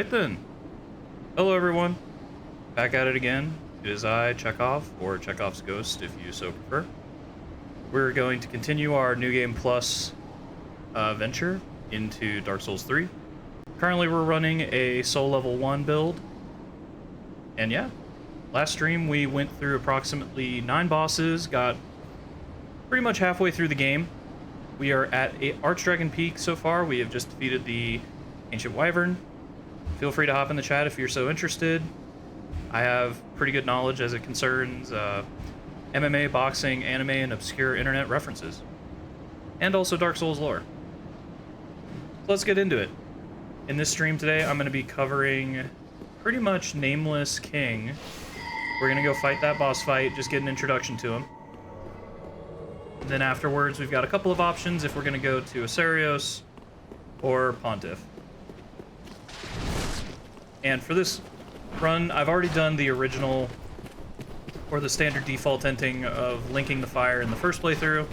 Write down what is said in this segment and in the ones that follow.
Alright then. Hello everyone. Back at it again. It is I, Chezkov, or Chekhov's Ghost if you so prefer. We're going to continue our New Game Plus venture into Dark Souls 3. Currently we're running a Soul Level 1 build. And yeah, last stream we went through approximately 9 bosses, got pretty much halfway through the game. We are at Archdragon Peak so far. We have just defeated the Ancient Wyvern. Feel free to hop in the chat if you're so interested. I have pretty good knowledge as it concerns MMA, boxing, anime, and obscure internet references. And also Dark Souls lore. So let's get into it. In this stream today, I'm going to be covering pretty much Nameless King. We're going to go fight that boss fight, just get an introduction to him. And then afterwards, we've got a couple of options if we're going to go to Ocerios or Pontiff. And for this run, I've already done the original, or the standard default ending of linking the fire in the first playthrough.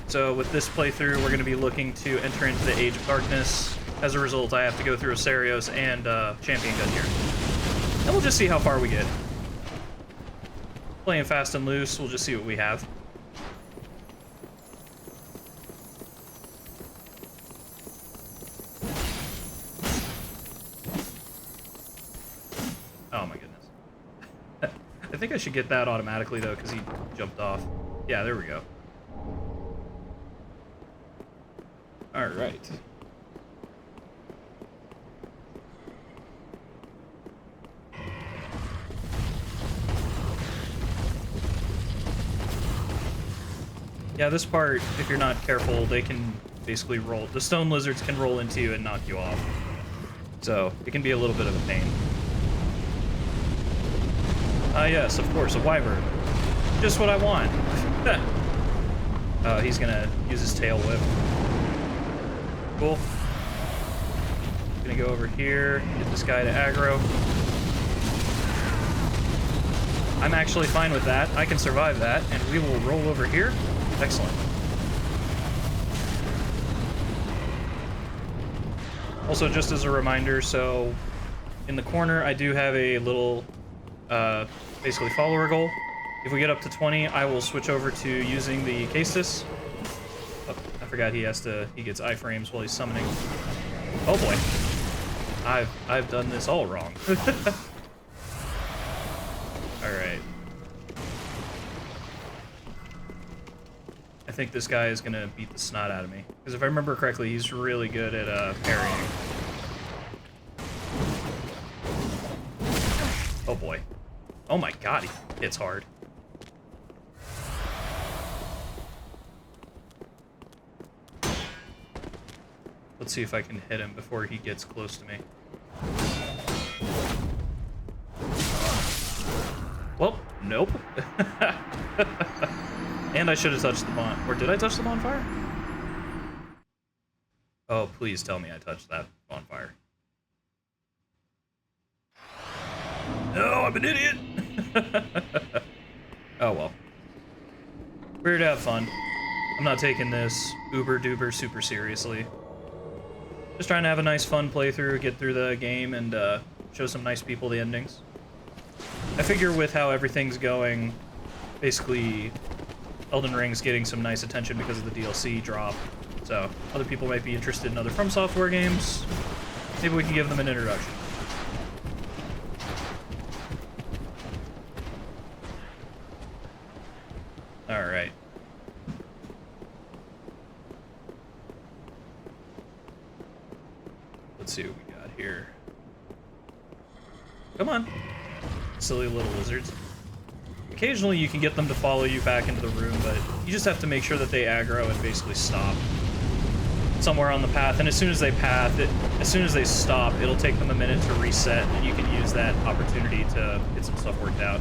So with this playthrough, we're going to be looking to enter into the Age of Darkness. As a result, I have to go through Ocerios and Champion Gungnir. And we'll just see how far we get. Playing fast and loose, we'll just see what we have. Oh my goodness. I think I should get that automatically though, because he jumped off. Yeah, there we go. Alright. Yeah, this part, if you're not careful, they can basically roll. The stone lizards can roll into you and knock you off. So, it can be a little bit of a pain. Yes, of course, a wyvern. Just what I want. He's gonna use his tail whip. Cool. Gonna go over here, get this guy to aggro. I'm actually fine with that. I can survive that, and we will roll over here. Excellent. Also, just as a reminder, so in the corner, I do have a little basically follower goal. If we get up to 20, I will switch over to using the Castus. Oh, I forgot he gets iframes while he's summoning. Oh boy. I've done this all wrong. Alright. I think this guy is gonna beat the snot out of me. Because if I remember correctly, he's really good at parrying. Oh boy. Oh my god, he hits hard. Let's see if I can hit him before he gets close to me. Well, nope. And I should have touched the bonfire. Or did I touch the bonfire? Oh, please tell me I touched that bonfire. No, I'm an idiot! Oh well. We're here to have fun. I'm not taking this uber-duper super seriously. Just trying to have a nice fun playthrough, get through the game, and show some nice people the endings. I figure with how everything's going, basically Elden Ring's getting some nice attention because of the DLC drop. So other people might be interested in other From Software games. Maybe we can give them an introduction. Alright. Let's see what we got here. Come on. Silly little lizards. Occasionally you can get them to follow you back into the room, but you just have to make sure that they aggro and basically stop somewhere on the path. And as soon as they stop, it'll take them a minute to reset, and you can use that opportunity to get some stuff worked out.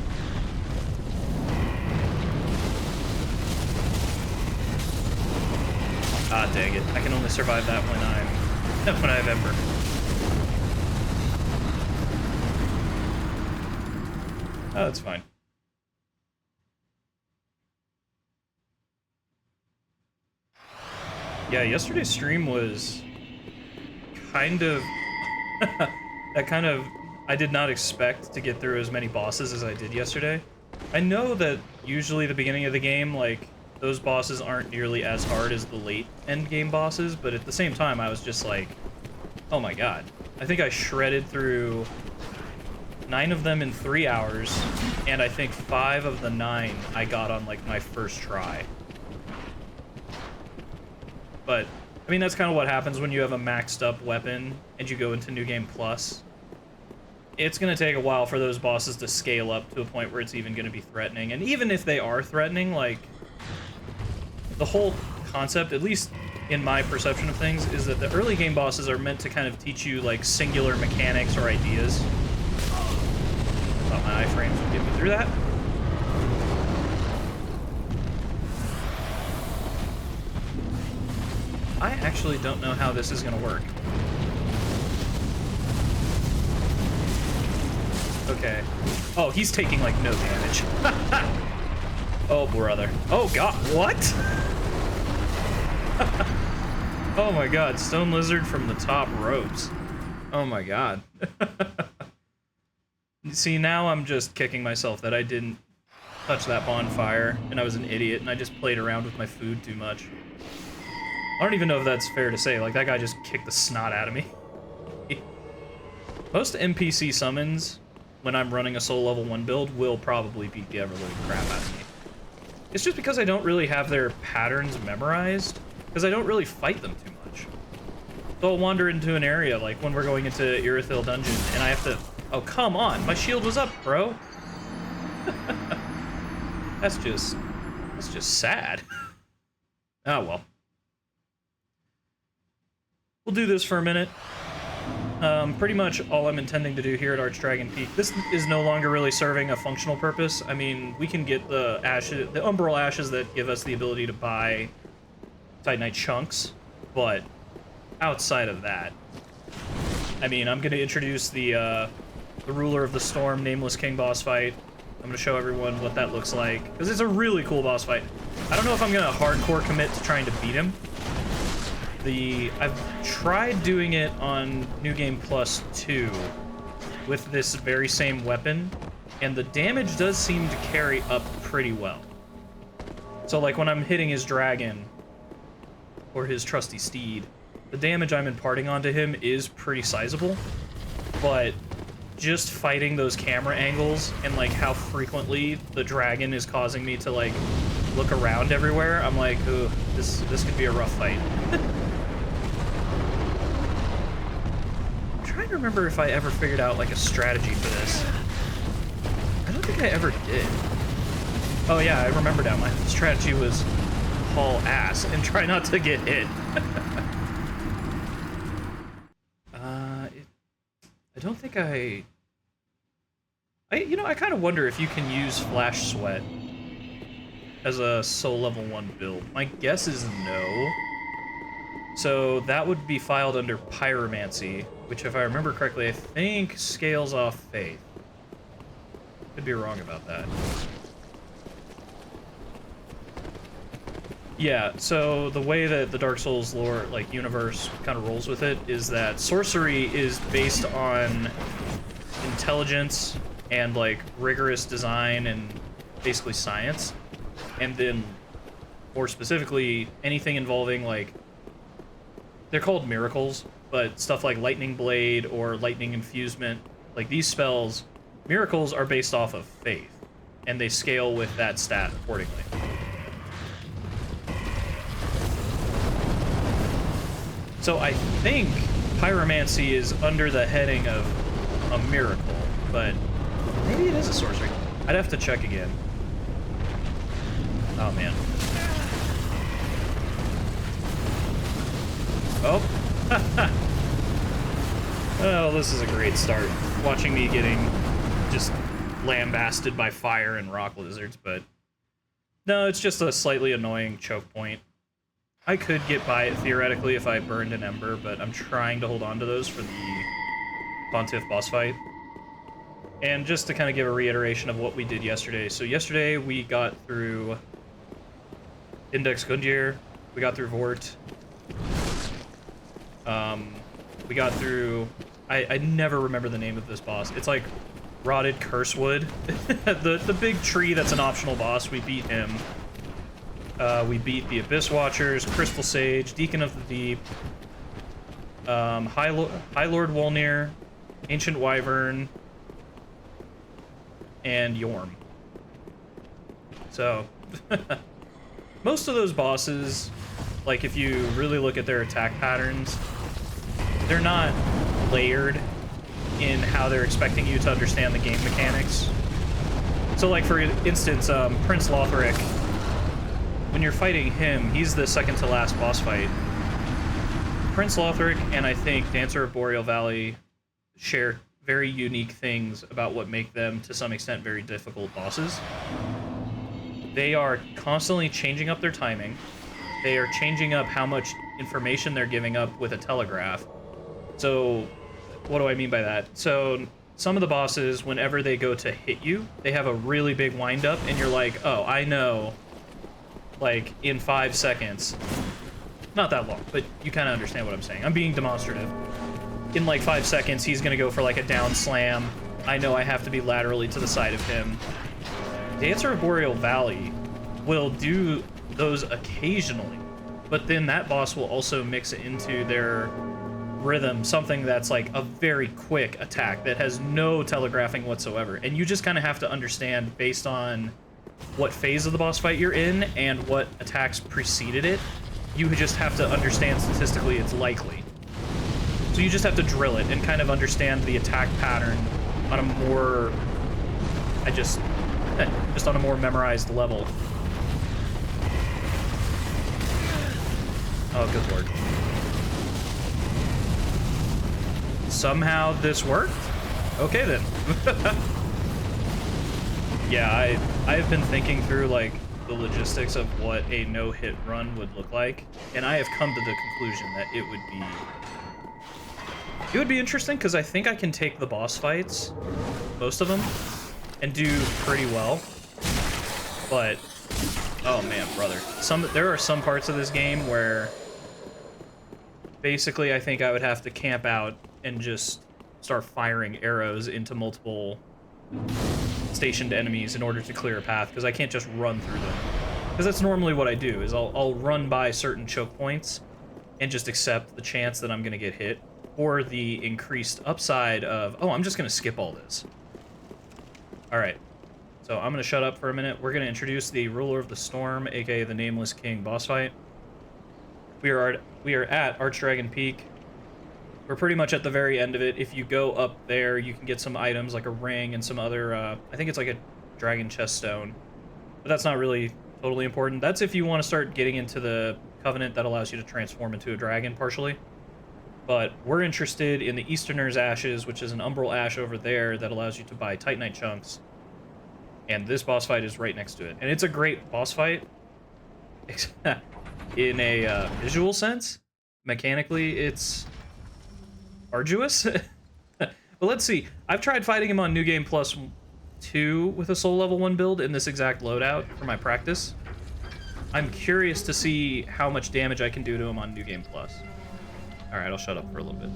Ah, dang it. I can only survive that when I have Ember. Oh, that's fine. Yeah, yesterday's stream was kind of that kind of... I did not expect to get through as many bosses as I did yesterday. I know that usually the beginning of the game, like, those bosses aren't nearly as hard as the late end game bosses, but at the same time I was just like, oh my god. I think I shredded through 9 of them in 3 hours, and I think 5 of the 9 I got on, like, my first try. But, I mean, that's kind of what happens when you have a maxed up weapon and you go into New Game Plus. It's going to take a while for those bosses to scale up to a point where it's even going to be threatening. And even if they are threatening, like, the whole concept, at least in my perception of things, is that the early game bosses are meant to kind of teach you, like, singular mechanics or ideas. Thought my iframes would get me through that. I actually don't know how this is going to work. Okay. Oh, he's taking, like, no damage. Oh, brother. Oh, God. What? Oh, my God. Stone Lizard from the top ropes. Oh, my God. See, now I'm just kicking myself that I didn't touch that bonfire, and I was an idiot, and I just played around with my food too much. I don't even know if that's fair to say. Like, that guy just kicked the snot out of me. Most NPC summons, when I'm running a soul level 1 build, will probably beat the ever-living crap out of me. It's just because I don't really have their patterns memorized, because I don't really fight them too much. So I'll wander into an area, like when we're going into Irithyll Dungeon, and I have to... Oh, come on! My shield was up, bro! That's just sad. Oh, well. We'll do this for a minute. Pretty much all I'm intending to do here at Archdragon Peak. This is no longer really serving a functional purpose. I mean, we can get the ashes, the Umbral Ashes that give us the ability to buy Titanite chunks, but outside of that, I mean, I'm going to introduce the Ruler of the Storm Nameless King boss fight. I'm going to show everyone what that looks like, because it's a really cool boss fight. I don't know if I'm going to hardcore commit to trying to beat him. I've tried doing it on New Game Plus 2 with this very same weapon, and the damage does seem to carry up pretty well. So, like, when I'm hitting his dragon, or his trusty steed, the damage I'm imparting onto him is pretty sizable, but just fighting those camera angles and, like, how frequently the dragon is causing me to, like, look around everywhere, I'm like, ooh, this could be a rough fight. I'm trying to remember if I ever figured out, like, a strategy for this. I don't think I ever did. Oh yeah, I remember now. My strategy was haul ass and try not to get hit. I don't think you know, I kind of wonder if you can use Flash Sweat as a soul level 1 build. My guess is no. So that would be filed under Pyromancy, which, if I remember correctly, I think scales off Faith. Could be wrong about that. Yeah, so the way that the Dark Souls lore, like, universe kind of rolls with it is that sorcery is based on intelligence and, like, rigorous design and basically science. And then, more specifically, anything involving, like, they're called miracles, but stuff like Lightning Blade or Lightning Infusement, like, these spells, miracles are based off of faith, and they scale with that stat accordingly. So I think Pyromancy is under the heading of a miracle, but maybe it is a sorcery. I'd have to check again. Oh, man. Oh. Oh, this is a great start. Watching me getting just lambasted by fire and rock lizards, but no, it's just a slightly annoying choke point. I could get by it theoretically if I burned an ember, but I'm trying to hold on to those for the Pontiff boss fight. And just to kind of give a reiteration of what we did yesterday. So yesterday we got through Index Gundyr, we got through Vort, we got through I never remember the name of this boss. It's like Rotted Cursewood. the big tree that's an optional boss, we beat him. We beat the Abyss Watchers, Crystal Sage, Deacon of the Deep, High Lord Wolnir, Ancient Wyvern, and Yorm. So, most of those bosses, like if you really look at their attack patterns, they're not layered in how they're expecting you to understand the game mechanics. So like for instance, Prince Lothric, when you're fighting him, he's the second to last boss fight. Prince Lothric and I think Dancer of Boreal Valley share very unique things about what make them, to some extent, very difficult bosses. They are constantly changing up their timing. They are changing up how much information they're giving up with a telegraph. So, what do I mean by that? So, some of the bosses, whenever they go to hit you, they have a really big wind-up, and you're like, oh, I know, like, in 5 seconds. Not that long, but you kind of understand what I'm saying. I'm being demonstrative. In, like, 5 seconds, he's going to go for, like, a down slam. I know I have to be laterally to the side of him. Dancer of Boreal Valley will do those occasionally, but then that boss will also mix it into their rhythm, something that's like a very quick attack that has no telegraphing whatsoever, and you just kind of have to understand based on what phase of the boss fight you're in and what attacks preceded it. You just have to understand statistically it's likely. So you just have to drill it and kind of understand the attack pattern on a more, just on a more memorized level. Oh, good lord. Somehow this worked? Okay then. Yeah, I have been thinking through like the logistics of what a no-hit run would look like, and I have come to the conclusion that it would be interesting because I think I can take the boss fights, most of them, and do pretty well. But oh man, brother, there are some parts of this game where basically I think I would have to camp out and just start firing arrows into multiple stationed enemies in order to clear a path, because I can't just run through them. Because that's normally what I do, is I'll run by certain choke points and just accept the chance that I'm going to get hit, or the increased upside of, oh, I'm just going to skip all this. Alright, so I'm going to shut up for a minute. We're going to introduce the Ruler of the Storm, aka the Nameless King boss fight. We are at Archdragon Peak. We're pretty much at the very end of it. If you go up there, you can get some items like a ring and some other, I think it's like a dragon chest stone. But that's not really totally important. That's if you want to start getting into the Covenant that allows you to transform into a dragon partially. But we're interested in the Easterner's Ashes, which is an umbral ash over there that allows you to buy Titanite chunks. And this boss fight is right next to it. And it's a great boss fight. In a visual sense. Mechanically, it's arduous. But let's see. I've tried fighting him on New Game Plus 2 with a Soul Level 1 build in this exact loadout for my practice. I'm curious to see how much damage I can do to him on New Game Plus. Alright, I'll shut up for a little bit.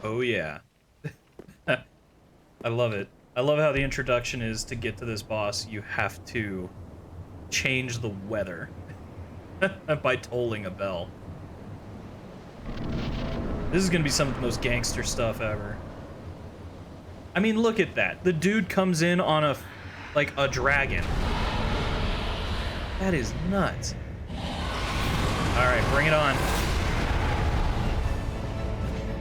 Oh yeah. I love it. I love how the introduction is to get to this boss, you have to change the weather by tolling a bell. This is gonna be some of the most gangster stuff ever. I mean, look at that. The dude comes in on a dragon. That is nuts. All right, bring it on.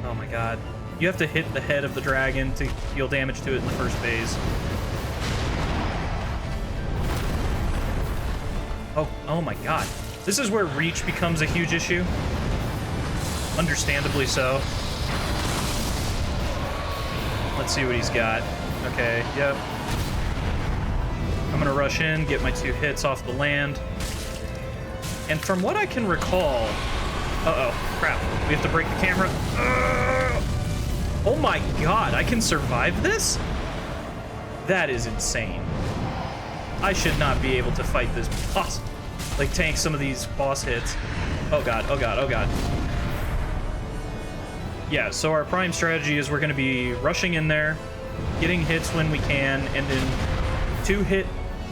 Oh my god. You have to hit the head of the dragon to deal damage to it in the first phase. Oh my god. This is where reach becomes a huge issue. Understandably so. Let's see what he's got. Okay, yep. I'm gonna rush in, get my 2 hits off the land. And from what I can recall... Uh-oh, crap. We have to break the camera. Oh my god, I can survive this? That is insane. I should not be able to fight this boss. Like, tank some of these boss hits. Oh god, oh god, oh god. Yeah, so our prime strategy is we're going to be rushing in there, getting hits when we can, and then 2 hit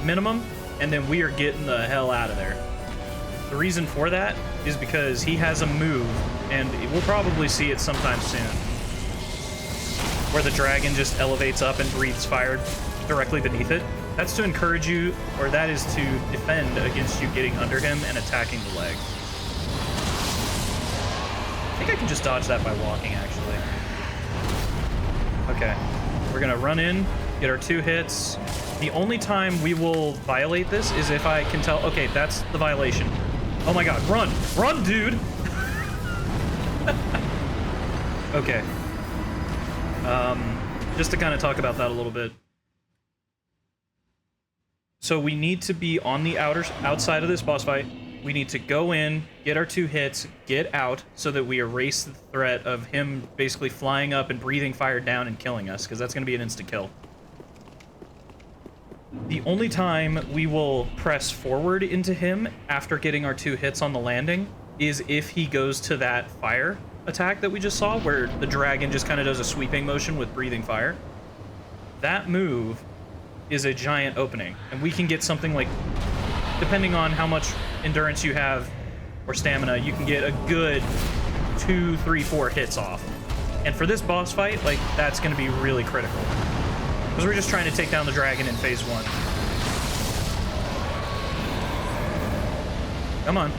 minimum, and then we are getting the hell out of there. The reason for that is because he has a move, and we'll probably see it sometime soon, where the dragon just elevates up and breathes fire directly beneath it. That's to encourage you, or that is to defend against you getting under him and attacking the leg. I think I can just dodge that by walking, actually. Okay, we're gonna run in, get our 2 hits. The only time we will violate this is if I can tell, okay, that's the violation. Oh my god, run! Run, dude! Okay. Just to kind of talk about that a little bit. So we need to be on the outside of this boss fight. We need to go in, get our 2 hits, get out, so that we erase the threat of him basically flying up and breathing fire down and killing us, because that's going to be an instant kill. The only time we will press forward into him after getting our 2 hits on the landing is if he goes to that fire attack that we just saw, where the dragon just kind of does a sweeping motion with breathing fire. That move is a giant opening, and we can get something like, depending on how much endurance you have or stamina, you can get a good 2, 3, 4 hits off. And for this boss fight, like, that's going to be really critical, because we're just trying to take down the dragon in phase 1. Come on.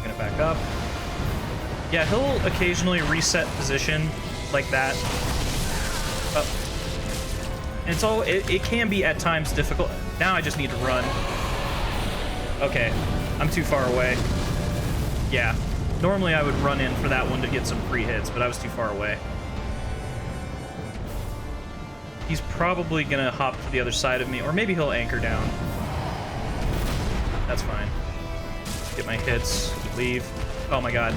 Gonna back up. Yeah, he'll occasionally reset position like that. And it's all, it can be at times difficult. Now I just need to run. Okay, I'm too far away. Yeah, normally I would run in for that one to get some free hits, but I was too far away. He's probably gonna hop to the other side of me, or maybe he'll anchor down. That's fine. Get my hits, leave. Oh my god.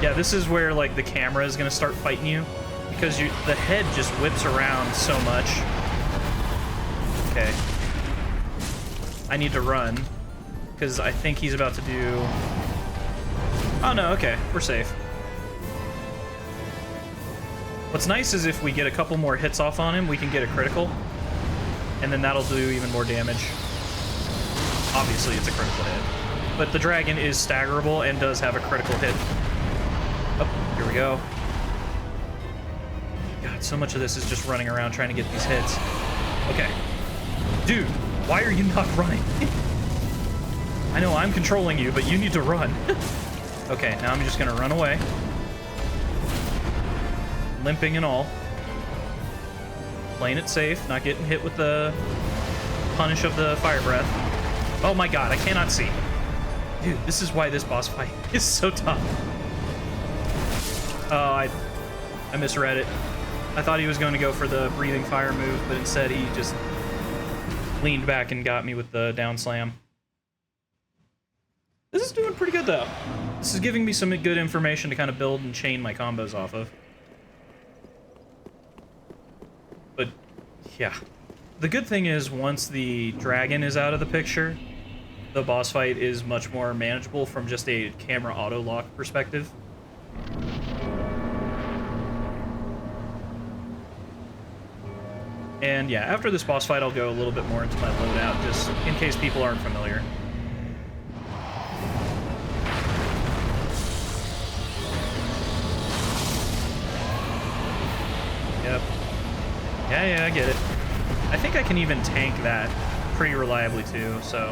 Yeah, this is where, like, the camera is gonna start fighting you, because the head just whips around so much. Okay. I need to run, because I think he's about to do... Oh no, okay, we're safe. What's nice is if we get a couple more hits off on him, we can get a critical, and then that'll do even more damage. Obviously, it's a critical hit. But the dragon is staggerable and does have a critical hit. Oh, here we go. God, so much of this is just running around trying to get these hits. Okay. Dude, why are you not running? I know I'm controlling you, but you need to run. Okay, now I'm just gonna run away. Limping and all. Playing it safe, not getting hit with the punish of the fire breath. Oh my god, I cannot see. Dude, this is why this boss fight is so tough. Oh, I misread it. I thought he was going to go for the breathing fire move, but instead he just leaned back and got me with the down slam. This is doing pretty good, though. This is giving me some good information to kind of build and chain my combos off of. But, yeah. The good thing is, once the dragon is out of the picture, the boss fight is much more manageable from just a camera auto-lock perspective. And yeah, after this boss fight, I'll go a little bit more into my loadout, just in case people aren't familiar. Yep. Yeah, I get it. I think I can even tank that pretty reliably too, so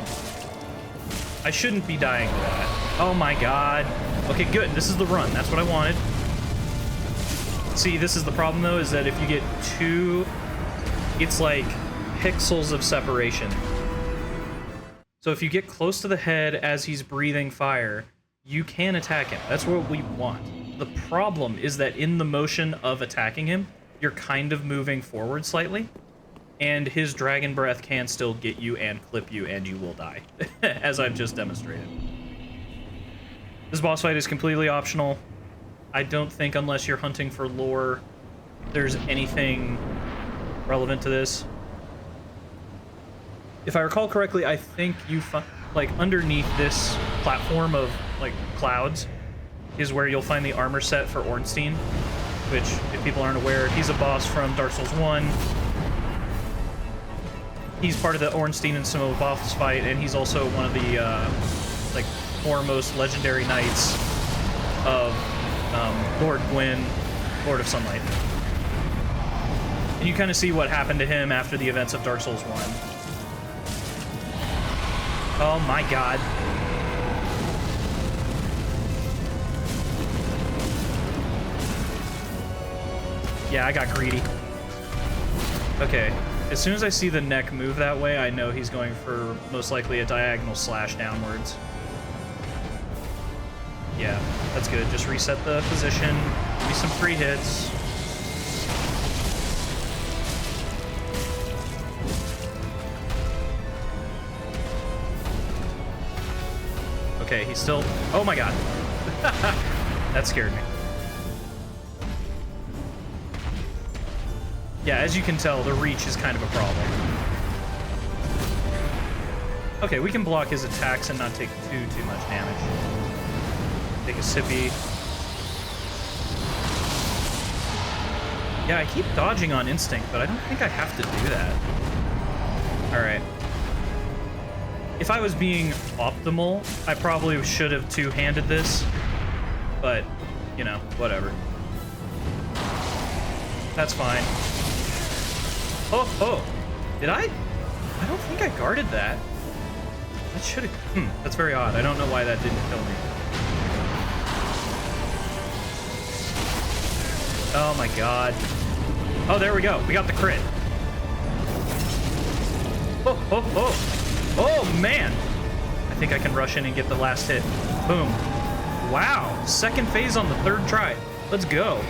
I shouldn't be dying to that. Oh my god. Okay, good. This is the run. That's what I wanted. See, this is the problem though, is that if you get too... It's like pixels of separation. So if you get close to the head as he's breathing fire, you can attack him. That's what we want. The problem is that in the motion of attacking him, you're kind of moving forward slightly, and his dragon breath can still get you and clip you, and you will die, as I've just demonstrated. This boss fight is completely optional. I don't think, unless you're hunting for lore, there's anything relevant to this. If I recall correctly, I think you like underneath this platform of like clouds is where you'll find the armor set for Ornstein, which, if people aren't aware, he's a boss from Dark Souls 1. He's part of the Ornstein and Simo boss fight, and he's also one of the like foremost legendary knights of Lord Gwyn, Lord of Sunlight. And you kind of see what happened to him after the events of Dark Souls 1. Oh my god. Yeah, I got greedy. Okay, as soon as I see the neck move that way, I know he's going for most likely a diagonal slash downwards. Yeah, that's good. Just reset the position, give me some free hits. Okay, he's still... Oh my god. That scared me. Yeah, as you can tell, the reach is kind of a problem. Okay, we can block his attacks and not take too much damage. Take a sippy. Yeah, I keep dodging on instinct, but I don't think I have to do that. Alright. If I was being optimal, I probably should have two-handed this, but, you know, whatever. That's fine. Oh, did I? I don't think I guarded that. That should have, that's very odd. I don't know why that didn't kill me. Oh my god. Oh, there we go. We got the crit. Oh, man. I think I can rush in and get the last hit. Boom. Wow. Second phase on the third try. Let's go.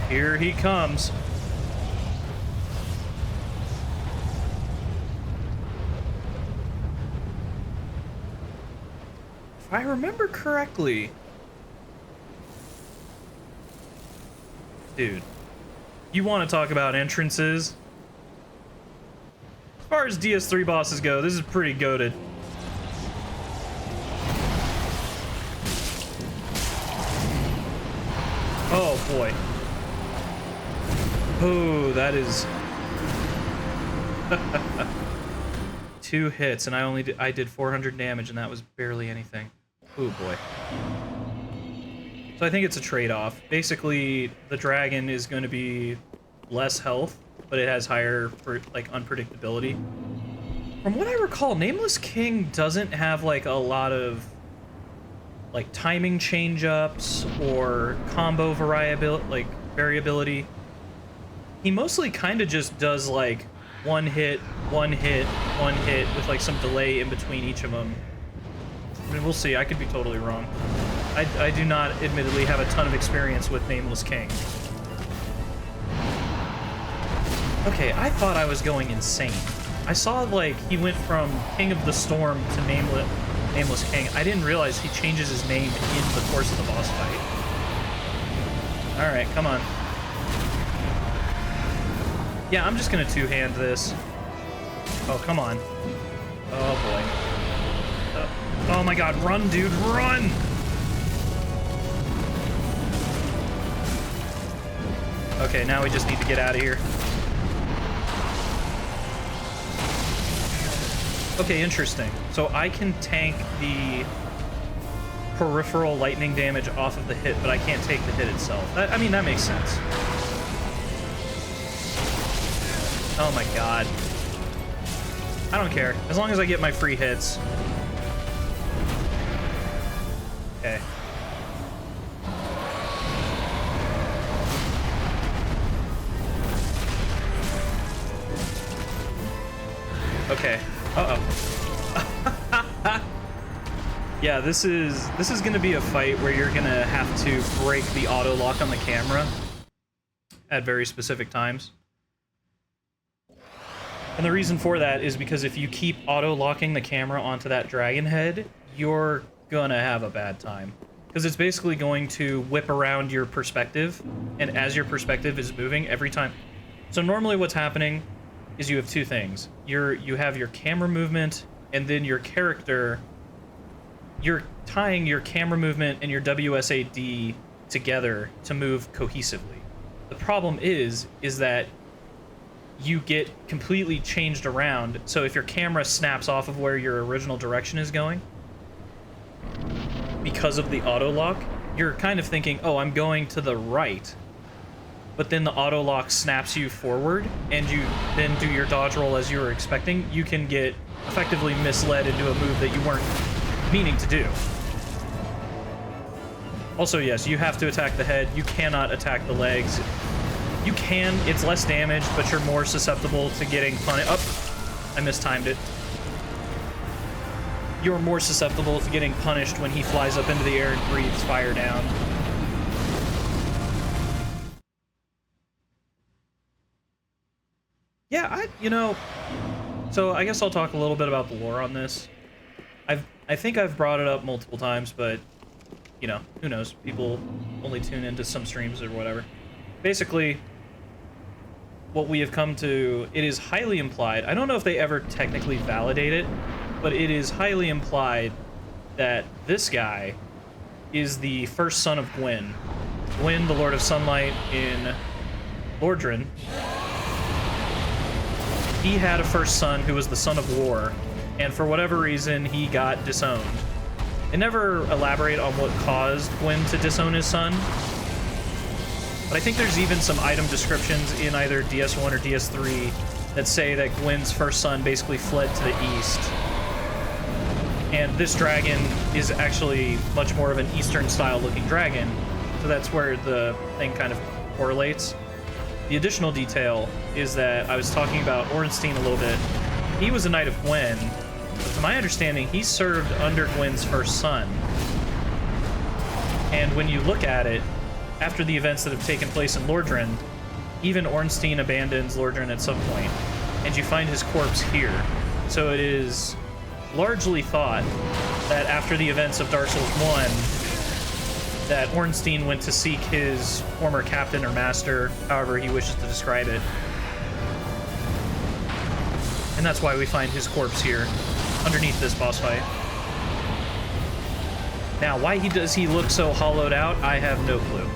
Here he comes. If I remember correctly... Dude, you want to talk about entrances? As far as DS3 bosses go, this is pretty goated. Oh boy. Oh, that is 2 hits, and I did 400 damage, and that was barely anything. Oh boy. So I think it's a trade-off. Basically, the dragon is going to be less health, but it has higher like unpredictability. From what I recall, Nameless King doesn't have like a lot of like timing change-ups or combo variability. He mostly kind of just does like one hit with like some delay in between each of them. I mean, we'll see. I could be totally wrong. I do not admittedly have a ton of experience with Nameless King. Okay, I thought I was going insane. I saw like he went from King of the Storm to Nameless King. I didn't realize he changes his name in the course of the boss fight. All right, come on. Yeah, I'm just gonna two-hand this. Oh, come on. Oh boy. Oh my god, run, dude, run! Okay, now we just need to get out of here. Okay, interesting. So I can tank the peripheral lightning damage off of the hit, but I can't take the hit itself. I mean, that makes sense. Oh my god. I don't care. As long as I get my free hits. Okay. Okay. Uh-oh. Yeah, this is gonna be a fight where you're gonna have to break the auto lock on the camera at very specific times. And the reason for that is because if you keep auto locking the camera onto that dragon head, you're gonna have a bad time. Because it's basically going to whip around your perspective, and as your perspective is moving every time. So normally what's happening is you have two things. You have your camera movement, and then your character, you're tying your camera movement and your WSAD together to move cohesively. The problem is that you get completely changed around, so if your camera snaps off of where your original direction is going, because of the auto lock, you're kind of thinking, oh, I'm going to the right, but then the auto lock snaps you forward, and you then do your dodge roll as you were expecting. You can get effectively misled into a move that you weren't meaning to do. Also, yes, you have to attack the head. You cannot attack the legs. You can, it's less damage, but you're more susceptible to getting punished. Oh, I mistimed it. You're more susceptible to getting punished when he flies up into the air and breathes fire down. Yeah, so I guess I'll talk a little bit about the lore on this. I think I've brought it up multiple times, but, you know, who knows? People only tune into some streams or whatever. Basically, what we have come to, it is highly implied. I don't know if they ever technically validate it, but it is highly implied that this guy is the first son of Gwyn. Gwyn, the Lord of Sunlight in Lordran. He had a first son who was the Son of War, and for whatever reason, he got disowned. They never elaborate on what caused Gwyn to disown his son, but I think there's even some item descriptions in either DS1 or DS3 that say that Gwyn's first son basically fled to the east. And this dragon is actually much more of an Eastern-style looking dragon, so that's where the thing kind of correlates. The additional detail is that I was talking about Ornstein a little bit. He was a knight of Gwyn, but to my understanding, he served under Gwyn's first son. And when you look at it, after the events that have taken place in Lordran, even Ornstein abandons Lordran at some point, and you find his corpse here. So it is largely thought that after the events of Dark Souls 1, that Ornstein went to seek his former captain or master, however he wishes to describe it. And that's why we find his corpse here, underneath this boss fight. Now, why does he look so hollowed out, I have no clue.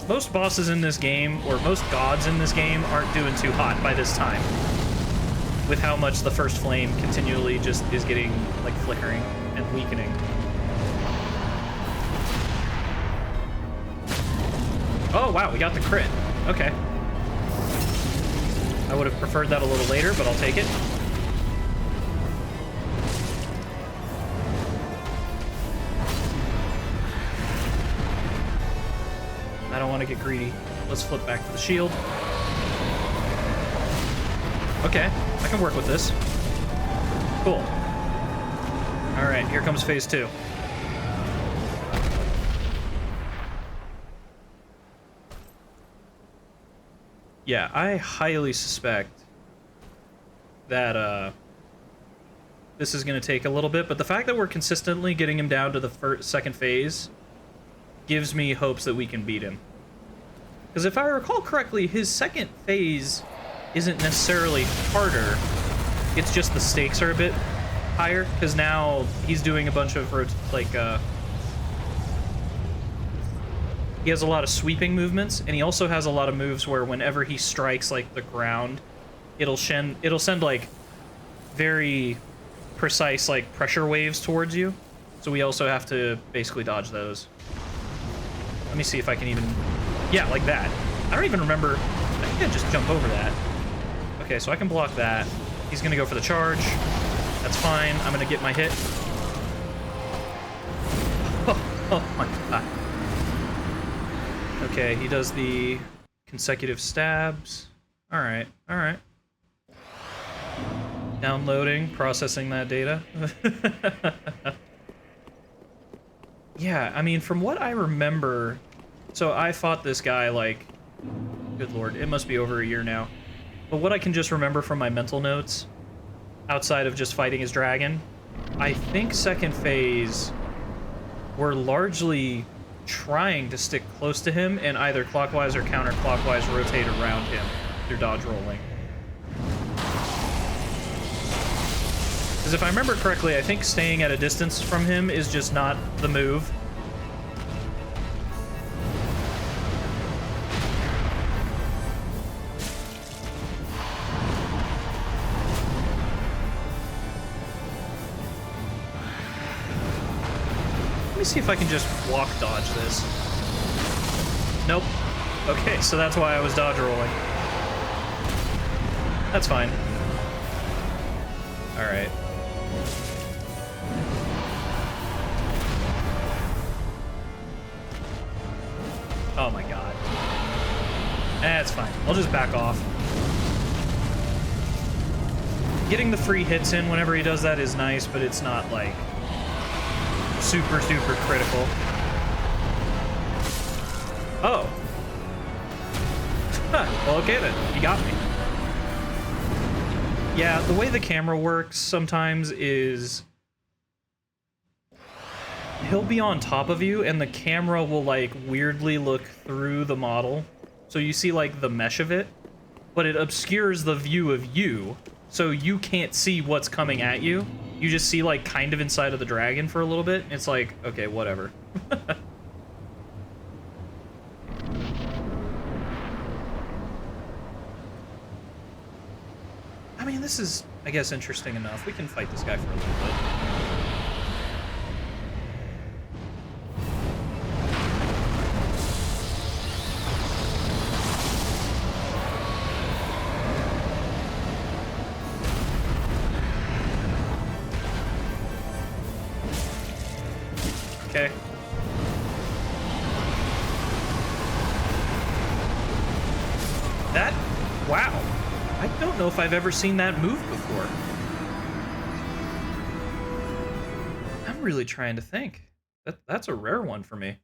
Most bosses in this game, or most gods in this game, aren't doing too hot by this time, with how much the first flame continually just is getting, like, flickering and weakening. Oh, wow, we got the crit. Okay. I would have preferred that a little later, but I'll take it. I don't want to get greedy. Let's flip back to the shield. Okay, I can work with this. Cool. Alright, here comes phase 2. Yeah, I highly suspect that this is going to take a little bit, but the fact that we're consistently getting him down to the second phase gives me hopes that we can beat him. Because if I recall correctly, his second phase isn't necessarily harder, It's just the stakes are a bit higher, because now he's doing a bunch of, he has a lot of sweeping movements, and he also has a lot of moves where whenever he strikes, like, the ground, it'll send, like, very precise, like, pressure waves towards you. So we also have to basically dodge those. Let me see if I can even... Yeah, like that. I don't even remember... I think I just jump over that. Okay, so I can block that. He's gonna go for the charge. That's fine. I'm gonna get my hit. Oh my god. Okay, he does the consecutive stabs. Alright, alright. Downloading, processing that data. Yeah, I mean, from what I remember... So I fought this guy, like... Good lord, it must be over a year now. But what I can just remember from my mental notes, outside of just fighting his dragon, I think second phase, we're largely trying to stick close to him and either clockwise or counterclockwise rotate around him through dodge rolling. Because if I remember correctly, I think staying at a distance from him is just not the move. Let me see if I can just walk dodge this. Nope. Okay, so that's why I was dodge rolling. That's fine. Alright. Oh my god. That's fine. I'll just back off. Getting the free hits in whenever he does that is nice, but it's not, like, super, super critical. Oh. Huh. Well, okay then. You got me. Yeah, the way the camera works sometimes is... he'll be on top of you, and the camera will, like, weirdly look through the model. So you see, like, the mesh of it, but it obscures the view of you, so you can't see what's coming at you. You just see, like, kind of inside of the dragon for a little bit. It's like, okay, whatever. I mean, this is, I guess, interesting enough. We can fight this guy for a little bit. Okay. That, wow. I don't know if I've ever seen that move before. I'm really trying to think. That's a rare one for me.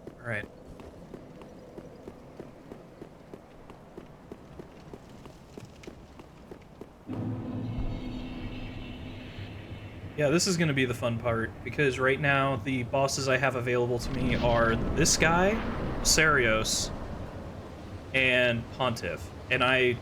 All right. Yeah, this is going to be the fun part, because right now the bosses I have available to me are this guy, Ocerios, and Pontiff. And I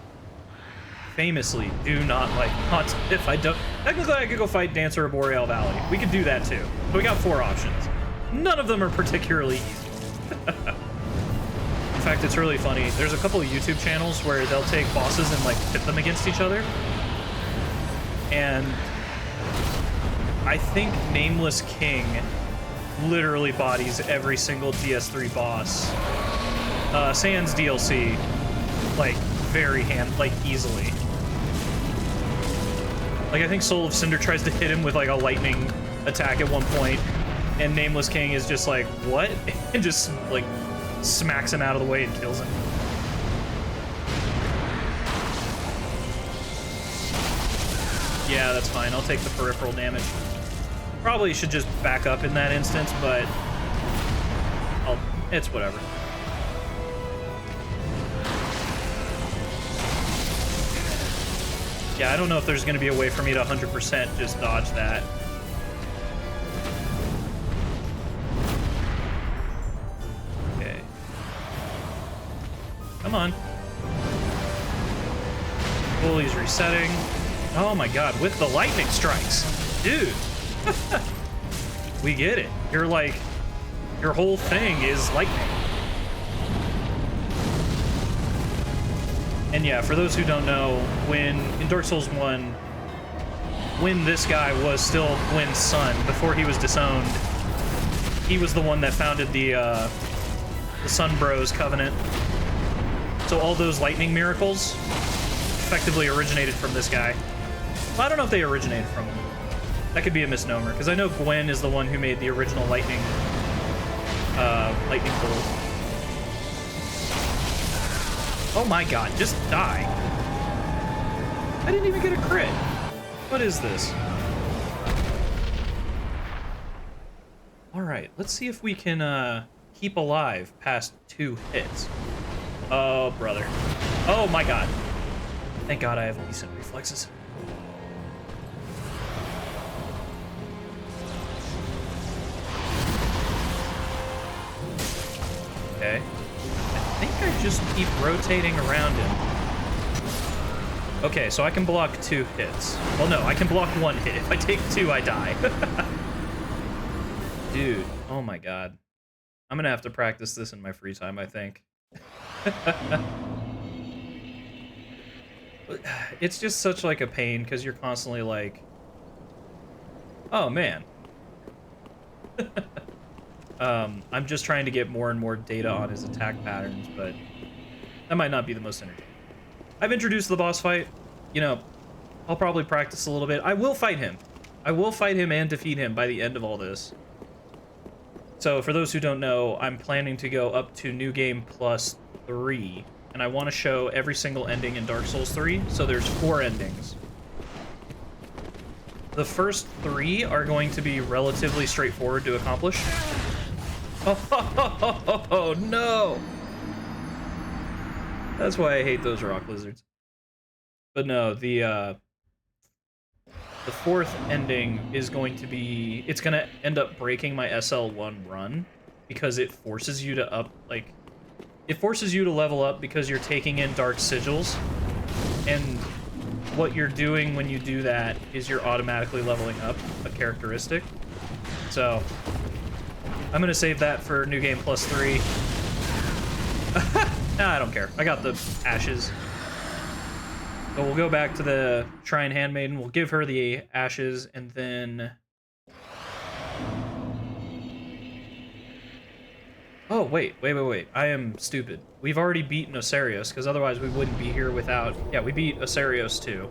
famously do not like Pontiff. I don't... Technically, I could go fight Dancer or Boreal Valley. We could do that too. But we got 4 options. None of them are particularly easy. In fact, it's really funny. There's a couple of YouTube channels where they'll take bosses and, like, pit them against each other. And I think Nameless King literally bodies every single DS3 boss. Sans DLC, like, very easily. Like, I think Soul of Cinder tries to hit him with, like, a lightning attack at one point, and Nameless King is just like, what? And just, like, smacks him out of the way and kills him. Yeah, that's fine. I'll take the peripheral damage. Probably should just back up in that instance, but it's whatever. Yeah, I don't know if there's going to be a way for me to 100% just dodge that. Okay. Come on. Cool, he's resetting. Oh my god, with the lightning strikes. Dude. We get it. You're like, your whole thing is lightning. And yeah, for those who don't know, when in Dark Souls 1, when this guy was still Gwyn's son, before he was disowned, he was the one that founded the Sun Bros Covenant. So all those lightning miracles effectively originated from this guy. Well, I don't know if they originated from him. That could be a misnomer, because I know Gwyn is the one who made the original lightning bolt. Oh my god, just die. I didn't even get a crit. What is this? Alright, let's see if we can keep alive past 2 hits. Oh, brother. Oh my god. Thank god I have decent reflexes. Okay. I think I just keep rotating around him. Okay, so I can block 2 hits. Well, no, I can block 1 hit. If I take 2, I die. Dude, oh my god. I'm gonna have to practice this in my free time, I think. It's just such like a pain, because you're constantly like, oh man. I'm just trying to get more and more data on his attack patterns, but that might not be the most entertaining. I've introduced the boss fight. You know, I'll probably practice a little bit. I will fight him. I will fight him and defeat him by the end of all this. So for those who don't know, I'm planning to go up to New Game Plus 3, and I want to show every single ending in Dark Souls 3, so there's 4 endings. The first 3 are going to be relatively straightforward to accomplish. Oh, no! That's why I hate those rock lizards. But no, the 4th ending is going to be... It's going to end up breaking my SL1 run, because it forces you to it forces you to level up because you're taking in Dark Sigils, and what you're doing when you do that is you're automatically leveling up a characteristic. So I'm gonna save that for New Game Plus 3. Nah, I don't care. I got the ashes. So we'll go back to the Shrine Handmaiden. We'll give her the ashes, and then... Oh, wait. I am stupid. We've already beaten Ocerios, because otherwise we wouldn't be here without... Yeah, we beat Ocerios too.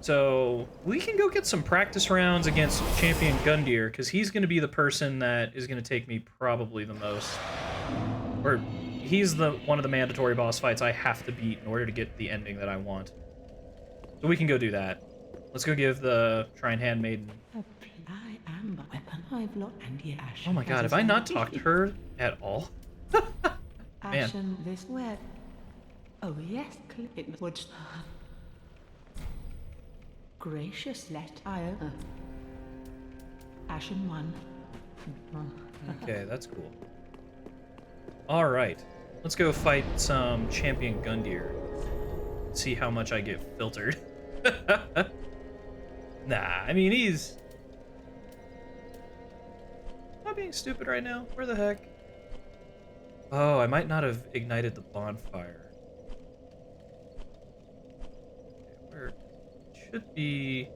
So we can go get some practice rounds against Champion Gundyr, because he's going to be the person that is going to take me probably the most. Or he's one of the mandatory boss fights I have to beat in order to get the ending that I want. So we can go do that. Let's go give the Shrine Handmaiden... Oh my god, have I not talked to her at all? Man. This word. Oh yes, it would. Gracious, let I Ashen one. Okay, that's cool. Alright. Let's go fight some Champion Gundyr. See how much I get filtered. Nah, I mean, he's... Am I being stupid right now? Where the heck? Oh, I might not have ignited the bonfire. Okay, where it should be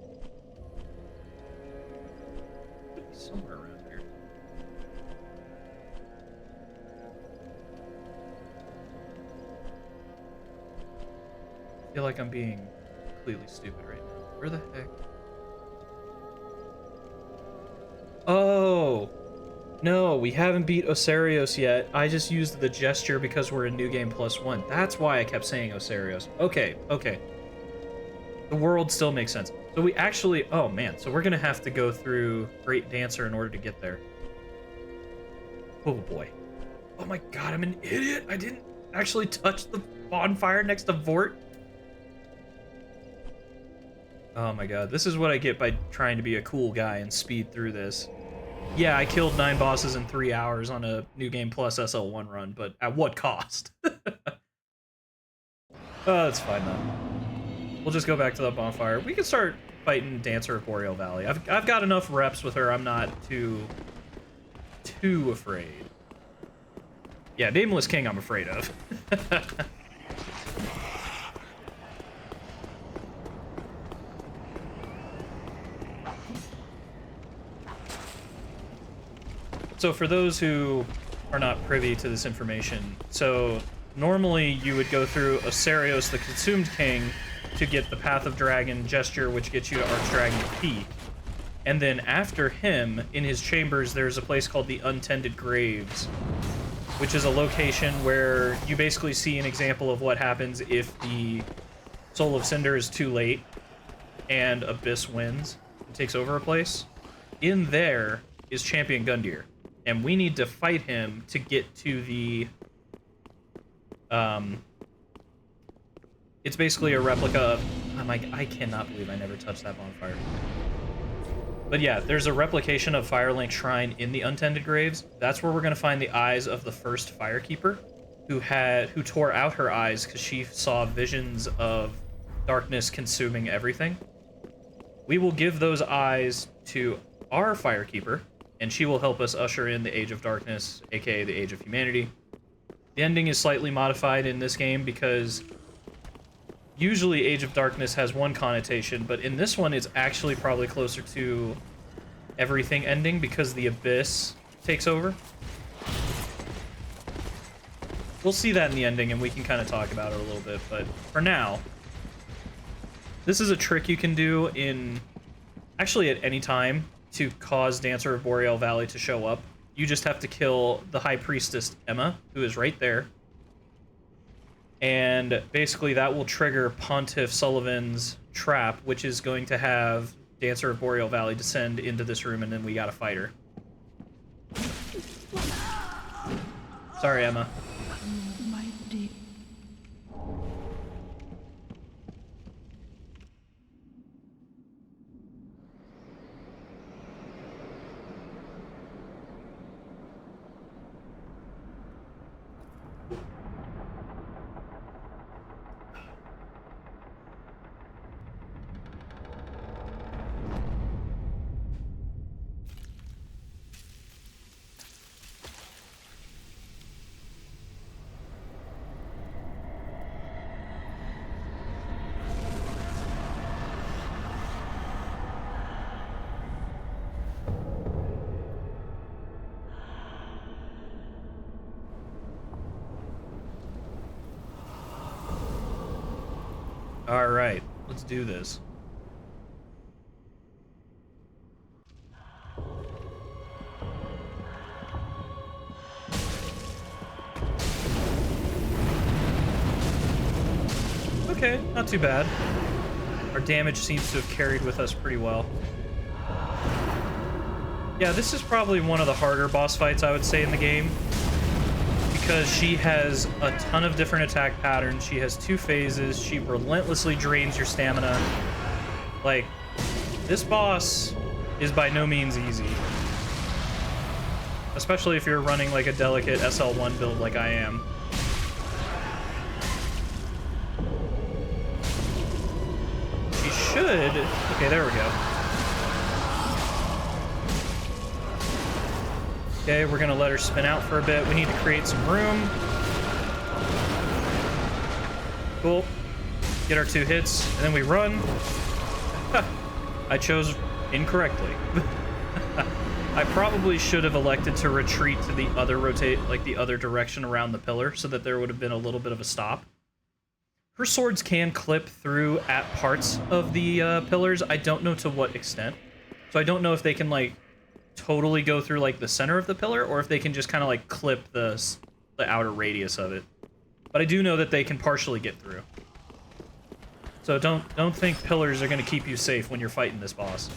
somewhere around here. I feel like I'm being completely stupid right now. Where the heck? Oh! No, we haven't beat Ocerios yet. I just used the gesture because we're in New Game Plus 1. That's why I kept saying Ocerios. Okay. The world still makes sense. So we actually... Oh, man. So we're going to have to go through Great Dancer in order to get there. Oh, boy. Oh, my God. I'm an idiot. I didn't actually touch the bonfire next to Vort. Oh, my God. This is what I get by trying to be a cool guy and speed through this. Yeah, I killed 9 bosses in 3 hours on a New Game Plus SL1 run, but at what cost? Oh, that's fine though. We'll just go back to the bonfire. We can start fighting Dancer of Boreal Valley. I've got enough reps with her. I'm not too afraid. Yeah, Nameless King I'm afraid of. So for those who are not privy to this information, so normally you would go through Ocerios, the Consumed King, to get the Path of Dragon gesture, which gets you to Archdragon Peak. And then after him, in his chambers, there's a place called the Untended Graves, which is a location where you basically see an example of what happens if the Soul of Cinder is too late and Abyss wins and takes over a place. In there is Champion Gundyr, and we need to fight him to get to the... It's basically a replica of... I'm like, I cannot believe I never touched that bonfire. But yeah, there's a replication of Firelink Shrine in the Untended Graves. That's where we're going to find the eyes of the first Firekeeper, who tore out her eyes because she saw visions of darkness consuming everything. We will give those eyes to our Firekeeper, and she will help us usher in the Age of Darkness, aka the Age of Humanity. The ending is slightly modified in this game because usually Age of Darkness has one connotation, but in this one it's actually probably closer to everything ending because the Abyss takes over. We'll see that in the ending and we can kind of talk about it a little bit, but for now, this is a trick you can do in actually at any time to cause Dancer of Boreal Valley to show up. You just have to kill the High Priestess Emma, who is right there. And basically that will trigger Pontiff Sulyvahn's trap, which is going to have Dancer of Boreal Valley descend into this room, and then we gotta fight her. Sorry, Emma. My dear. All right, let's do this. Okay, not too bad. Our damage seems to have carried with us pretty well. Yeah, this is probably one of the harder boss fights, I would say, in the game, because she has a ton of different attack patterns. She has 2 phases. She relentlessly drains your stamina. Like, this boss is by no means easy. Especially if you're running like a delicate SL1 build like I am. She should... Okay, there we go. Okay, we're gonna let her spin out for a bit. We need to create some room. Cool. Get our 2 hits, and then we run. I chose incorrectly. I probably should have elected to retreat to the other the other direction around the pillar, so that there would have been a little bit of a stop. Her swords can clip through at parts of the pillars. I don't know to what extent. So I don't know if they can, like, totally go through like the center of the pillar, or if they can just kind of like clip the outer radius of it. But I do know that they can partially get through. So don't think pillars are going to keep you safe when you're fighting this boss.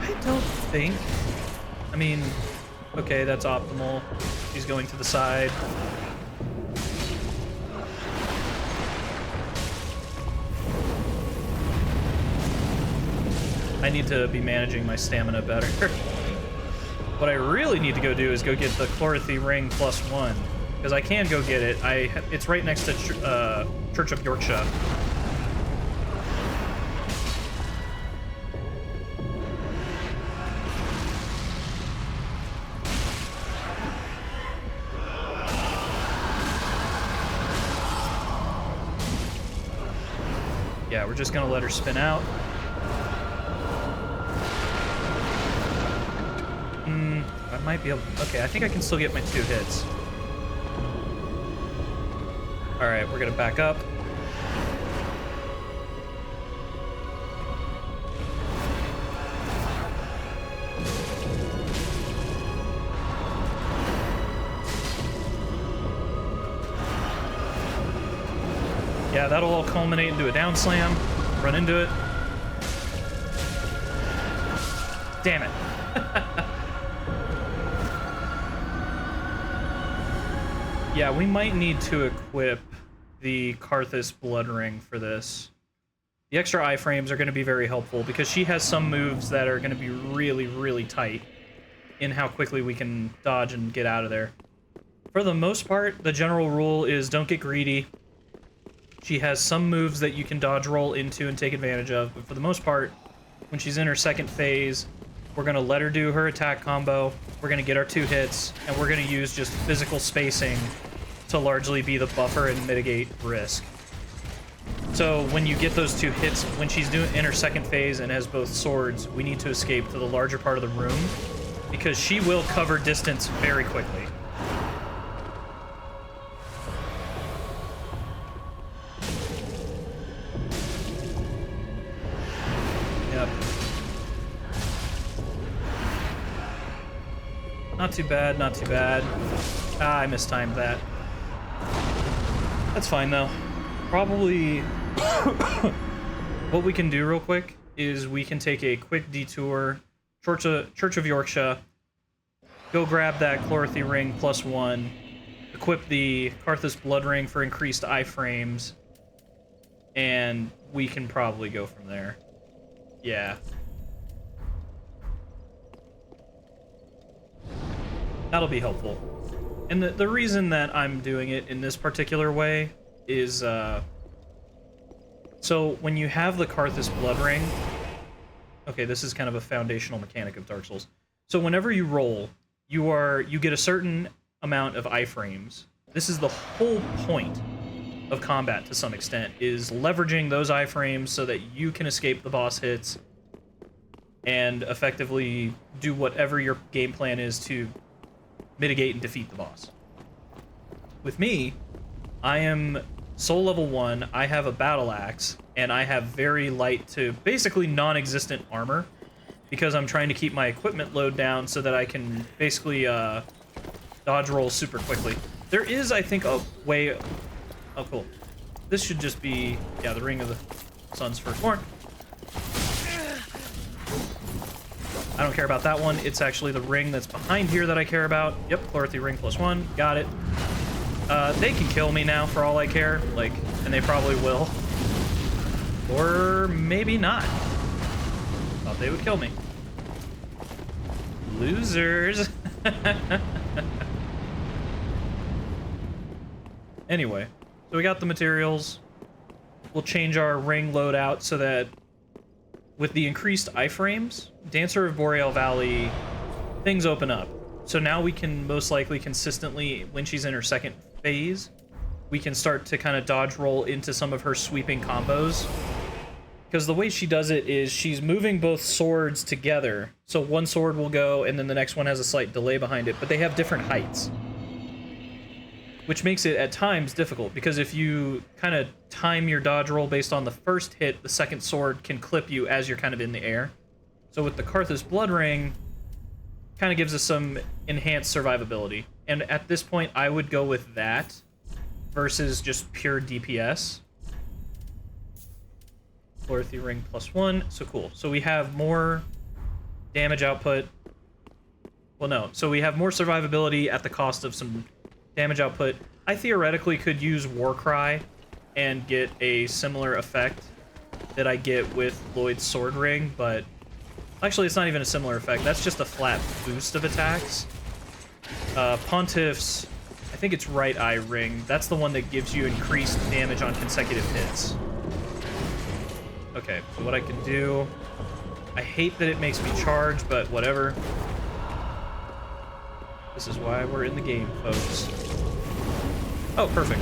I don't think. I mean, okay, that's optimal. She's going to the side. I need to be managing my stamina better. What I really need to go do is go get the Chlorothy Ring +1, because I can go get it. It's right next to Church of Yorkshire. Yeah, we're just gonna let her spin out. I might be able... Okay, I think I can still get my 2 hits. Alright, we're gonna back up. Yeah, that'll all culminate into a down slam. Run into it. Damn it. Yeah, we might need to equip the Karthus Blood Ring for this. The extra iframes are going to be very helpful because she has some moves that are going to be really, really tight in how quickly we can dodge and get out of there. For the most part, the general rule is don't get greedy. She has some moves that you can dodge roll into and take advantage of, but for the most part, when she's in her second phase, we're going to let her do her attack combo, we're going to get our 2 hits, and we're going to use just physical spacing to largely be the buffer and mitigate risk. So when you get those 2 hits, when she's in her second phase and has both swords, we need to escape to the larger part of the room, because she will cover distance very quickly. Yep. Not too bad, not too bad. Ah, I mistimed that. That's fine, though. Probably... what we can do real quick is we can take a quick detour, Church of Yorkshire, go grab that Chlorothy Ring +1, equip the Karthus Blood Ring for increased iframes, and we can probably go from there. Yeah. That'll be helpful. And the reason that I'm doing it in this particular way is, so when you have the Karthus Blood Ring... Okay, this is kind of a foundational mechanic of Dark Souls. So whenever you roll, you get a certain amount of iframes. This is the whole point of combat to some extent, is leveraging those iframes so that you can escape the boss hits and effectively do whatever your game plan is to mitigate and defeat the boss. With me, I am soul level 1, I have a battle axe, and I have very light to basically non-existent armor, because I'm trying to keep my equipment load down so that I can basically dodge roll super quickly. There is, I think, a way... Oh, cool. This should just be, yeah, the Ring of the Sun's Firstborn. I don't care about that one. It's actually the ring that's behind here that I care about. Yep, Chlorothy Ring +1. Got it. They can kill me now for all I care. Like, and they probably will. Or maybe not. Thought they would kill me. Losers. Anyway, so we got the materials. We'll change our ring loadout so that with the increased iframes, Dancer of Boreal Valley, things open up. So now we can most likely consistently, when she's in her second phase, we can start to kind of dodge roll into some of her sweeping combos. Because the way she does it is she's moving both swords together. So one sword will go and then the next one has a slight delay behind it, but they have different heights. Which makes it at times difficult, because if you kind of time your dodge roll based on the first hit, the second sword can clip you as you're kind of in the air. So with the Karthus Blood Ring, kind of gives us some enhanced survivability. And at this point, I would go with that versus just pure DPS. Chlorothy Ring +1, so cool. So we have more damage output. Well, no, so we have more survivability at the cost of some damage output. I theoretically could use Warcry and get a similar effect that I get with Lloyd's Sword Ring, but Actually, it's not even a similar effect. That's just a flat boost of attacks. Pontiff's, I think it's right eye ring. That's the one that gives you increased damage on consecutive hits. Okay, so what I can do... I hate that it makes me charge, but whatever. This is why we're in the game, folks. Oh, perfect.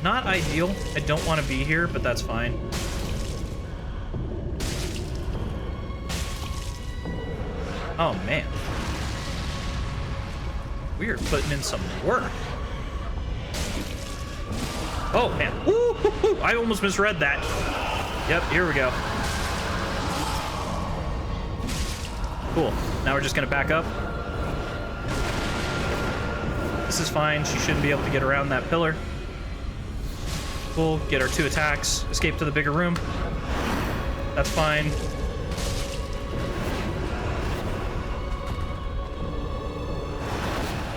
Not ideal. I don't want to be here, but that's fine. Oh, man. We are putting in some work. Oh, man. Woo! I almost misread that. Yep, here we go. Cool. Now we're just going to back up. This is fine. She shouldn't be able to get around that pillar. Cool. Get our 2 attacks. Escape to the bigger room. That's fine.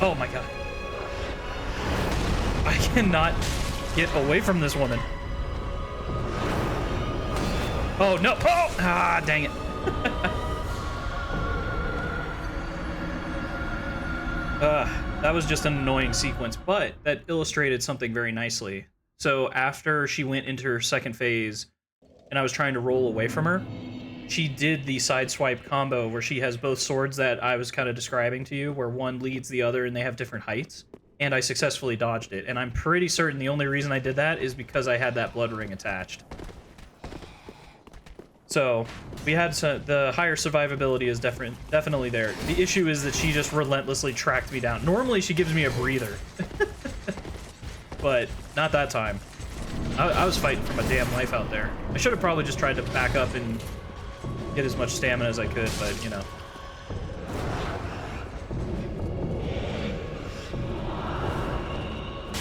Oh my god. I cannot get away from this woman. Oh no. Oh! Ah, dang it. That was just an annoying sequence, but that illustrated something very nicely. So after she went into her second phase and I was trying to roll away from her, she did the sideswipe combo where she has both swords that I was kind of describing to you, where one leads the other and they have different heights. And I successfully dodged it. And I'm pretty certain the only reason I did that is because I had that blood ring attached. So we had the higher survivability is definitely there. The issue is that she just relentlessly tracked me down. Normally she gives me a breather. But not that time. I was fighting for my damn life out there. I should have probably just tried to back up and get as much stamina as I could, but, you know.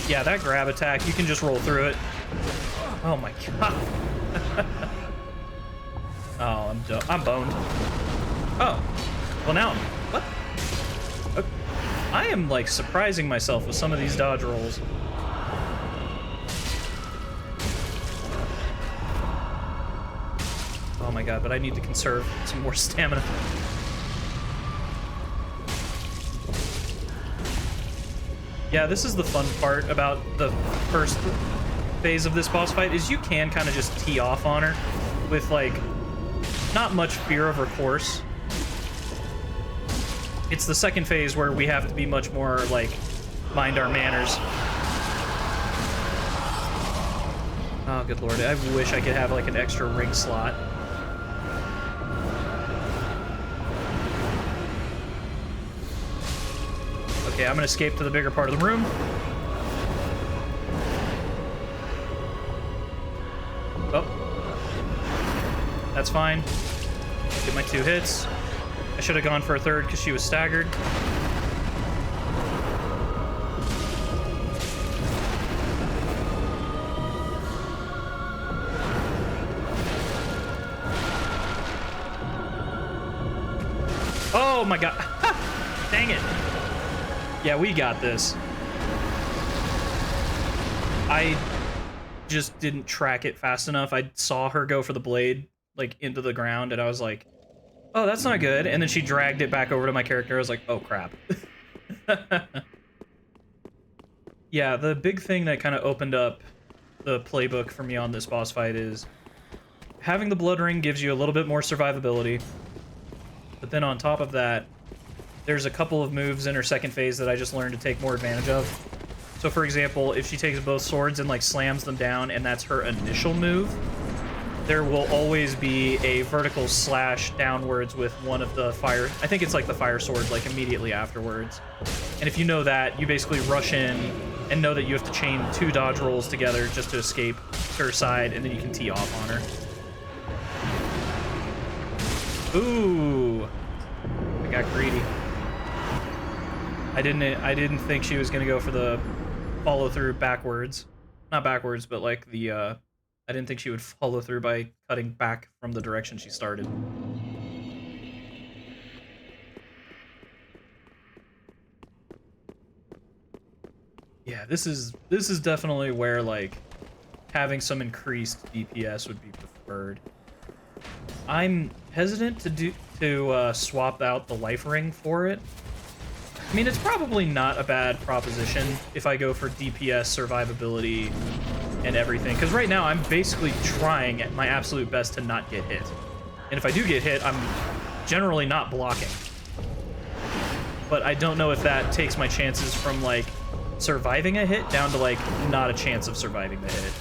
Yeah, that grab attack, you can just roll through it. Oh my god. Oh, I'm boned. Oh. Well, now, what? Okay. I am, like, surprising myself with some of these dodge rolls. Oh my god, but I need to conserve some more stamina. Yeah, this is the fun part about the first phase of this boss fight, is you can kind of just tee off on her with, like, not much fear of her course. It's the second phase where we have to be much more, like, mind our manners. Oh, good lord. I wish I could have, like, an extra ring slot. Okay, I'm gonna escape to the bigger part of the room. Oh. That's fine. Get my 2 hits. I should have gone for a third because she was staggered. Oh my god. Dang it. Yeah, we got this. I just didn't track it fast enough. I saw her go for the blade, like, into the ground, and I was like, oh, that's not good. And then she dragged it back over to my character. I was like, oh, crap. Yeah, the big thing that kind of opened up the playbook for me on this boss fight is having the blood ring gives you a little bit more survivability. But then on top of that, there's a couple of moves in her second phase that I just learned to take more advantage of. So, for example, if she takes both swords and, like, slams them down, and that's her initial move, there will always be a vertical slash downwards with one of the fire... I think it's, like, the fire sword, like, immediately afterwards. And if you know that, you basically rush in and know that you have to chain 2 dodge rolls together just to escape to her side, and then you can tee off on her. Ooh. I got greedy. I didn't think she was gonna go for the follow through backwards. Not backwards, but like the I didn't think she would follow through by cutting back from the direction she started. Yeah, this is definitely where like having some increased DPS would be preferred. I'm hesitant to swap out the life ring for it. I mean, it's probably not a bad proposition if I go for DPS, survivability, and everything. Because right now, I'm basically trying at my absolute best to not get hit. And if I do get hit, I'm generally not blocking. But I don't know if that takes my chances from, like, surviving a hit down to, like, not a chance of surviving the hit.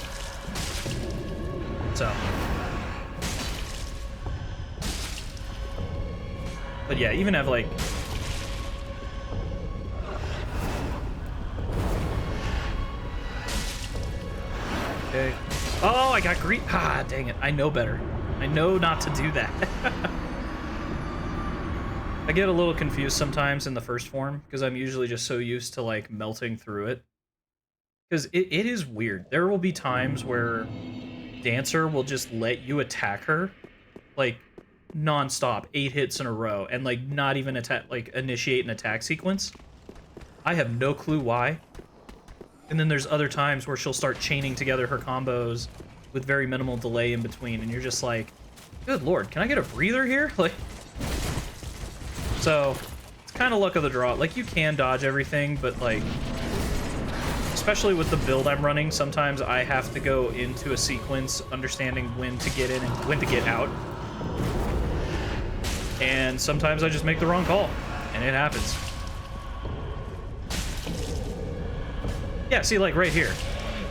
So. But yeah, even have, like... Okay. Oh, I got greed. Ah, dang it. I know better. I know not to do that. I get a little confused sometimes in the first form because I'm usually just so used to like melting through it. Because it is weird. There will be times where Dancer will just let you attack her like non-stop, 8 hits in a row, and like not even initiate an attack sequence. I have no clue why. And then there's other times where she'll start chaining together her combos with very minimal delay in between, and you're just like, good lord, can I get a breather here? Like, so it's kind of luck of the draw. Like, you can dodge everything, but like, especially with the build I'm running, sometimes I have to go into a sequence understanding when to get in and when to get out. And sometimes I just make the wrong call, and it happens. Yeah, see, like, right here.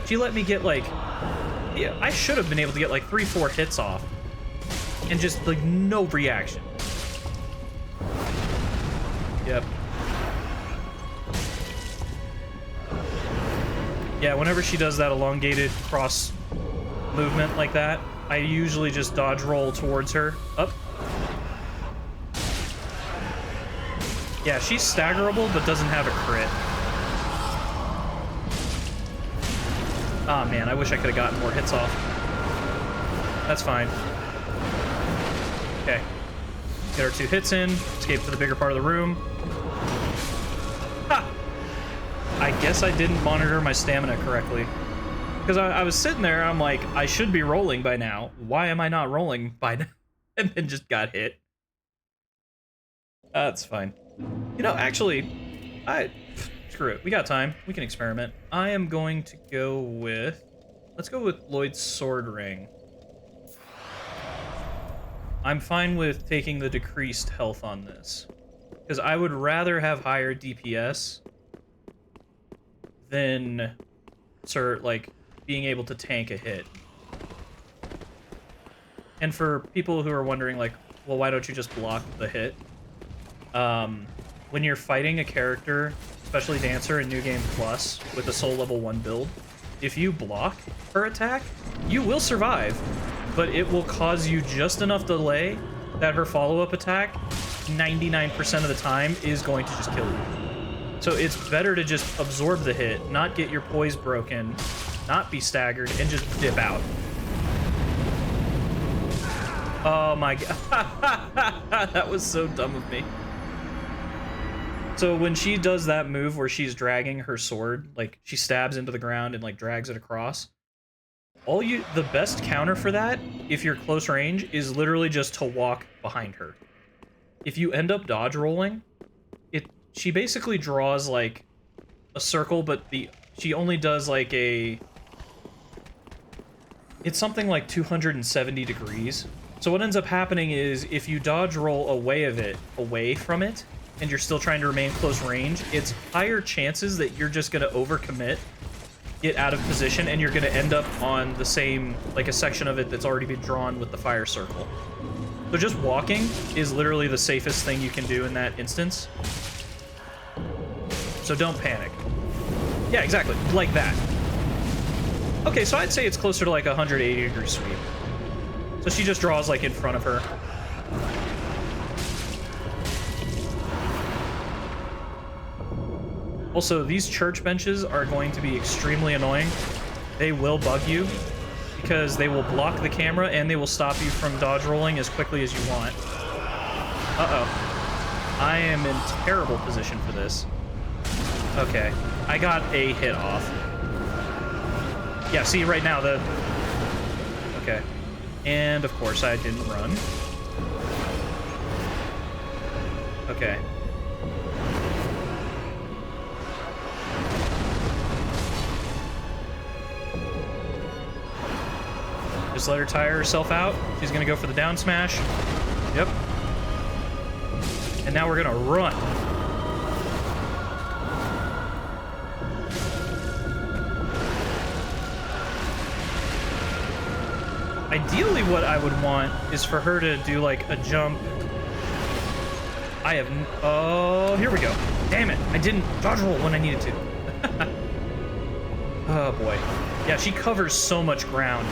She let me get, like... Yeah, I should have been able to get, like, 3-4 hits off. And just, like, no reaction. Yep. Yeah, whenever she does that elongated cross movement like that, I usually just dodge roll towards her. Up. Yeah, she's staggerable, but doesn't have a crit. Ah, oh, man, I wish I could have gotten more hits off. That's fine. Okay. Get our 2 hits in. Escape to the bigger part of the room. Ha! I guess I didn't monitor my stamina correctly. Because I was sitting there, I'm like, I should be rolling by now. Why am I not rolling by now? And then just got hit. That's fine. You know, actually, screw it. We got time. We can experiment. I am going to go with... Let's go with Lloyd's Sword Ring. I'm fine with taking the decreased health on this. Because I would rather have higher DPS than, like, being able to tank a hit. And for people who are wondering, like, well, why don't you just block the hit? When you're fighting a character, especially Dancer in New Game Plus with a Soul Level 1 build, if you block her attack, you will survive, but it will cause you just enough delay that her follow-up attack, 99% of the time, is going to just kill you. So it's better to just absorb the hit, not get your poise broken, not be staggered, and just dip out. Oh my god. That was so dumb of me. So when she does that move where she's dragging her sword, like she stabs into the ground and like drags it across, the best counter for that, if you're close range, is literally just to walk behind her. If you end up dodge rolling, she basically draws like a circle, but she only does like it's something like 270 degrees. So what ends up happening is if you dodge roll away from it, and you're still trying to remain close range, it's higher chances that you're just going to overcommit, get out of position, and you're going to end up on the same, like a section of it that's already been drawn with the fire circle. So just walking is literally the safest thing you can do in that instance. So don't panic. Yeah, exactly, like that. Okay, so I'd say it's closer to like a 180-degree sweep. So she just draws like in front of her. Also, these church benches are going to be extremely annoying. They will bug you because they will block the camera and they will stop you from dodge rolling as quickly as you want. Uh-oh. I am in terrible position for this. Okay. I got a hit off. Yeah, see right now the... Okay. And of course I didn't run. Okay. Just let her tire herself out. She's gonna go for the down smash. Yep. And now we're gonna run. Ideally, what I would want is for her to do like a jump. I have... Oh, here we go. Damn it. I didn't dodge roll when I needed to. Oh, boy. Yeah, she covers so much ground.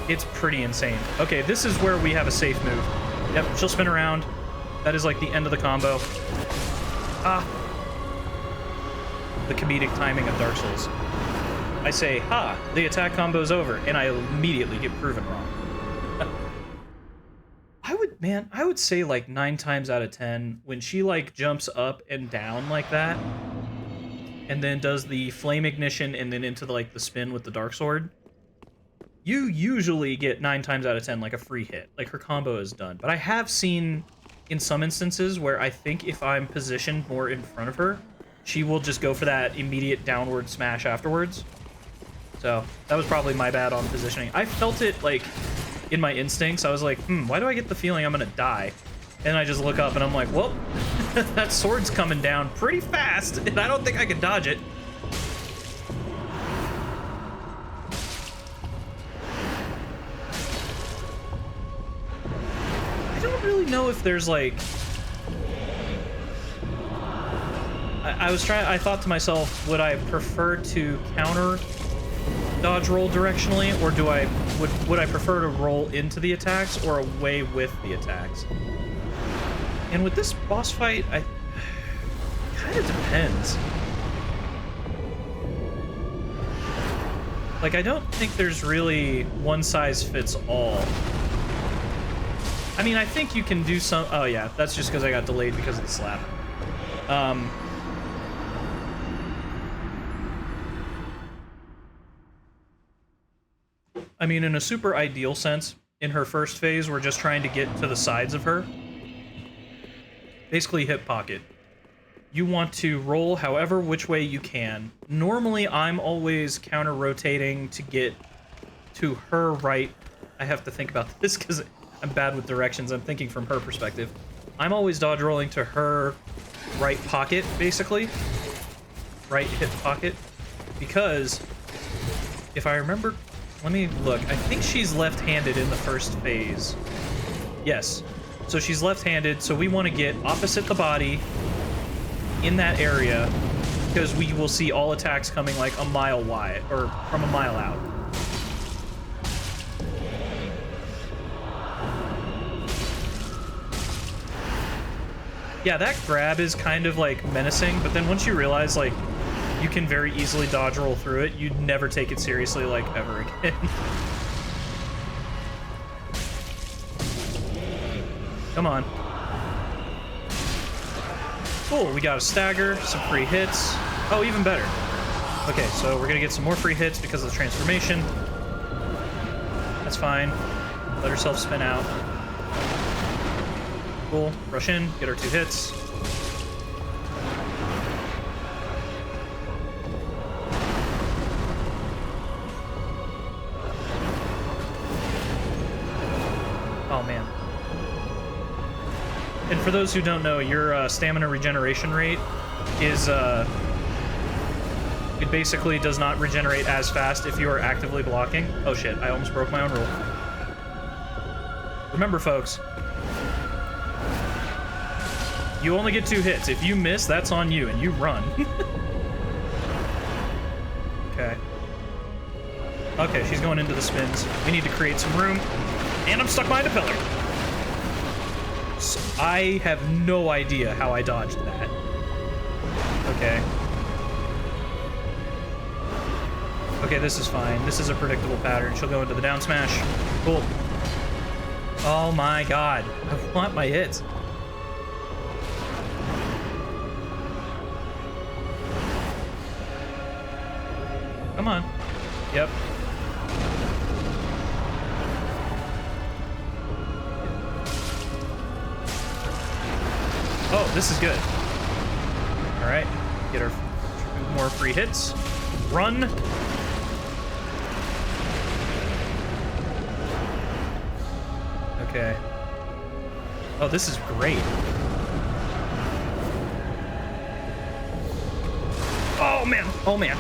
It's pretty insane. Okay, this is where we have a safe move. Yep, she'll spin around. That is like the end of the combo. Ah. The comedic timing of Dark Souls. I say, ha, the attack combo's over, and I immediately get proven wrong. I would say like 9 times out of 10, when she like jumps up and down like that, and then does the flame ignition and then into the, like the spin with the dark sword, you usually get 9 times out of 10 like a free hit. Like her combo is done. But I have seen in some instances where I think if I'm positioned more in front of her, she will just go for that immediate downward smash afterwards. So that was probably my bad on positioning. I felt it like in my instincts. I was like, why do I get the feeling I'm gonna die? And I just look up and I'm like, well, that sword's coming down pretty fast and I don't think I can dodge it. I don't really know if there's like... I thought to myself, would I prefer to counter dodge roll directionally, or would I prefer to roll into the attacks or away with the attacks? And with this boss fight, it kind of depends. Like, I don't think there's really one size fits all. I mean, I think you can do some... Oh yeah, that's just because I got delayed because of the slap. I mean, in a super ideal sense, in her first phase, we're just trying to get to the sides of her. Basically, hip pocket. You want to roll however which way you can. Normally, I'm always counter-rotating to get to her right. I have to think about this because I'm bad with directions. I'm thinking from her perspective. I'm always dodge rolling to her right pocket, basically. Right hip pocket. Because, if I remember... Let me look. I think she's left-handed in the first phase. Yes. So she's left-handed, so we want to get opposite the body in that area because we will see all attacks coming like a mile wide, or from a mile out. Yeah, that grab is kind of like menacing, but then once you realize like you can very easily dodge roll through it, you'd never take it seriously like ever again. Come on. Cool, we got a stagger, some free hits. Oh, even better. Okay, so we're gonna get some more free hits because of the transformation. That's fine. Let herself spin out. Cool, rush in, get our 2 hits. Oh, man. And for those who don't know, your stamina regeneration rate is, it basically does not regenerate as fast if you are actively blocking. Oh shit, I almost broke my own rule. Remember, folks, you only get 2 hits. If you miss, that's on you, and you run. Okay. Okay, she's going into the spins. We need to create some room. And I'm stuck behind a pillar. So I have no idea how I dodged that. Okay. Okay, this is fine. This is a predictable pattern. She'll go into the down smash. Cool. Oh my god. I want my hits. come on. Yep. Oh, this is good. All right, get our 2 more free hits. Run. Okay. Oh, this is great. Oh, man. Oh, man.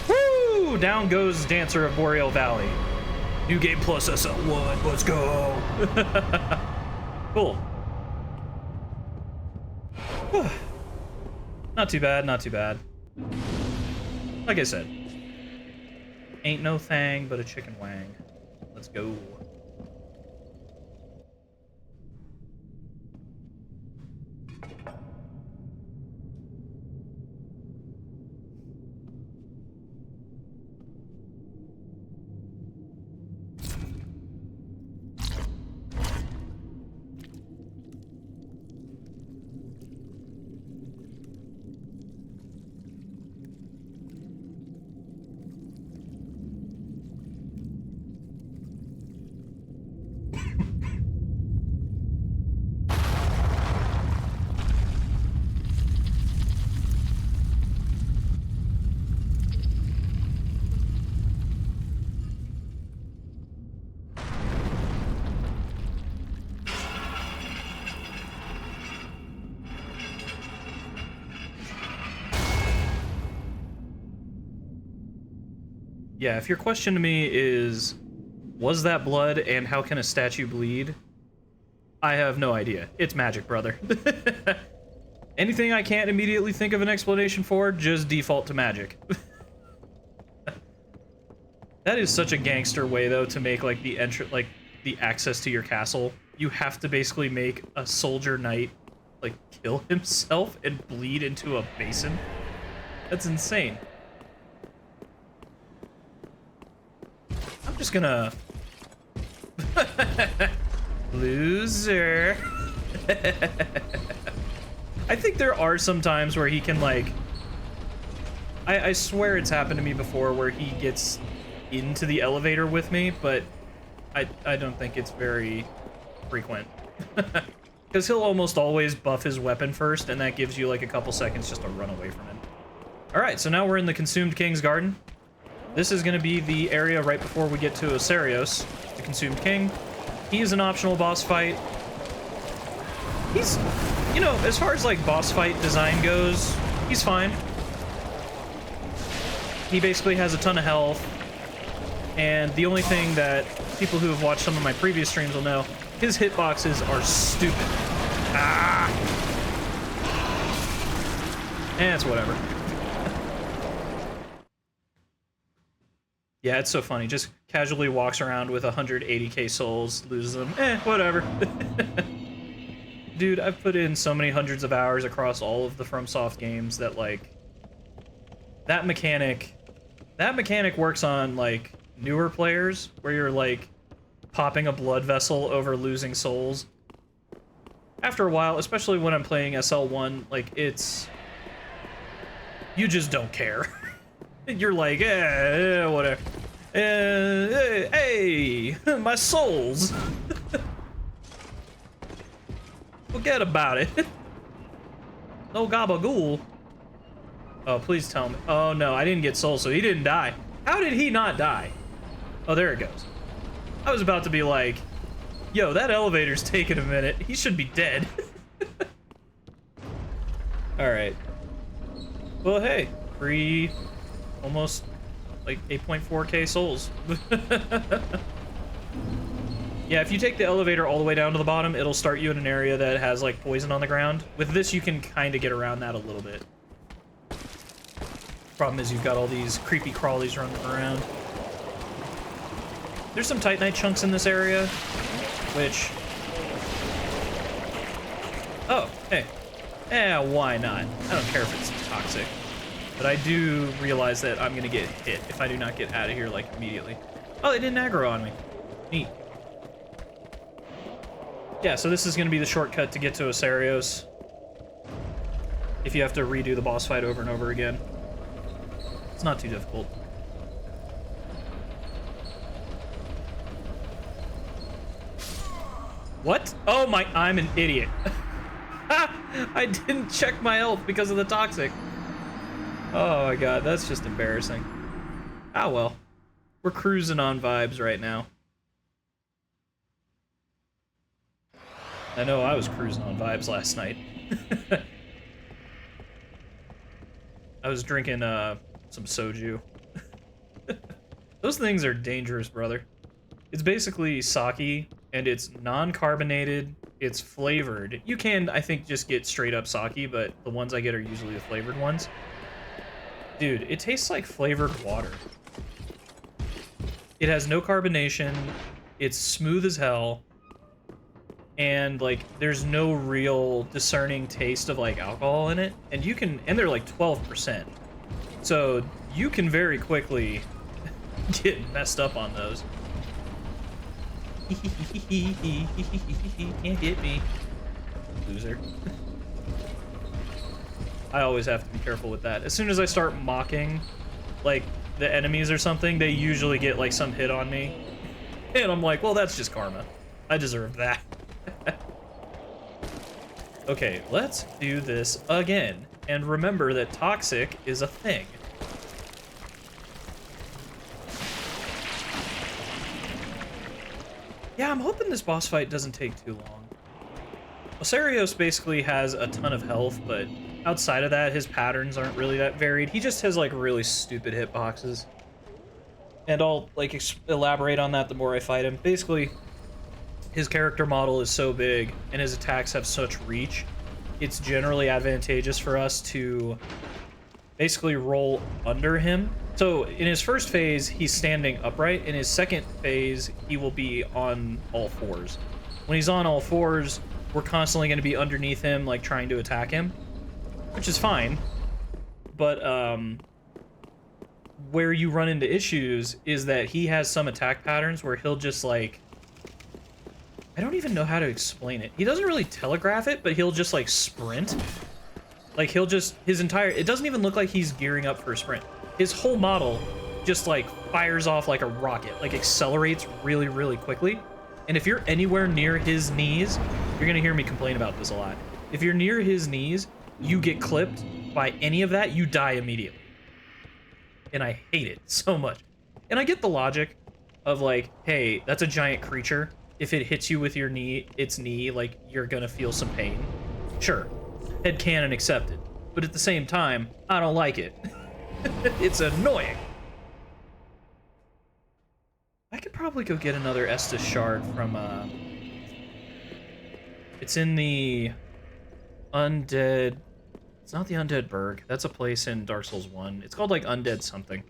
Woo! Down goes Dancer of Boreal Valley. New game plus SL1. Let's go. Cool. Not too bad, not too bad. Like I said, ain't no thing but a chicken wang. Let's go. Yeah, if your question to me is, was that blood and how can a statue bleed? I have no idea. It's magic, brother. Anything I can't immediately think of an explanation for, just default to magic. That is such a gangster way, though, to make, like, the access to your castle. You have to basically make a soldier knight, like, kill himself and bleed into a basin. That's insane. I'm just gonna... Loser. I think there are some times where he can, like... I swear it's happened to me before where he gets into the elevator with me, but I don't think it's very frequent. Because he'll almost always buff his weapon first, and that gives you, like, a couple seconds just to run away from him. Alright, so now we're in the Consumed King's Garden. This is going to be the area right before we get to Ocerios, the Consumed King. He is an optional boss fight. He's, you know, as far as, like, boss fight design goes, he's fine. He basically has a ton of health, and the only thing that people who have watched some of my previous streams will know, his hitboxes are stupid. Ah! And it's whatever. Yeah, it's so funny. Just casually walks around with 180k souls, loses them. Whatever. Dude, I've put in so many hundreds of hours across all of the FromSoft games that, like, that mechanic works on, like, newer players, where you're, like, popping a blood vessel over losing souls. After a while, especially when I'm playing SL1, like, it's... you just don't care. You're like, whatever. Hey, my souls. Forget about it. No gabagool. Oh, please tell me. Oh, no, I didn't get souls, so he didn't die. How did he not die? Oh, there it goes. I was about to be like, yo, that elevator's taking a minute. He should be dead. All right. Well, hey, free... almost like 8.4k souls. Yeah, if you take the elevator all the way down to the bottom, it'll start you in an area that has, like, poison on the ground. With this, you can kind of get around that a little bit. Problem is you've got all these creepy crawlies running around. There's some Titanite chunks in this area, which... oh, hey. Why not? I don't care if it's toxic. But I do realize that I'm gonna get hit if I do not get out of here, like, immediately. Oh, they didn't aggro on me. Neat. Yeah, so this is gonna be the shortcut to get to Ocerios. If you have to redo the boss fight over and over again. It's not too difficult. What? Oh my, I'm an idiot. I didn't check my health because of the toxic. Oh my god, that's just embarrassing. Ah well. We're cruising on vibes right now. I know I was cruising on vibes last night. I was drinking some soju. Those things are dangerous, brother. It's basically sake, and it's non-carbonated, it's flavored. You can, I think, just get straight up sake, but the ones I get are usually the flavored ones. Dude, it tastes like flavored water. It has no carbonation, it's smooth as hell, and like there's no real discerning taste of like alcohol in it. And you can, and they're like 12%. So you can very quickly get messed up on those. Can't hit me, loser. I always have to be careful with that. As soon as I start mocking, like, the enemies or something, they usually get, like, some hit on me. And I'm like, well, that's just karma. I deserve that. Okay, let's do this again. And remember that toxic is a thing. Yeah, I'm hoping this boss fight doesn't take too long. Ocerios basically has a ton of health, but outside of that, his patterns aren't really that varied. He just has, like, really stupid hitboxes. And I'll, like, elaborate on that the more I fight him. Basically, his character model is so big, and his attacks have such reach, it's generally advantageous for us to basically roll under him. So in his first phase, he's standing upright. In his second phase, he will be on all fours. When he's on all fours, we're constantly going to be underneath him, like trying to attack him, which is fine. But where you run into issues is that he has some attack patterns where he'll just like, I don't even know how to explain it. He doesn't really telegraph it, but he'll just like sprint. Like he'll just, it doesn't even look like he's gearing up for a sprint. His whole model just like fires off like a rocket, like accelerates really, really quickly. And if you're anywhere near his knees, you're gonna hear me complain about this a lot. If you're near his knees, you get clipped by any of that, you die immediately. And I hate it so much. And I get the logic of like, hey, that's a giant creature. If it hits you with your knee, its knee, like you're gonna feel some pain. Sure, headcanon accepted. But at the same time, I don't like it. It's annoying. I could probably go get another Estus shard from, it's in the Undead... It's not the Undead Burg. That's a place in Dark Souls 1. It's called, like, Undead something.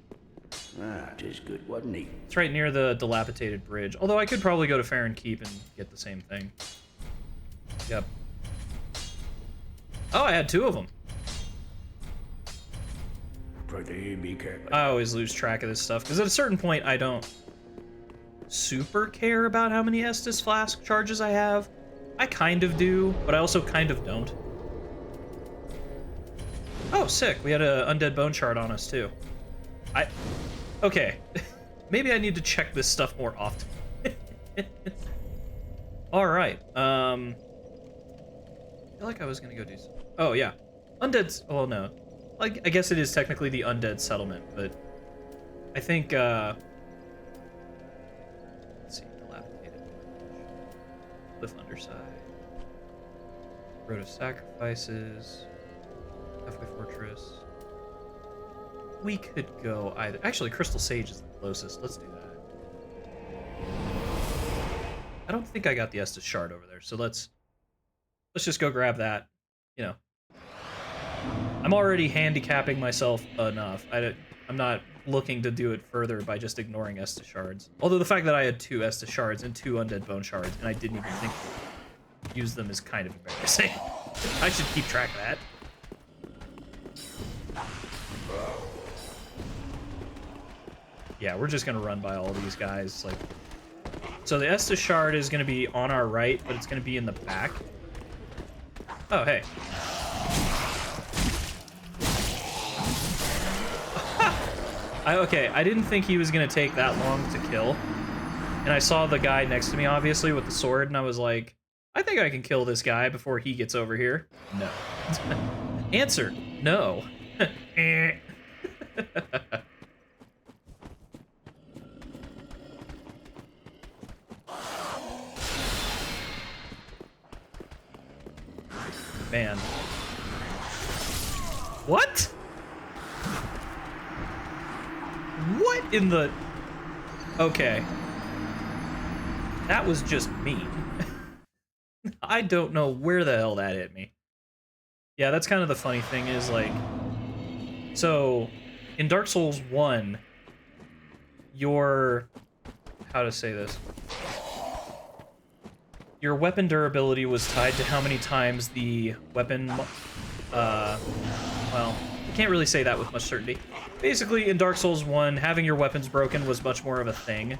Ah, 'tis good, wasn't he? It's right near the dilapidated bridge. Although I could probably go to Farron Keep and get the same thing. Yep. Oh, I had two of them. Be careful. I always lose track of this stuff, because at a certain point, I don't super care about how many Estus Flask charges I have. I kind of do, but I also kind of don't. Oh, sick. We had an Undead Bone Shard on us, too. Okay. Maybe I need to check this stuff more often. Alright. I feel like I was gonna go do some... Oh, yeah. Undead's... Oh, no. Like, I guess it is technically the Undead Settlement, but... I think, Let's see. Dilapidated Cliff Underside. Road of Sacrifices. Halfway Fortress. We could go either. Actually, Crystal Sage is the closest. Let's do that. I don't think I got the Estus Shard over there, so let's just go grab that. You know, I'm already handicapping myself enough. I'm not looking to do it further by just ignoring Estus Shards. Although the fact that I had two Estus Shards and two Undead Bone Shards, and I didn't even think to use them is kind of embarrassing. I should keep track of that. Yeah, we're just gonna run by all these guys. Like, so the Estus Shard is gonna be on our right, but it's gonna be in the back. Oh, hey. Okay, I didn't think he was gonna take that long to kill. And I saw the guy next to me, obviously, with the sword, and I was like, I think I can kill this guy before he gets over here. No. Answer, no. Man. What? What in the... Okay. That was just mean. I don't know where the hell that hit me. Yeah, that's kind of the funny thing is, like... So, in Dark Souls 1, your... How to say this? Your weapon durability was tied to how many times the weapon... well, you can't really say that with much certainty. Basically, in Dark Souls 1, having your weapons broken was much more of a thing.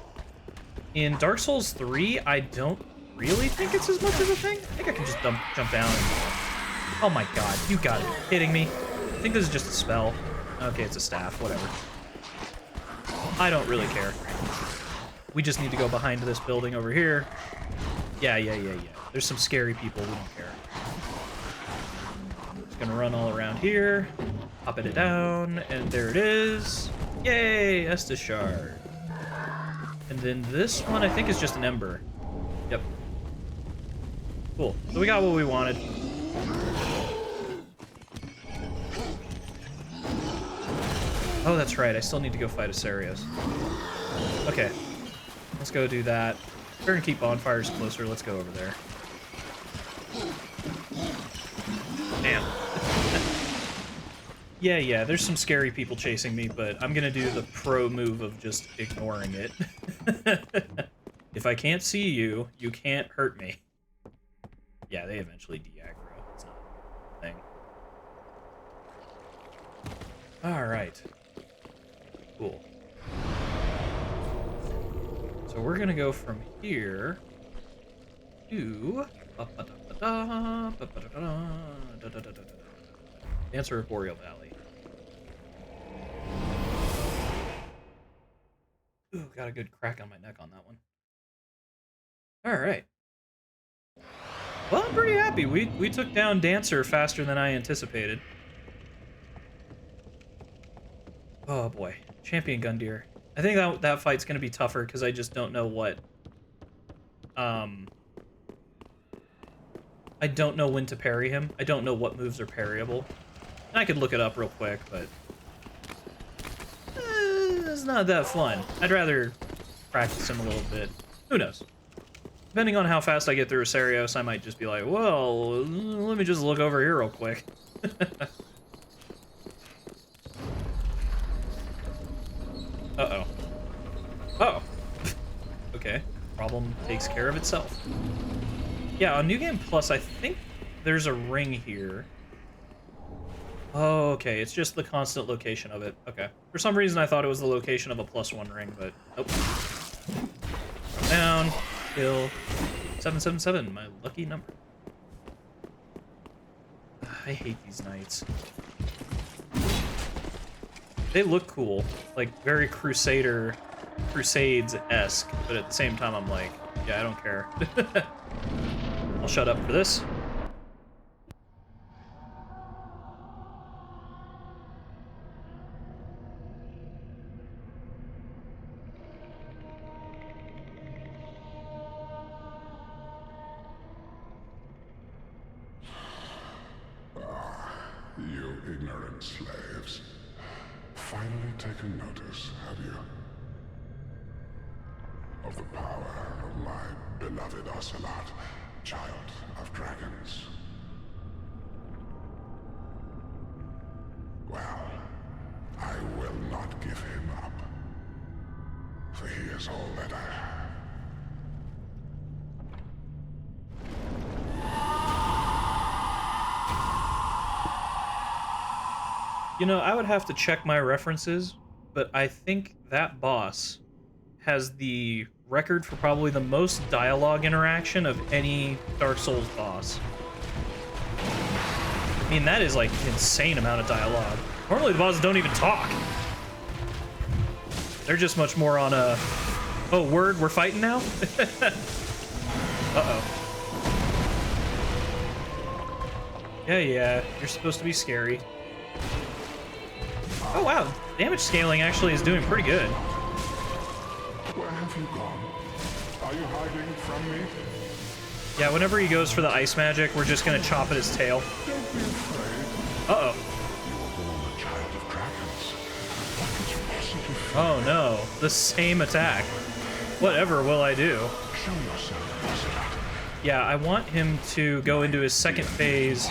In Dark Souls 3, I don't really think it's as much of a thing. I think I can just jump down and... Oh my god, you gotta be kidding me. I think this is just a spell. Okay, it's a staff, whatever. I don't really care. We just need to go behind this building over here. Yeah. There's some scary people, we don't care. Just gonna run all around here, pop it down, and there it is. Yay, Estus Shard. And then this one, I think, is just an Ember. Yep. Cool. So we got what we wanted. Oh, that's right. I still need to go fight Ocerios. Okay. Let's go do that. We're gonna keep bonfires closer. Let's go over there. Damn. Yeah, there's some scary people chasing me, but I'm gonna do the pro move of just ignoring it. If I can't see you, you can't hurt me. Yeah, they eventually de-aggro. It's not a thing. Alright. Cool. So we're gonna go from here to... Dancer of Boreal Valley. Ooh, got a good crack on my neck on that one. Alright. Well, I'm pretty happy. We took down Dancer faster than I anticipated. Oh boy. Champion Gundyr. I think that fight's gonna be tougher because I just don't know what... I don't know when to parry him. I don't know what moves are parryable. And I could look it up real quick, but... it's not that fun. I'd rather practice him a little bit. Who knows? Depending on how fast I get through Ocerios, I might just be like, well, let me just look over here real quick. Uh-oh. Oh. Okay. Problem takes care of itself. Yeah, on New Game Plus, I think there's a ring here. Oh, okay. It's just the constant location of it. Okay. For some reason, I thought it was the location of a +1 ring, but nope. Down. Kill. 777, my lucky number. I hate these knights. They look cool. Like, very Crusades-esque, but at the same time, I'm like, yeah, I don't care. I'll shut up for this. You ignorant slaves. Finally taken notice, have you? Of the power of my beloved Ocelot, child of dragons. Well, I will not give him up. For he is all that I have. You know, I would have to check my references, but I think that boss has the record for probably the most dialogue interaction of any Dark Souls boss. I mean, that is like an insane amount of dialogue. Normally the bosses don't even talk. They're just much more on a... Oh, word, we're fighting now? Uh-oh. Yeah, you're supposed to be scary. Oh, wow. Damage scaling actually is doing pretty good. Where have you gone? Are you hiding from me? Yeah, whenever he goes for the ice magic, we're just gonna chop at his tail. Don't be afraid. Uh-oh. You were born a child of dragons. What could you possibly fear? Oh, no. The same attack. Whatever will I do? Show yourself, Ocelot. Yeah, I want him to go into his second phase.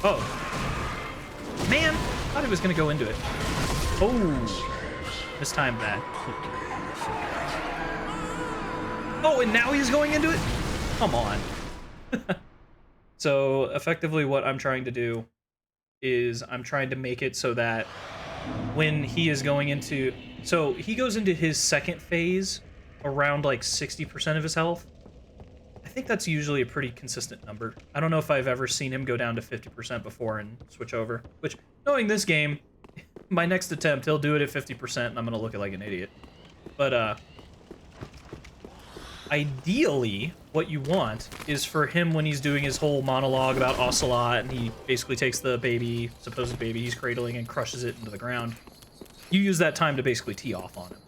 Oh. Man, I thought he was gonna go into it. Oh. Mistimed that. Oh, and now he's going into it? Come on. So, effectively what I'm trying to do is I'm trying to make it so that when he is going into... So, he goes into his second phase around like 60% of his health. I think that's usually a pretty consistent number. I don't know if I've ever seen him go down to 50% before and switch over. Which, knowing this game, my next attempt, he'll do it at 50% and I'm gonna look like an idiot. But, ideally, what you want is for him when he's doing his whole monologue about Ocelot and he basically takes the baby, supposed baby he's cradling and crushes it into the ground. You use that time to basically tee off on him.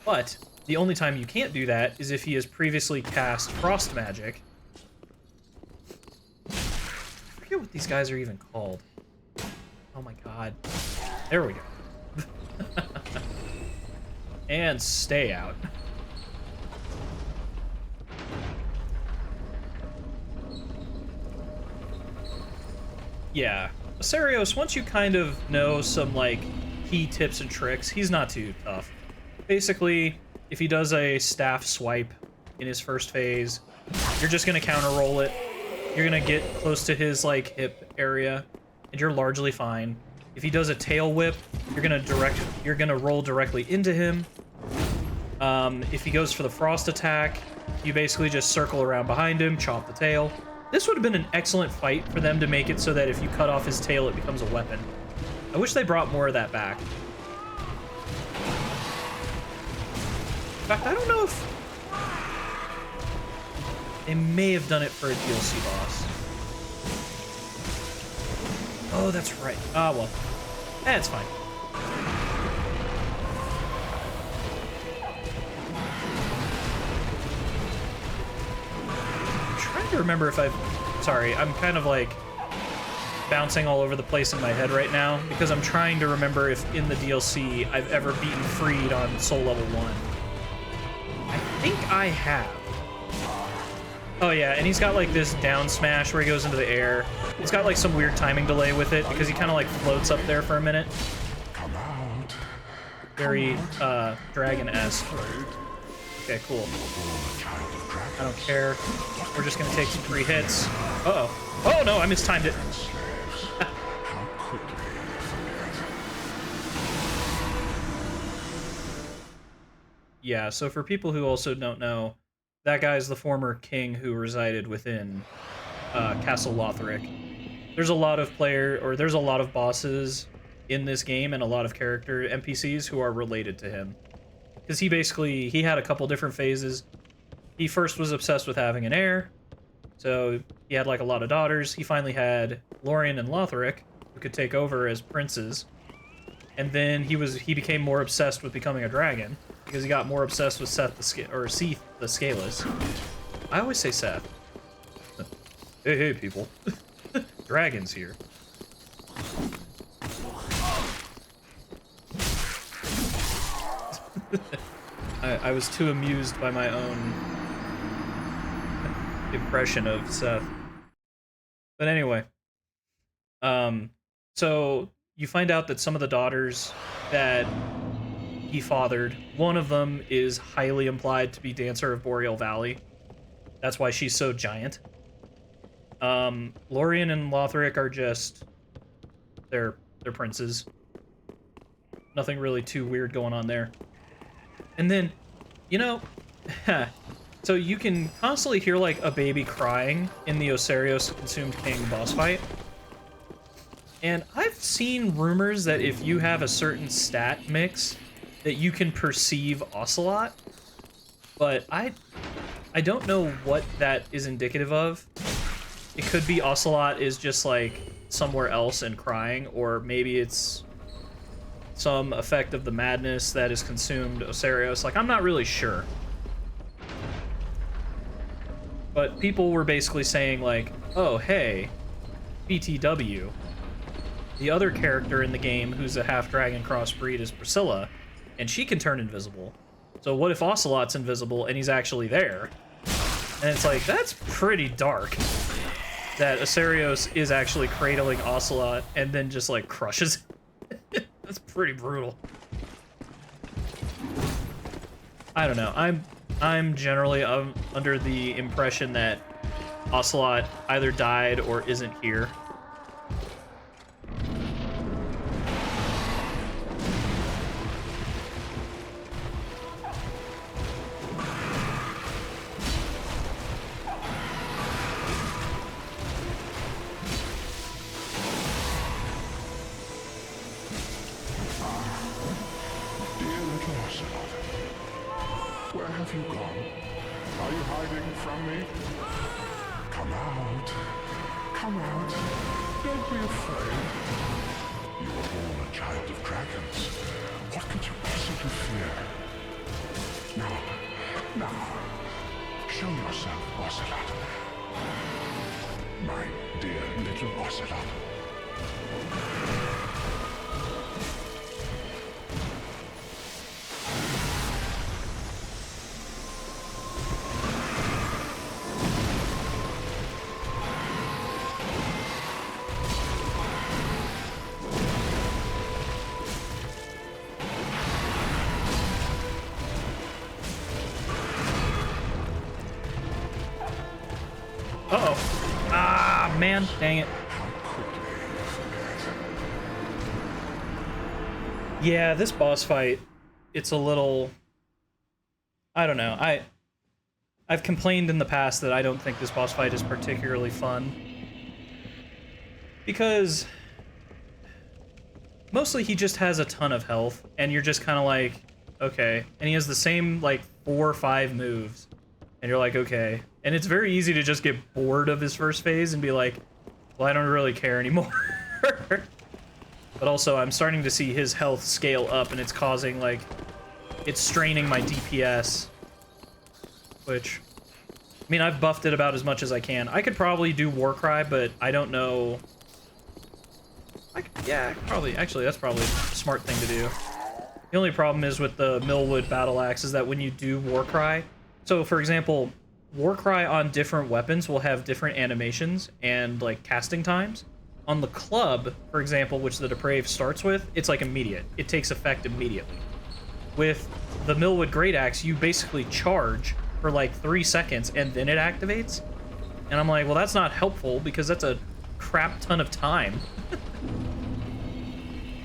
But the only time you can't do that is if he has previously cast Frost Magic. I forget what these guys are even called. Oh my god. There we go. And stay out. Yeah, Ocerios, once you kind of know some, like, key tips and tricks, he's not too tough. Basically, if he does a staff swipe in his first phase, you're just going to counter-roll it. You're going to get close to his, like, hip area, and you're largely fine. If he does a tail whip, you're going to roll directly into him. If he goes for the frost attack, you basically just circle around behind him, chop the tail. This would have been an excellent fight for them to make it so that if you cut off his tail, it becomes a weapon. I wish they brought more of that back. In fact, I don't know if... They may have done it for a DLC boss. Oh, that's right. Ah, well. It's fine. I'm trying to remember if I've... Sorry, I'm kind of like bouncing all over the place in my head right now because I'm trying to remember if in the DLC I've ever beaten Freed on Soul Level 1. I think I have. Oh yeah, and he's got like this down smash where he goes into the air. He's got like some weird timing delay with it because he kind of like floats up there for a minute. Very dragon-esque. Okay, cool. I don't care. We're just gonna take some free hits. Uh-oh. Oh no, I mistimed it. Yeah, so for people who also don't know, that guy's the former king who resided within Castle Lothric. There's a lot of there's a lot of bosses in this game and a lot of character NPCs who are related to him. Because he had a couple different phases. He first was obsessed with having an heir, so he had like a lot of daughters. He finally had Lorien and Lothric, who could take over as princes. And then he became more obsessed with becoming a dragon, because he got more obsessed with Seath the Scaleless. I always say Seth. Hey, people. Dragons here. I was too amused by my own impression of Seth. But anyway. So you find out that some of the daughters that he fathered, one of them is highly implied to be Dancer of Boreal Valley. That's why she's so giant. Lorien and Lothric are just... They're princes. Nothing really too weird going on there. And then, you know... So you can constantly hear, like, a baby crying in the Ocerios Consumed King boss fight. And I've seen rumors that if you have a certain stat mix, that you can perceive Ocelot, but I don't know what that is indicative of. It could be Ocelot is just like somewhere else and crying, or maybe it's some effect of the madness that has consumed Ocerios. Like, I'm not really sure. But people were basically saying like, oh, hey, BTW, the other character in the game who's a half-dragon crossbreed is Priscilla, and she can turn invisible. So what if Ocelot's invisible and he's actually there? And it's like, that's pretty dark. That Ocerios is actually cradling Ocelot and then just like crushes it. That's pretty brutal. I don't know. I'm generally under the impression that Ocelot either died or isn't here. Where have you gone? Are you hiding from me? Come out. Come out. Don't be afraid. You were born a child of dragons. What could you possibly fear? Now, show yourself, Ocelot. My dear little Ocelot. Uh-oh. Ah, man. Dang it. Yeah, this boss fight, it's a little... I don't know. I've complained in the past that I don't think this boss fight is particularly fun. Because... mostly he just has a ton of health, and you're just kind of like, okay. And he has the same, like, 4 or 5 moves. And you're like, okay. And it's very easy to just get bored of his first phase and be like, well, I don't really care anymore. But also, I'm starting to see his health scale up, and it's causing, like, it's straining my DPS. Which, I mean, I've buffed it about as much as I can. I could probably do Warcry, but I don't know. Yeah, probably. Actually, that's probably a smart thing to do. The only problem is with the Millwood Battle Axe is that when you do Warcry, so for example, Warcry on different weapons will have different animations and like casting times. On the club, for example, which the Depraved starts with, it's like immediate. It takes effect immediately. With the Millwood Great Axe, you basically charge for like 3 seconds and then it activates. And I'm like, well, that's not helpful because that's a crap ton of time.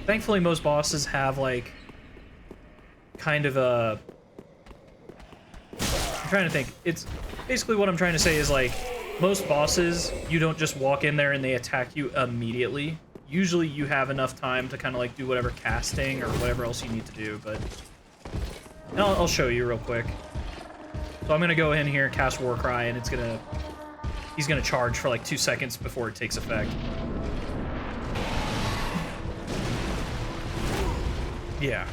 Thankfully, most bosses have like kind of a... I'm trying to think. It's basically what I'm trying to say is like most bosses, you don't just walk in there and they attack you immediately. Usually you have enough time to kind of like do whatever casting or whatever else you need to do, but I'll show you real quick. So I'm gonna go in here, cast Warcry, and he's gonna charge for like 2 seconds before it takes effect. Yeah.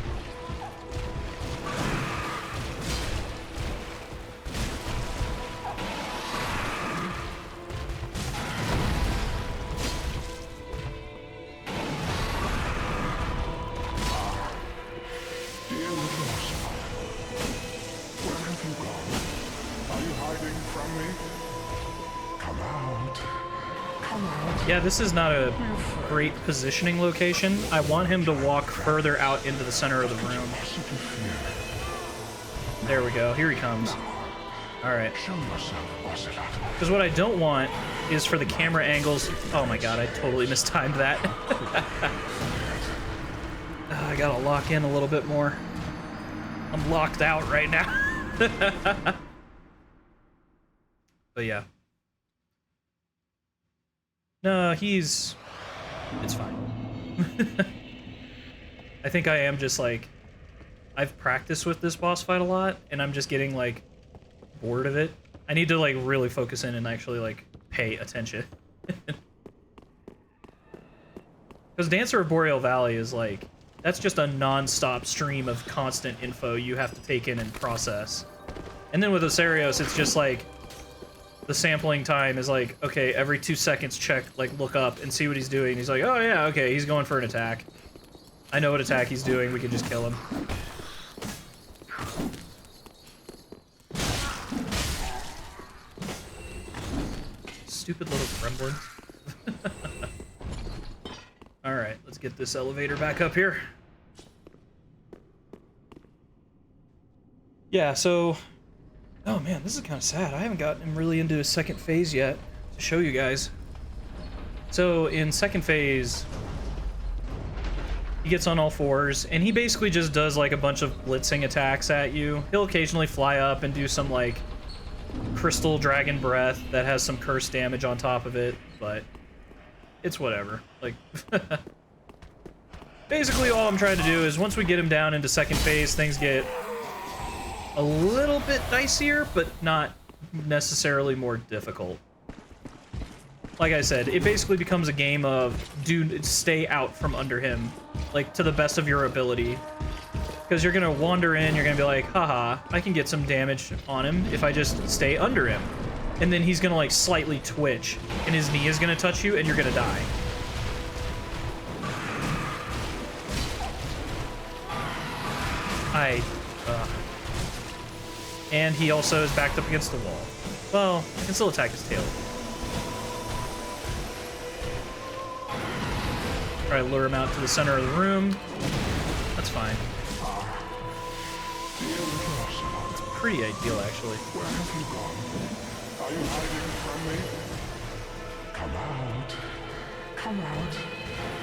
Yeah, this is not a great positioning location. I want him to walk further out into the center of the room. There we go. Here he comes. Alright. Because what I don't want is for the camera angles... Oh my god, I totally mistimed that. I gotta lock in a little bit more. I'm locked out right now. But yeah. No, it's fine. I think I am just like I've practiced with this boss fight a lot, and I'm just getting, like, bored of it. I need to, like, really focus in and actually, like, pay attention. Because Dancer of Boreal Valley is, like, that's just a non-stop stream of constant info you have to take in and process. And then with Ocerios, it's just, like, the sampling time is like, okay, every 2 seconds check, like, look up and see what he's doing. He's like, oh yeah, okay, he's going for an attack. I know what attack he's doing, we can just kill him. Stupid little gremlins. Alright, let's get this elevator back up here. Yeah, so... Oh man, this is kind of sad. I haven't gotten him really into his second phase yet to show you guys. So in second phase, he gets on all fours, and he basically just does like a bunch of blitzing attacks at you. He'll occasionally fly up and do some like crystal dragon breath that has some curse damage on top of it, but it's whatever. Like, basically all I'm trying to do is once we get him down into second phase, things get a little bit dicier, but not necessarily more difficult. Like I said, it basically becomes a game of stay out from under him, like to the best of your ability. Because you're gonna wander in, you're gonna be like, haha, I can get some damage on him if I just stay under him. And then he's gonna like slightly twitch, and his knee is gonna touch you, and you're gonna die. And he also is backed up against the wall. Well, I can still attack his tail. Try to lure him out to the center of the room. That's fine. It's pretty ideal, actually. Where have you gone? Are you hiding from me? Come out. Come out.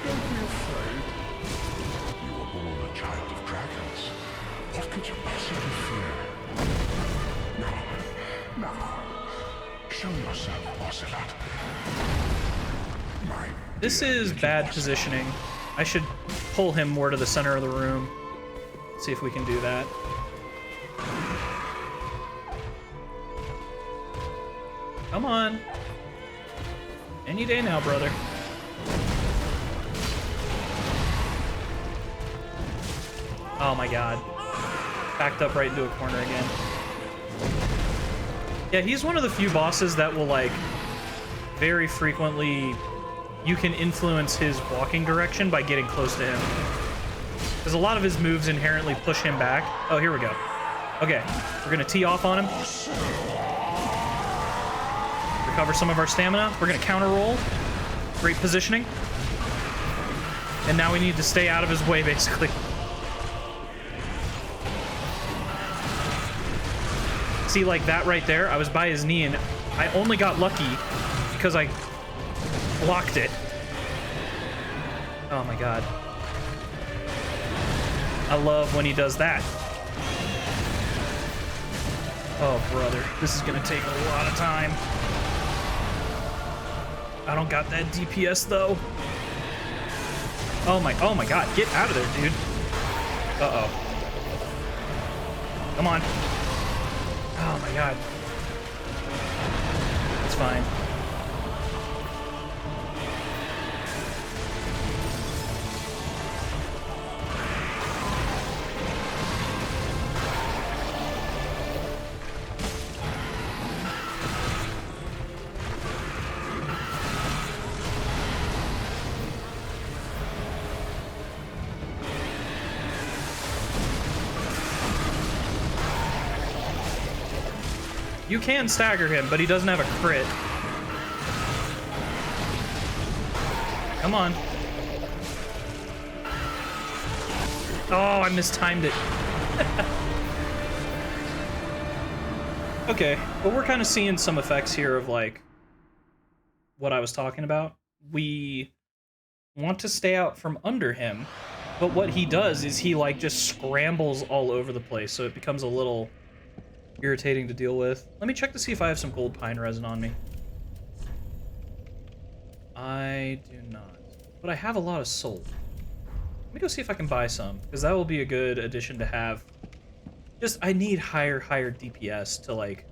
Don't be afraid. You were born a child of dragons. What could you possibly fear? Now, show yourself, Ocelot. This is bad positioning. I should pull him more to the center of the room. See if we can do that. Come on. Any day now, brother. Oh my god. Backed up right into a corner again. Yeah, he's one of the few bosses that will, like, very frequently... You can influence his walking direction by getting close to him. Because a lot of his moves inherently push him back. Oh, here we go. Okay, we're gonna tee off on him. Recover some of our stamina. We're gonna counter roll. Great positioning. And now we need to stay out of his way, basically. See, like that right there, I was by his knee, and I only got lucky because I blocked it. Oh my god. I love when he does that. Oh, brother. This is gonna take a lot of time. I don't got that DPS, though. Oh my god. Get out of there, dude. Uh-oh. Come on. Oh my god. It's fine. You can stagger him, but he doesn't have a crit. Come on. Oh, I mistimed it. Okay, well, we're kind of seeing some effects here of, like, what I was talking about. We want to stay out from under him, but what he does is he, like, just scrambles all over the place, so it becomes a little irritating to deal with. Let me check to see if I have some gold pine resin on me. I do not. But I have a lot of soul. Let me go see if I can buy some, because that will be a good addition to have. Just, I need higher DPS to, like...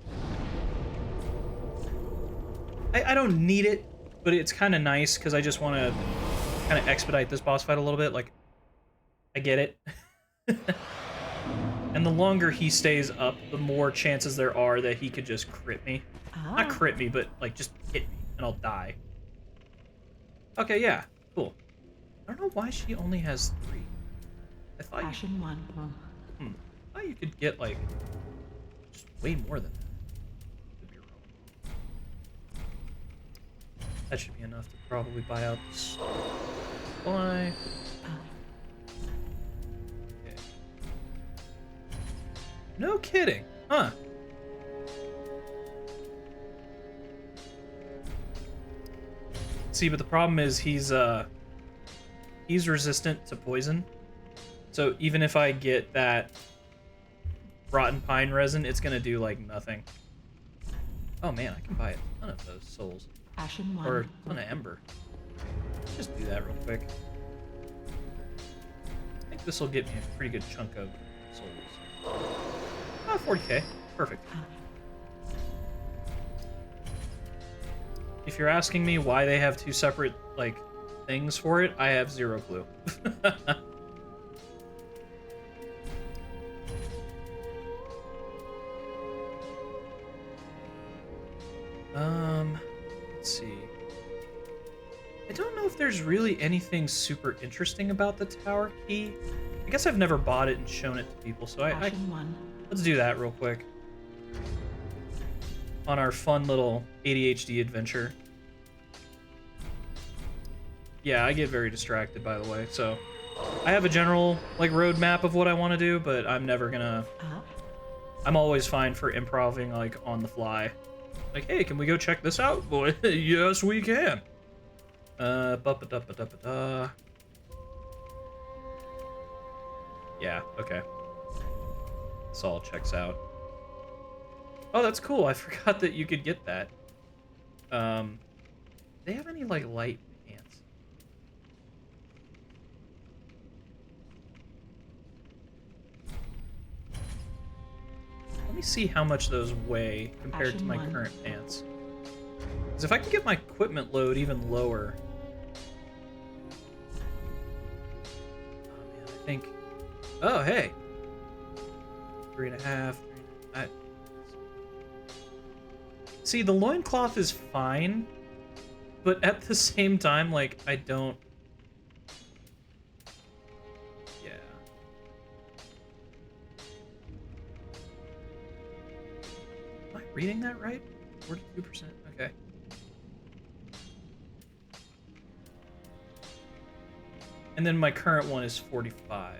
I don't need it, but it's kind of nice, because I just want to kind of expedite this boss fight a little bit. Like, I get it. And the longer he stays up, the more chances there are that he could just crit me. Not crit me, but, like, just hit me, and I'll die. Okay, yeah, cool. I don't know why she only has 3. I thought Ashen one. I thought you could get, like, just way more than that. Could be wrong. That should be enough to probably buy out the supply. Okay. No kidding, huh? See, but the problem is he's resistant to poison. So even if I get that rotten pine resin, it's gonna do like nothing. Oh man, I can buy a ton of those souls. Ashen one. Or a ton of ember. Just do that real quick. I think this will get me a pretty good chunk of souls. Oh, 40k. Perfect. If you're asking me why they have 2 separate, like, things for it, I have 0 clue. Let's see. I don't know if there's really anything super interesting about the tower key. I guess I've never bought it and shown it to people, so let's do that real quick. On our fun little ADHD adventure. Yeah, I get very distracted, by the way, so I have a general, like, roadmap of what I want to do, but I'm never gonna... I'm always fine for improving, like, on the fly. Like, hey, can we go check this out, boy? Yes, we can. Yeah, okay. This all checks out. Oh, that's cool. I forgot that you could get that. Do they have any, like, light pants? Let me see how much those weigh compared to my current pants. Because if I can get my equipment load even lower... Oh, man, I think... Oh, hey! 3.5... See, the loincloth is fine, but at the same time, like, I don't... Yeah. Am I reading that right? 42%? Okay. And then my current one is 45.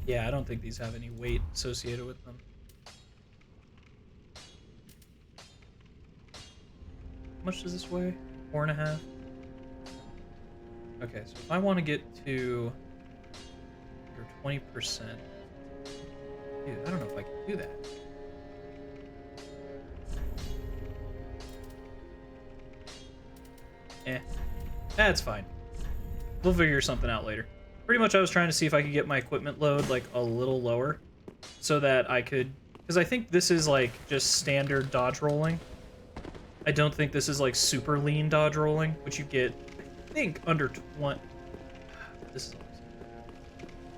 Yeah, I don't think these have any weight associated with them. How much does this weigh? 4.5? Okay, so if I want to get to your 20%... Dude, I don't know if I can do that. That's fine. We'll figure something out later. Pretty much I was trying to see if I could get my equipment load, like, a little lower. So that I could... Because I think this is, like, just standard dodge rolling. I don't think this is, like, super lean dodge rolling, which you get, I think, under 20... This is awesome.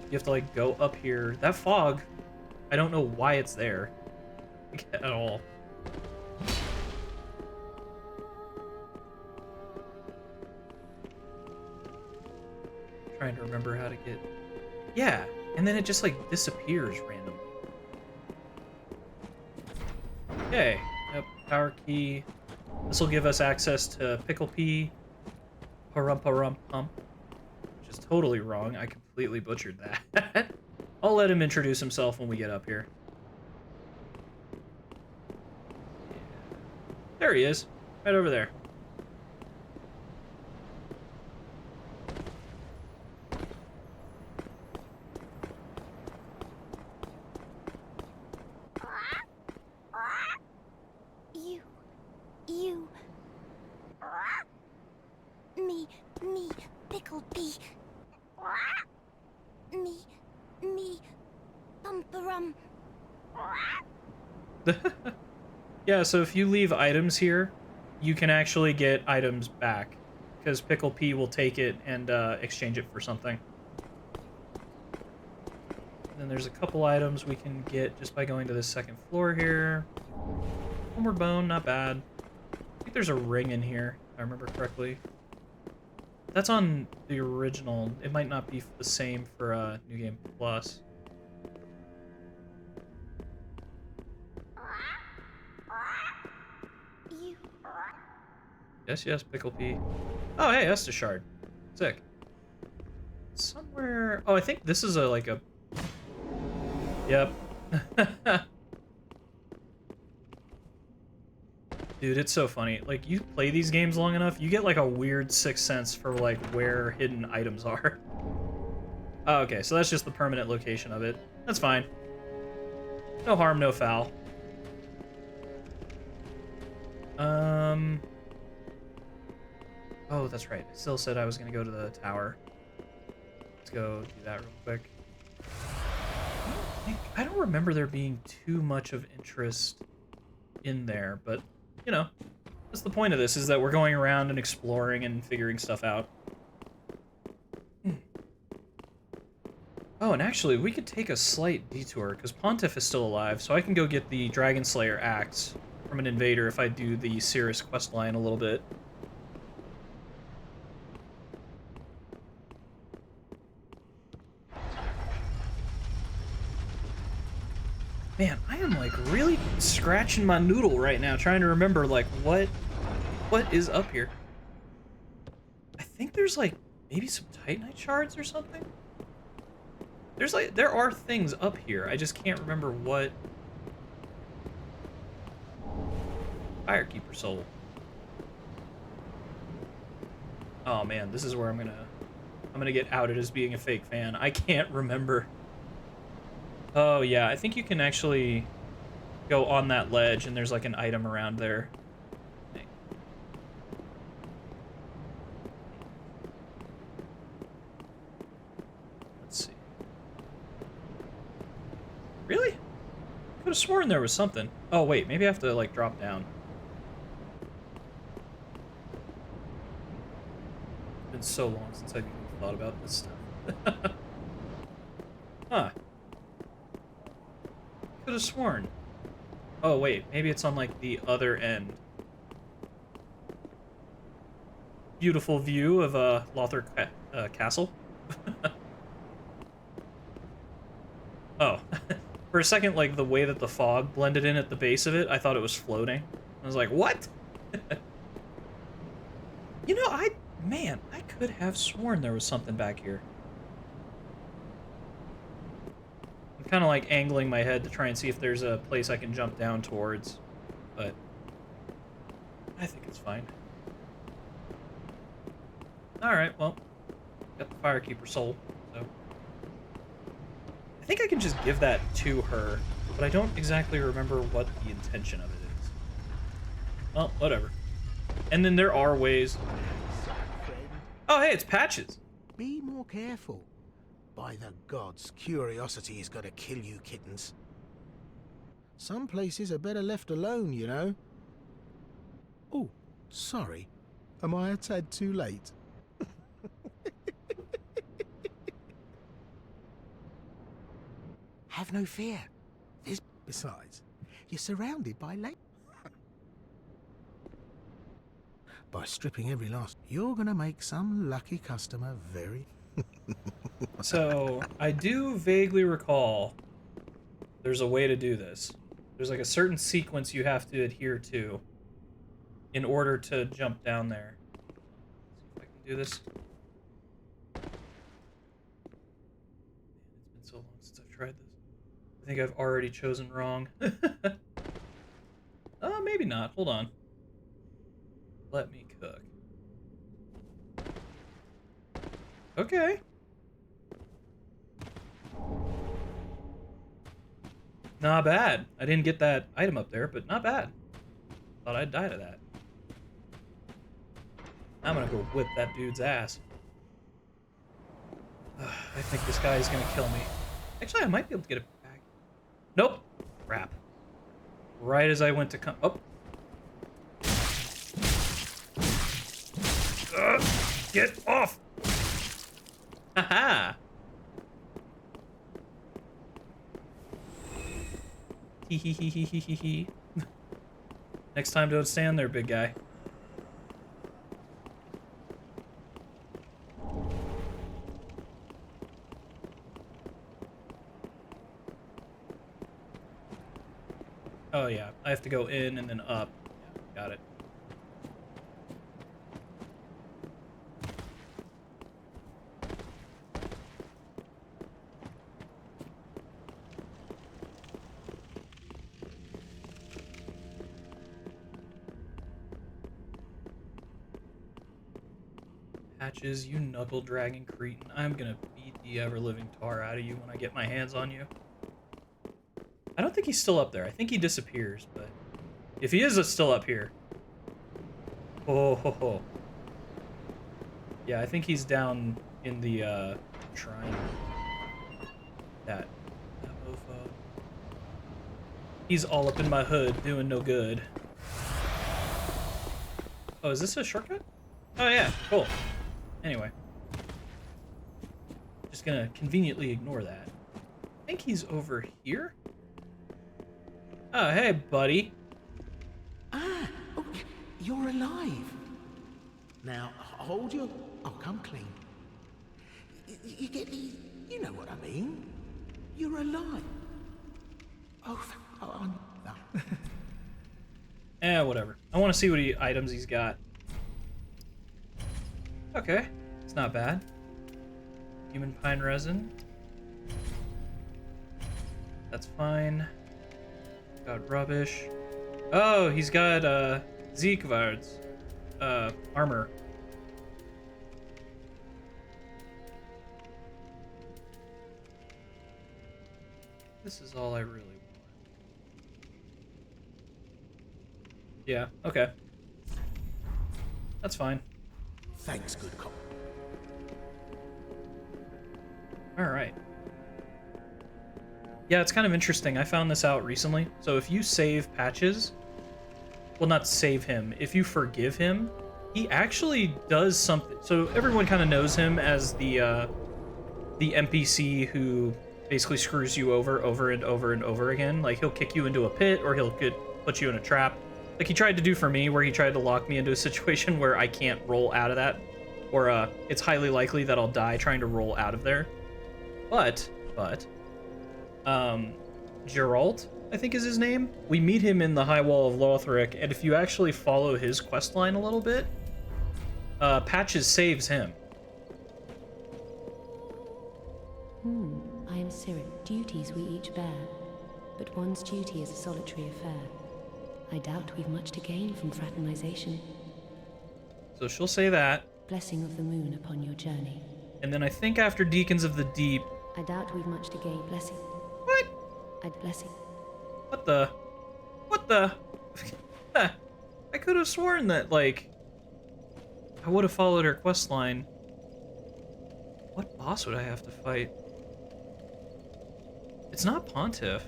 You have to, like, go up here. That fog, I don't know why it's there. Like, at all. Trying to remember how to get... Yeah, and then it just, like, disappears randomly. Okay, yep, power key. This will give us access to Pickle Pea, Pump, which is totally wrong. I completely butchered that. I'll let him introduce himself when we get up here. There he is, right over there. Yeah, so if you leave items here, you can actually get items back, because Pickle P will take it and exchange it for something. And then there's a couple items we can get just by going to the second floor here. Homeward Bone, not bad. I think there's a ring in here, if I remember correctly. That's on the original. It might not be the same for New Game Plus. Yes, yes, Pickle P. Oh, hey, Estus Shard. Sick. Somewhere... Oh, I think this is like a... Yep. Dude, it's so funny. Like, you play these games long enough, you get like a weird sixth sense for like where hidden items are. Oh, okay, so that's just the permanent location of it. That's fine. No harm, no foul. Oh, that's right. I still said I was gonna go to the tower. Let's go do that real quick. I don't remember there being too much of interest in there, but, you know, that's the point of this, is that we're going around and exploring and figuring stuff out. Oh, and actually, we could take a slight detour, because Pontiff is still alive, so I can go get the Dragonslayer axe from an invader if I do the Cirrus questline a little bit. Man, I am like really scratching my noodle right now, trying to remember like what is up here. I think there's like maybe some Titanite shards or something. There are things up here. I just can't remember what. Firekeeper soul. Oh man, this is where I'm gonna get outed as being a fake fan. I can't remember. Oh, yeah, I think you can actually go on that ledge, and there's, like, an item around there. Let's see. Really? I could have sworn there was something. Oh, wait, maybe I have to, like, drop down. It's been so long since I've even thought about this stuff. Huh. Could have sworn. Oh wait, maybe it's on like the other end. Beautiful view of Lothric castle. Oh, for a second, like the way that the fog blended in at the base of it, I thought it was floating. I was like, what? You know, I could have sworn there was something back here. I'm kind of like angling my head to try and see if there's a place I can jump down towards, but I think it's fine. Alright, well, got the Firekeeper soul, so I think I can just give that to her, but I don't exactly remember what the intention of it is. Well, whatever. And then there are ways... Oh, hey, it's Patches! Be more careful. By the gods, curiosity is gonna kill you kittens. Some places are better left alone, you know. Oh, sorry. Am I a tad too late? Have no fear. Besides, you're surrounded by by stripping every last... You're gonna make some lucky customer very... So, I do vaguely recall there's a way to do this. There's like a certain sequence you have to adhere to in order to jump down there. Let's see if I can do this. Man, it's been so long since I've tried this. I think I've already chosen wrong. Maybe not. Hold on. Let me cook. Okay. Not bad. I didn't get that item up there, but not bad. Thought I'd die to that. I'm gonna go whip that dude's ass. I think this guy is gonna kill me. Actually, I might be able to get it back. Nope. Crap. Right as I went to come... Oh. Get off! Haha! Hee hee hee hee hee hee hee. Next time, don't stand there, big guy. Oh yeah, I have to go in and then up. Yeah, got it. Patches, you knuckle-dragging cretin. I'm gonna beat the ever-living tar out of you when I get my hands on you. I don't think he's still up there. I think he disappears, but... if he is still up here... oh, ho, ho. Yeah, I think he's down in the, shrine. That mofo. He's all up in my hood, doing no good. Oh, is this a shortcut? Oh, yeah, cool. Anyway. Just gonna conveniently ignore that. I think he's over here? Oh, hey, buddy. Ah, oh, you're alive. Now, hold your... oh, come clean. You get these... you know what I mean. You're alive. Oh, no. Whatever. I want to see what items he's got. Okay, it's not bad. Human pine resin. That's fine. Got rubbish. Oh, he's got Chezkov's armor. This is all I really want. Yeah, okay. That's fine. Thanks, good cop. Alright. Yeah, it's kind of interesting. I found this out recently. So if you save Patches, well, not save him, if you forgive him, he actually does something. So everyone kind of knows him as the NPC who basically screws you over and over and over again. Like, he'll kick you into a pit, or he'll put you in a trap. Like he tried to do for me, where he tried to lock me into a situation where I can't roll out of that, or it's highly likely that I'll die trying to roll out of there. But, Geralt, I think is his name. We meet him in the High Wall of Lothric, and if you actually follow his questline a little bit, Patches saves him. I am Sirin. Duties we each bear, but one's duty is a solitary affair. I doubt we've much to gain from fraternization. So she'll say that. Blessing of the moon upon your journey. And then I think after Deacons of the Deep... I doubt we've much to gain. Blessing. What? I'd blessing. What the? What the? I could have sworn that, like... I would have followed her questline. What boss would I have to fight? It's not Pontiff.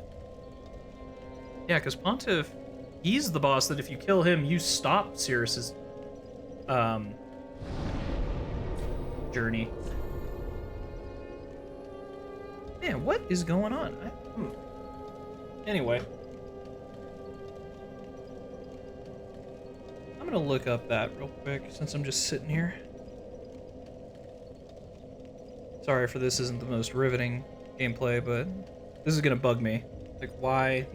Yeah, because Pontiff... he's the boss that if you kill him, you stop Cirrus's journey. Man, what is going on? Anyway. I'm gonna look up that real quick since I'm just sitting here. Sorry for this isn't the most riveting gameplay, but this is gonna bug me. Like, why?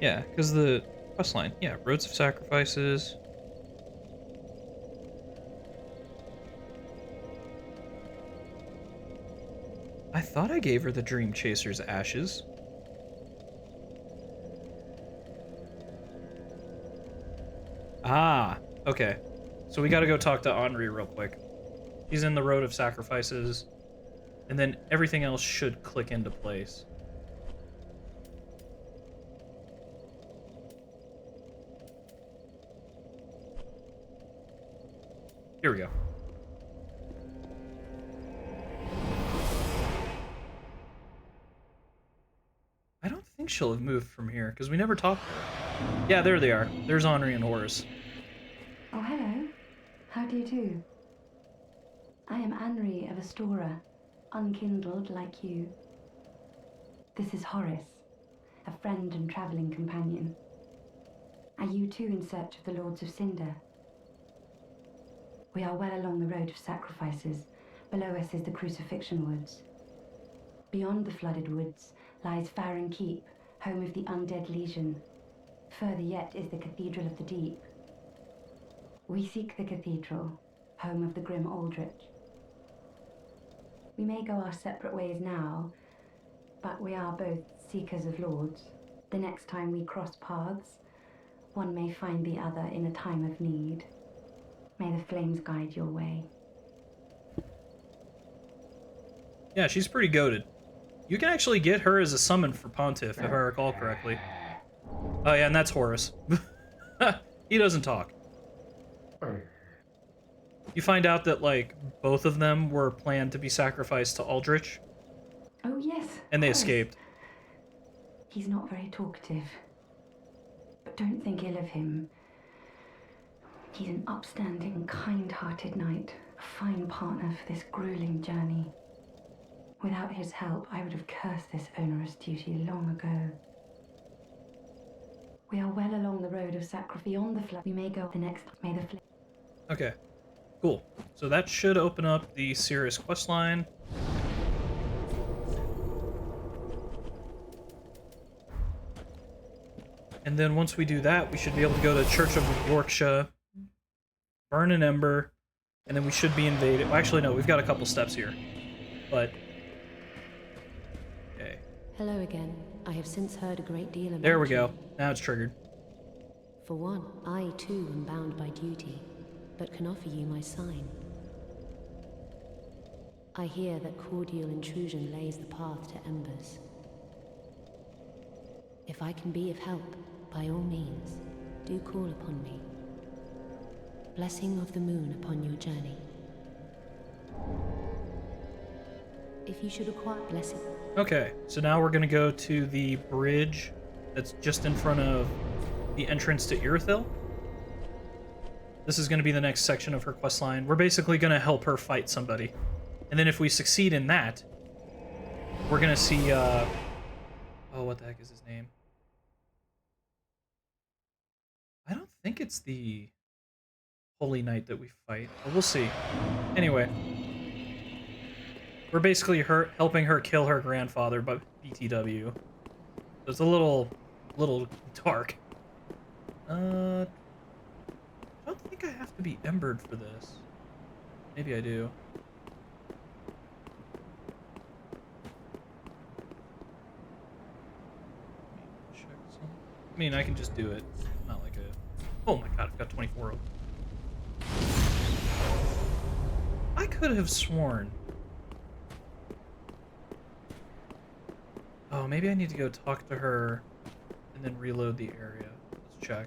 Yeah, because the questline. Yeah, Roads of Sacrifices. I thought I gave her the Dream Chaser's ashes. Ah, okay. So we gotta go talk to Henri real quick. He's in the Road of Sacrifices. And then everything else should click into place. Here we go. she'll have moved from here, because we never talked to her. Yeah, there they are. There's Henri and Horace. Oh, hello. How do you do? I am Henri of Astora, unkindled like you. This is Horace, a friend and traveling companion. Are you too in search of the Lords of Cinder? We are well along the road of sacrifices. Below us is the Crucifixion Woods. Beyond the flooded woods lies Farron Keep, home of the Undead Legion. Further yet is the Cathedral of the Deep. We seek the cathedral, home of the grim Aldrich. We may go our separate ways now, but we are both seekers of lords. The next time we cross paths, one may find the other in a time of need. May the flames guide your way. Yeah, she's pretty goated. You can actually get her as a summon for Pontiff, if I recall correctly. Oh yeah, and that's Horace. He doesn't talk. You find out that, like, both of them were planned to be sacrificed to Aldrich. Oh yes. And they Horace. escaped. He's not very talkative. But don't think ill of him. He's an upstanding, kind-hearted knight, a fine partner for this grueling journey. Without his help, I would have cursed this onerous duty long ago. We are well along the road of sacrifice. Beyond the flood, we may go the next. May the flame. Okay, cool. So that should open up the Sirius questline. And then once we do that, we should be able to go to Church of Yorkshire, burn an ember, and then we should be invaded. Well, actually, no, we've got a couple steps here. But okay. Hello again. I have since heard a great deal about There we go. you. Now it's triggered. For one, I too am bound by duty, but can offer you my sign. I hear that cordial intrusion lays the path to embers. If I can be of help, by all means, do call upon me. Blessing of the moon upon your journey. If you should acquire blessing. Okay, so now we're gonna go to the bridge that's just in front of the entrance to Irithyll. This is gonna be the next section of her questline. We're basically gonna help her fight somebody. And then if we succeed in that, we're gonna see, oh, what the heck is his name? I don't think it's the Holy Knight that we fight, but we'll see. Anyway. We're basically helping her kill her grandfather, but BTW. So it's a little dark. I don't think I have to be embered for this. Maybe I do. I mean, I can just do it. Not like a... Oh my god, I've got 24 of them. I could have sworn... Oh, maybe I need to go talk to her and then reload the area. Let's check.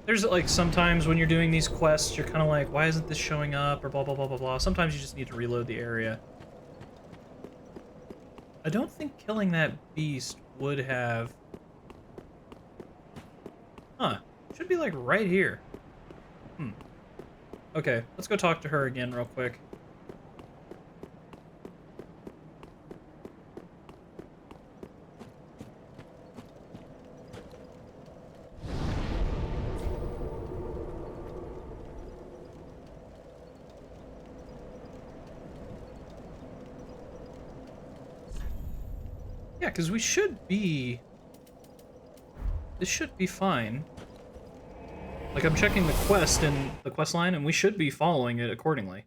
There's, like, sometimes when you're doing these quests, you're kind of like, why isn't this showing up, or blah, blah, blah, blah, blah. Sometimes you just need to reload the area. I don't think killing that beast would have... Huh. Should be, like, right here. Okay, let's go talk to her again real quick. Yeah, because we should be... This should be fine. Like, I'm checking the quest in the quest line, and we should be following it accordingly.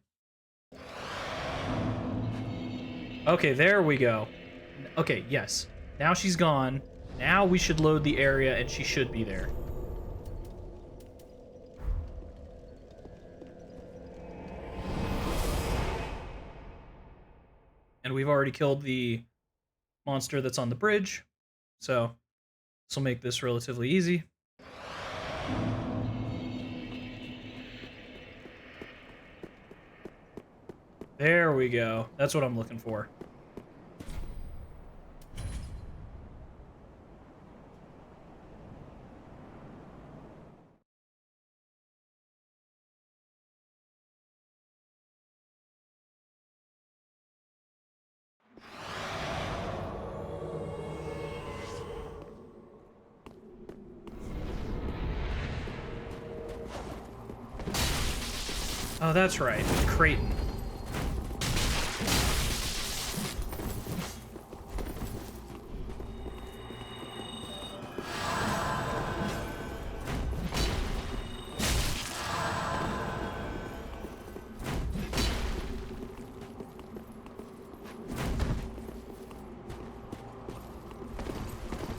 Okay, there we go. Okay, yes. Now she's gone. Now we should load the area, and she should be there. And we've already killed the monster that's on the bridge, so this will make this relatively easy. There we go. That's what I'm looking for. Oh, that's right. Creighton.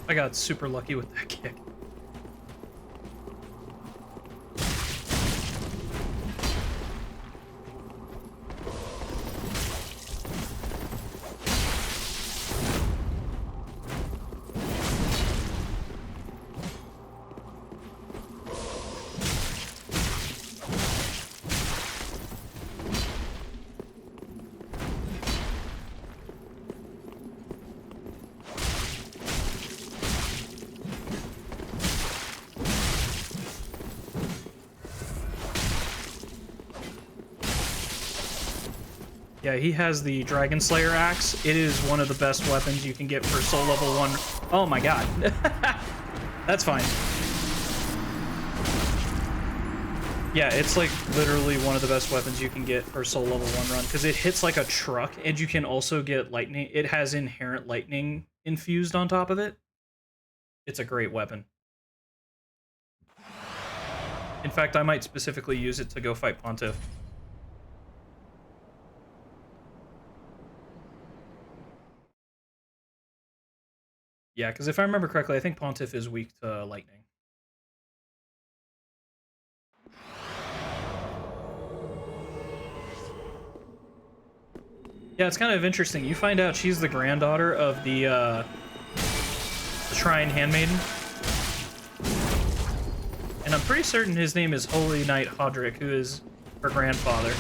I got super lucky with that kick. Yeah, he has the Dragonslayer axe. It is one of the best weapons you can get for soul level 1. Oh my god. That's fine. Yeah, it's like literally one of the best weapons you can get for soul level 1 run, because it hits like a truck, and you can also get lightning. It has inherent lightning infused on top of it. It's a great weapon. In fact, I might specifically use it to go fight Pontiff. Yeah, because if I remember correctly, I think Pontiff is weak to lightning. Yeah, it's kind of interesting. You find out she's the granddaughter of the Shrine Handmaiden. And I'm pretty certain his name is Holy Knight Aldrich, who is her grandfather.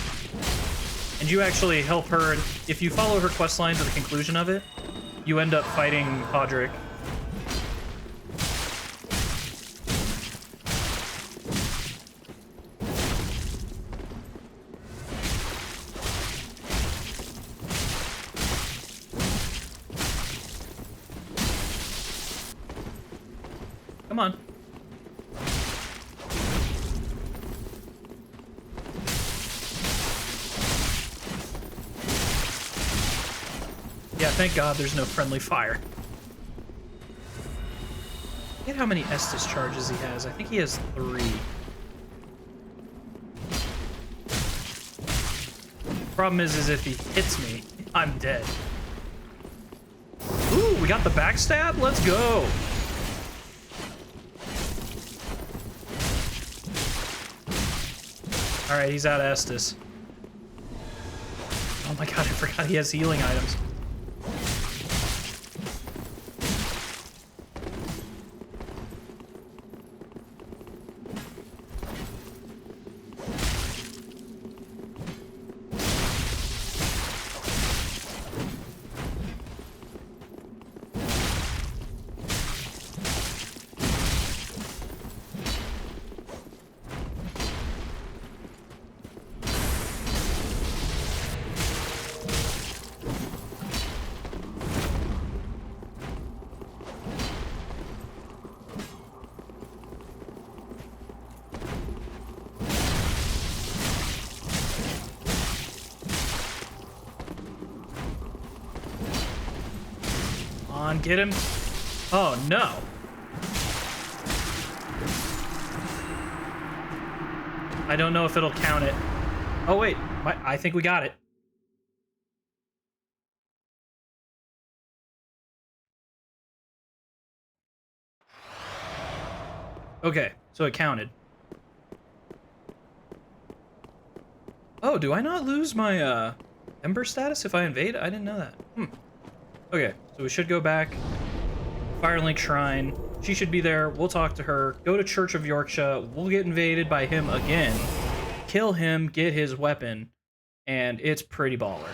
And you actually help her, if you follow her questline to the conclusion of it, you end up fighting Aldrich. Come on. Yeah, thank God there's no friendly fire. Look at how many Estus charges he has. I think he has 3. Problem is if he hits me, I'm dead. Ooh, we got the backstab? Let's go! Alright, he's out of Estus. Oh my god, I forgot he has healing items. Get him. Oh no. I don't know if it'll count it. Oh wait, I think we got it. Okay, so it counted. Oh, do I not lose my Ember status if I invade? I didn't know that. Okay, so we should go back. Firelink Shrine. She should be there. We'll talk to her. Go to Church of Yorkshire. We'll get invaded by him again. Kill him, get his weapon, and it's pretty baller.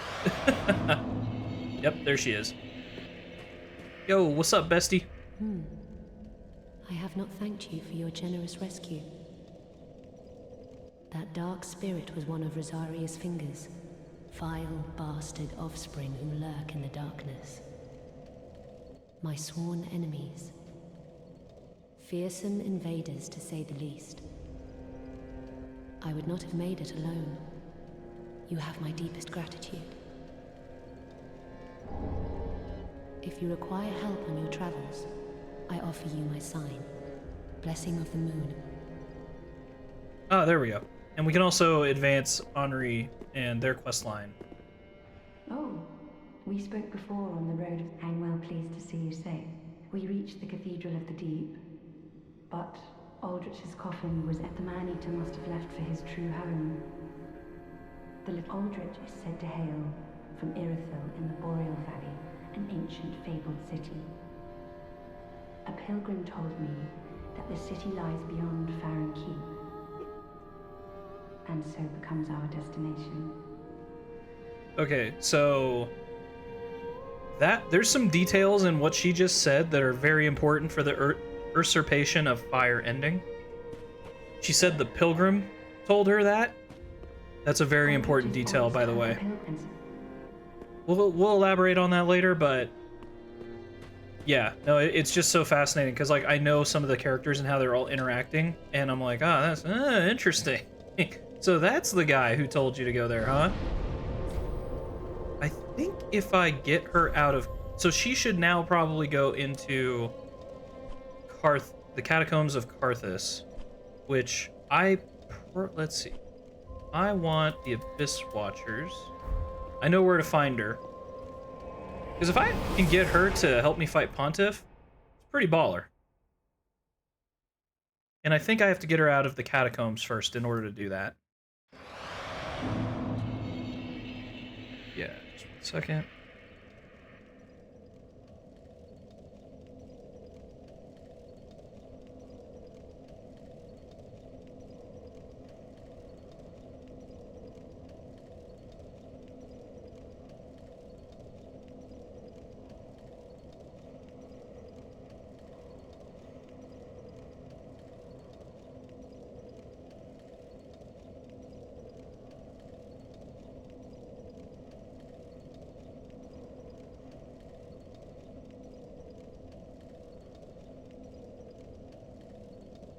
Yep, there she is. Yo, what's up, bestie? I have not thanked you for your generous rescue. That dark spirit was one of Rosaria's fingers. Vile bastard offspring who lurk in the darkness. My sworn enemies. Fearsome invaders, to say the least. I would not have made it alone. you have my deepest gratitude. If you require help on your travels, I offer you my sign, Blessing of the Moon. Oh, there we go. And we can also advance Henri and their quest line. Oh, we spoke before on the road. I'm well pleased to see you safe. We reached the Cathedral of the Deep, but Aldrich's coffin was at the man-eater must have left for his true home. The little Aldrich is said to hail from Irithyll in the Boreal Valley, an ancient fabled city. A pilgrim told me that the city lies beyond Farron Keep, and so becomes our destination. Okay, so there's some details in what she just said that are very important for the usurpation of fire ending. She said the pilgrim told her that. That's a very important detail, by the way. We'll elaborate on that later, but yeah, no, it's just so fascinating because like I know some of the characters and how they're all interacting, and I'm like, oh, that's interesting. So that's the guy who told you to go there, huh? I think if I get her out of... So she should now probably go into the Catacombs of Carthus, which let's see. I want the Abyss Watchers. I know where to find her. Because if I can get her to help me fight Pontiff, it's pretty baller. And I think I have to get her out of the Catacombs first in order to do that. Yeah, just 1 second.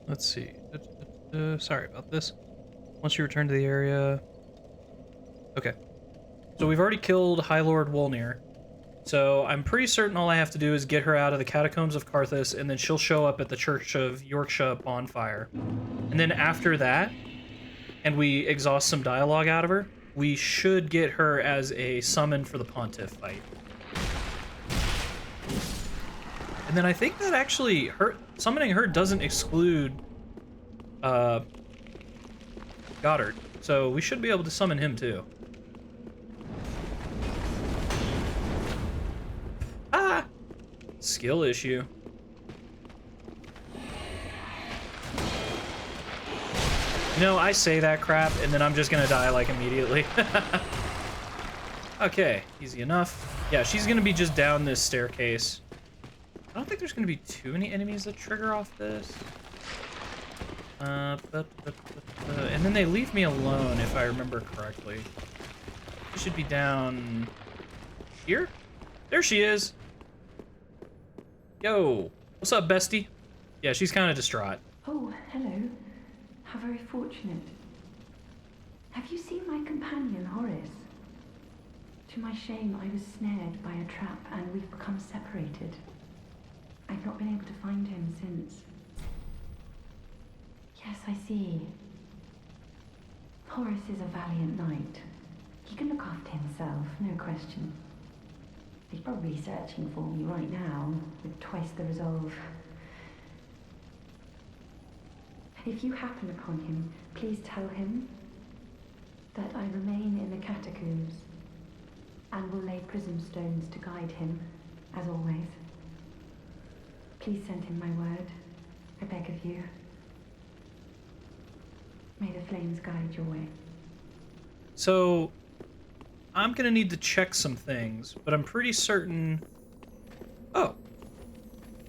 Let's see. Sorry about this. Once you return to the area... Okay. So we've already killed High Lord Wolnir. So I'm pretty certain all I have to do is get her out of the Catacombs of Carthus, and then she'll show up at the Church of Yorkshire bonfire. And then after that, and we exhaust some dialogue out of her, we should get her as a summon for the Pontiff fight. And then I think that actually summoning her doesn't exclude Goddard, so we should be able to summon him too. Ah! Skill issue. You know, I say that crap and then I'm just gonna die like immediately. Okay, easy enough. Yeah, she's gonna be just down this staircase. I don't think there's going to be too many enemies that trigger off this. And then they leave me alone, if I remember correctly. She should be down here? There she is! Yo! What's up, bestie? Yeah, she's kind of distraught. Oh, hello. How very fortunate. Have you seen my companion, Horace? To my shame, I was snared by a trap and we've become separated. I've not been able to find him since. Yes, I see. Horace is a valiant knight. He can look after himself, no question. He's probably searching for me right now, with twice the resolve. If you happen upon him, please tell him that I remain in the catacombs and will lay prism stones to guide him, as always. Please send him my word, I beg of you. May the flames guide your way. So, I'm gonna need to check some things, but I'm pretty certain... Oh.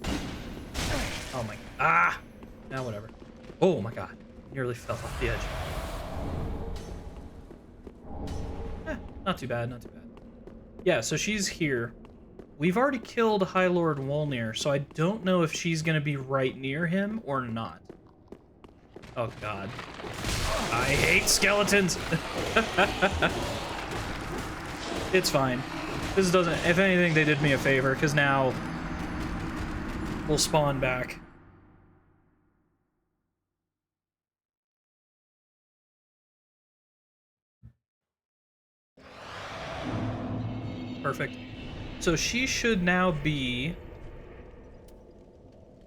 Oh my... Ah! Now whatever. Oh my god. Nearly fell off the edge. Not too bad, not too bad. Yeah, so she's here. We've already killed High Lord Wolnir, so I don't know if she's gonna be right near him or not. Oh god. I hate skeletons. It's fine. This doesn't, if anything, they did me a favor, because now we'll spawn back. Perfect. So she should now be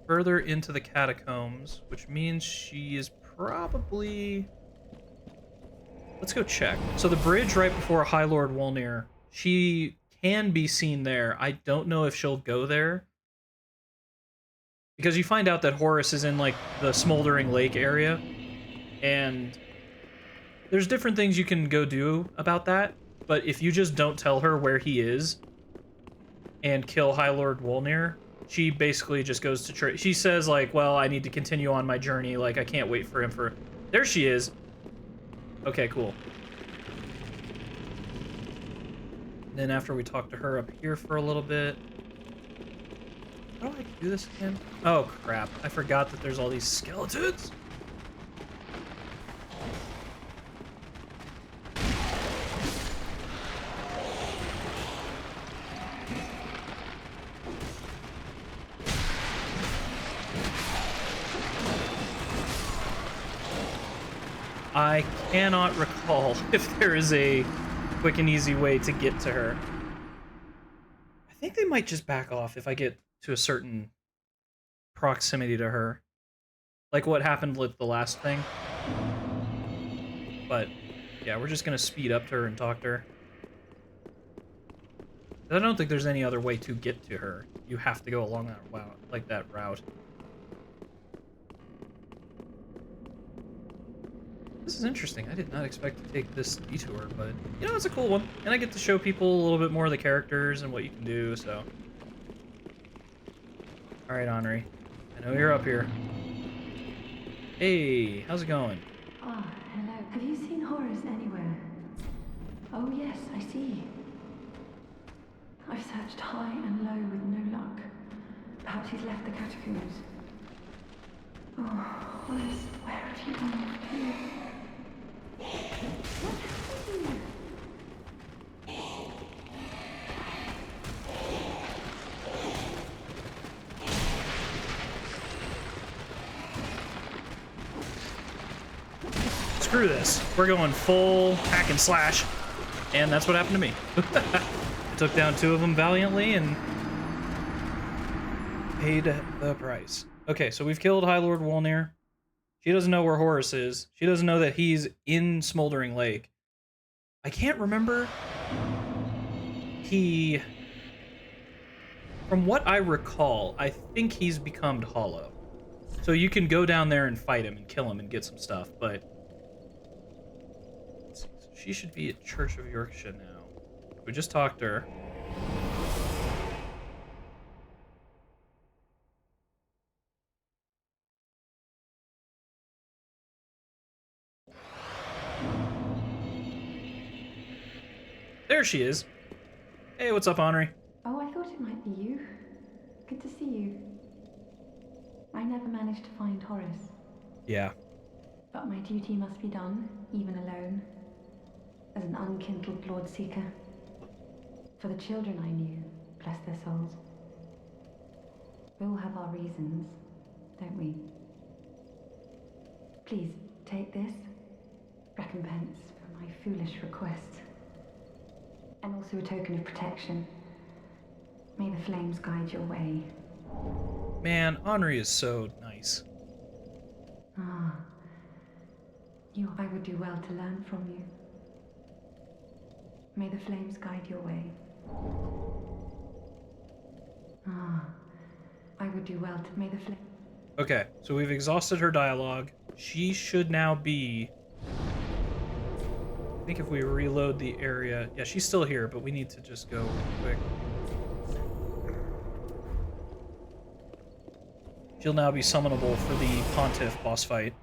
further into the catacombs, which means she is probably... Let's go check. So the bridge right before High Lord Wolnir, she can be seen there. I don't know if she'll go there. Because you find out that Horus is in, like, the Smoldering Lake area. And there's different things you can go do about that. But if you just don't tell her where he is and kill High Lord Wolnir, she basically just goes to... She says, like, well, I need to continue on my journey. Like, I can't wait for him for... There she is. Okay, cool. Then after we talk to her up here for a little bit... How do I do this again? Oh, crap. I forgot that there's all these skeletons. I cannot recall if there is a quick and easy way to get to her. I think they might just back off if I get to a certain proximity to her. Like what happened with the last thing. But, yeah, we're just gonna speed up to her and talk to her. I don't think there's any other way to get to her. You have to go along that route, like that route. This is interesting. I did not expect to take this detour, but, you know, it's a cool one. And I get to show people a little bit more of the characters and what you can do, so... Alright, Henri. I know you're up here. Hey, how's it going? Ah, hello. Have you seen Horus anywhere? Oh yes, I see. I've searched high and low with no luck. Perhaps he's left the catacombs. Oh, Horus, where have you gone off to? Screw this. We're going full hack and slash. And that's what happened to me. I took down 2 of them valiantly and paid the price. Okay, so we've killed High Lord Wolnir. She doesn't know where Horus is. She doesn't know that he's in Smoldering Lake. I can't remember. From what I recall, I think he's become hollow. So you can go down there and fight him and kill him and get some stuff, but... Let's see. So she should be at Church of Yorkshire now. We just talked to her. There she is. Hey, what's up, Henri? Oh, I thought it might be you. Good to see you. I never managed to find Horus. Yeah. But my duty must be done, even alone. As an unkindled Lord Seeker. For the children I knew, bless their souls. We all have our reasons, don't we? Please, take this. Recompense for my foolish request. And also a token of protection. May the flames guide your way. Man, Henri is so nice. Ah. I would do well to learn from you. May the flames guide your way. Ah. I would do well to... May the flame... Okay, so we've exhausted her dialogue. She should now be... I think if we reload the area... Yeah, she's still here, but we need to just go quick. She'll now be summonable for the Pontiff boss fight.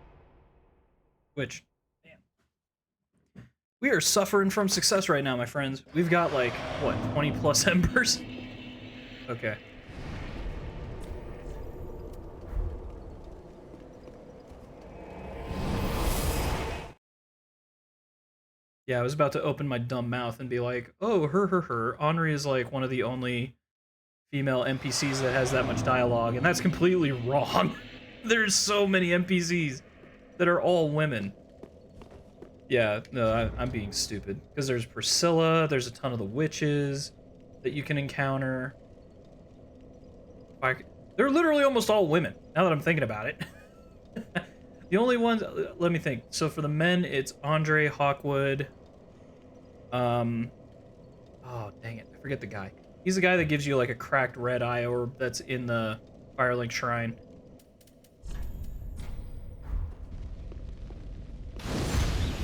Which, damn. We are suffering from success right now, my friends. We've got, like, what, 20 plus embers? Okay. Yeah, I was about to open my dumb mouth and be like, oh, her. Henri is like one of the only female NPCs that has that much dialogue, and that's completely wrong. There's so many NPCs that are all women. Yeah, no, I'm being stupid. Because there's Priscilla, there's a ton of the witches that you can encounter. They're literally almost all women, now that I'm thinking about it. The only ones, let me think. So for the men, it's Andre, Hawkwood. Oh, dang it. I forget the guy. He's the guy that gives you like a cracked red eye orb that's in the Firelink Shrine.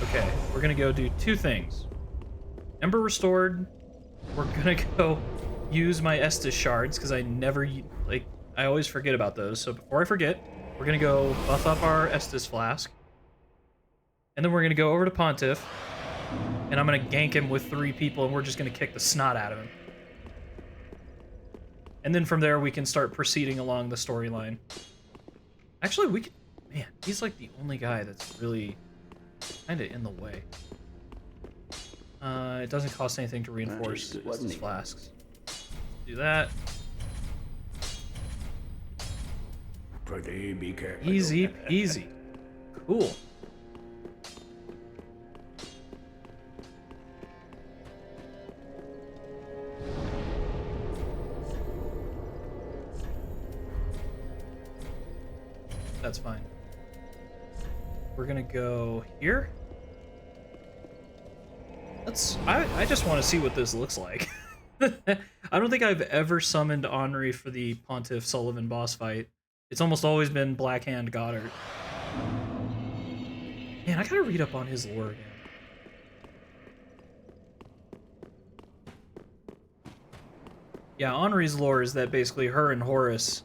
Okay, we're gonna go do two things. Ember restored. We're gonna go use my Estus shards, because I never, like, I always forget about those. So before I forget, we're gonna go buff up our Estus flask. And then we're gonna go over to Pontiff. And I'm gonna gank him with 3 people, and we're just gonna kick the snot out of him. And then from there, we can start proceeding along the storyline. Actually, we could... Man, he's like the only guy that's really kind of in the way. It doesn't cost anything to reinforce his flasks. Do that. Pretty be careful. Easy peasy. Cool. That's fine. We're gonna go here. I just want to see what this looks like. I don't think I've ever summoned Henri for the Pontiff Sulyvahn boss fight. It's almost always been Blackhand Goddard. Man, I gotta read up on his lore again. Yeah, Henri's lore is that basically her and Horus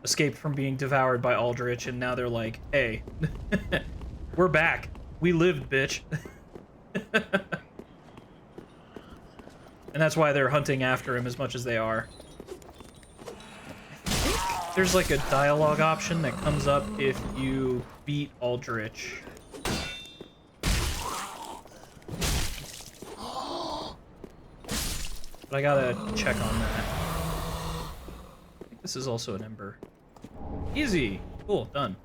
escaped from being devoured by Aldrich, and now they're like, hey, we're back. We lived, bitch. And that's why they're hunting after him as much as they are. I think there's like a dialogue option that comes up if you beat Aldrich. But I gotta check on that. I think this is also an Ember. Easy! Cool, done.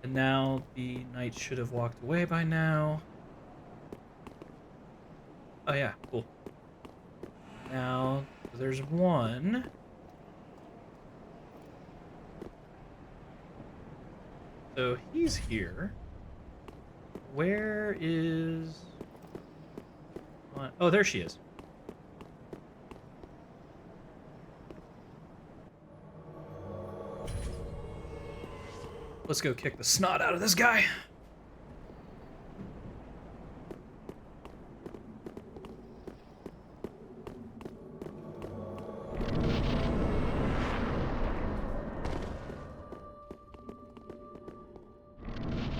And now the knight should have walked away by now. Oh yeah, cool. Now, there's one. So he's here. Where is... Oh, there she is. Let's go kick the snot out of this guy.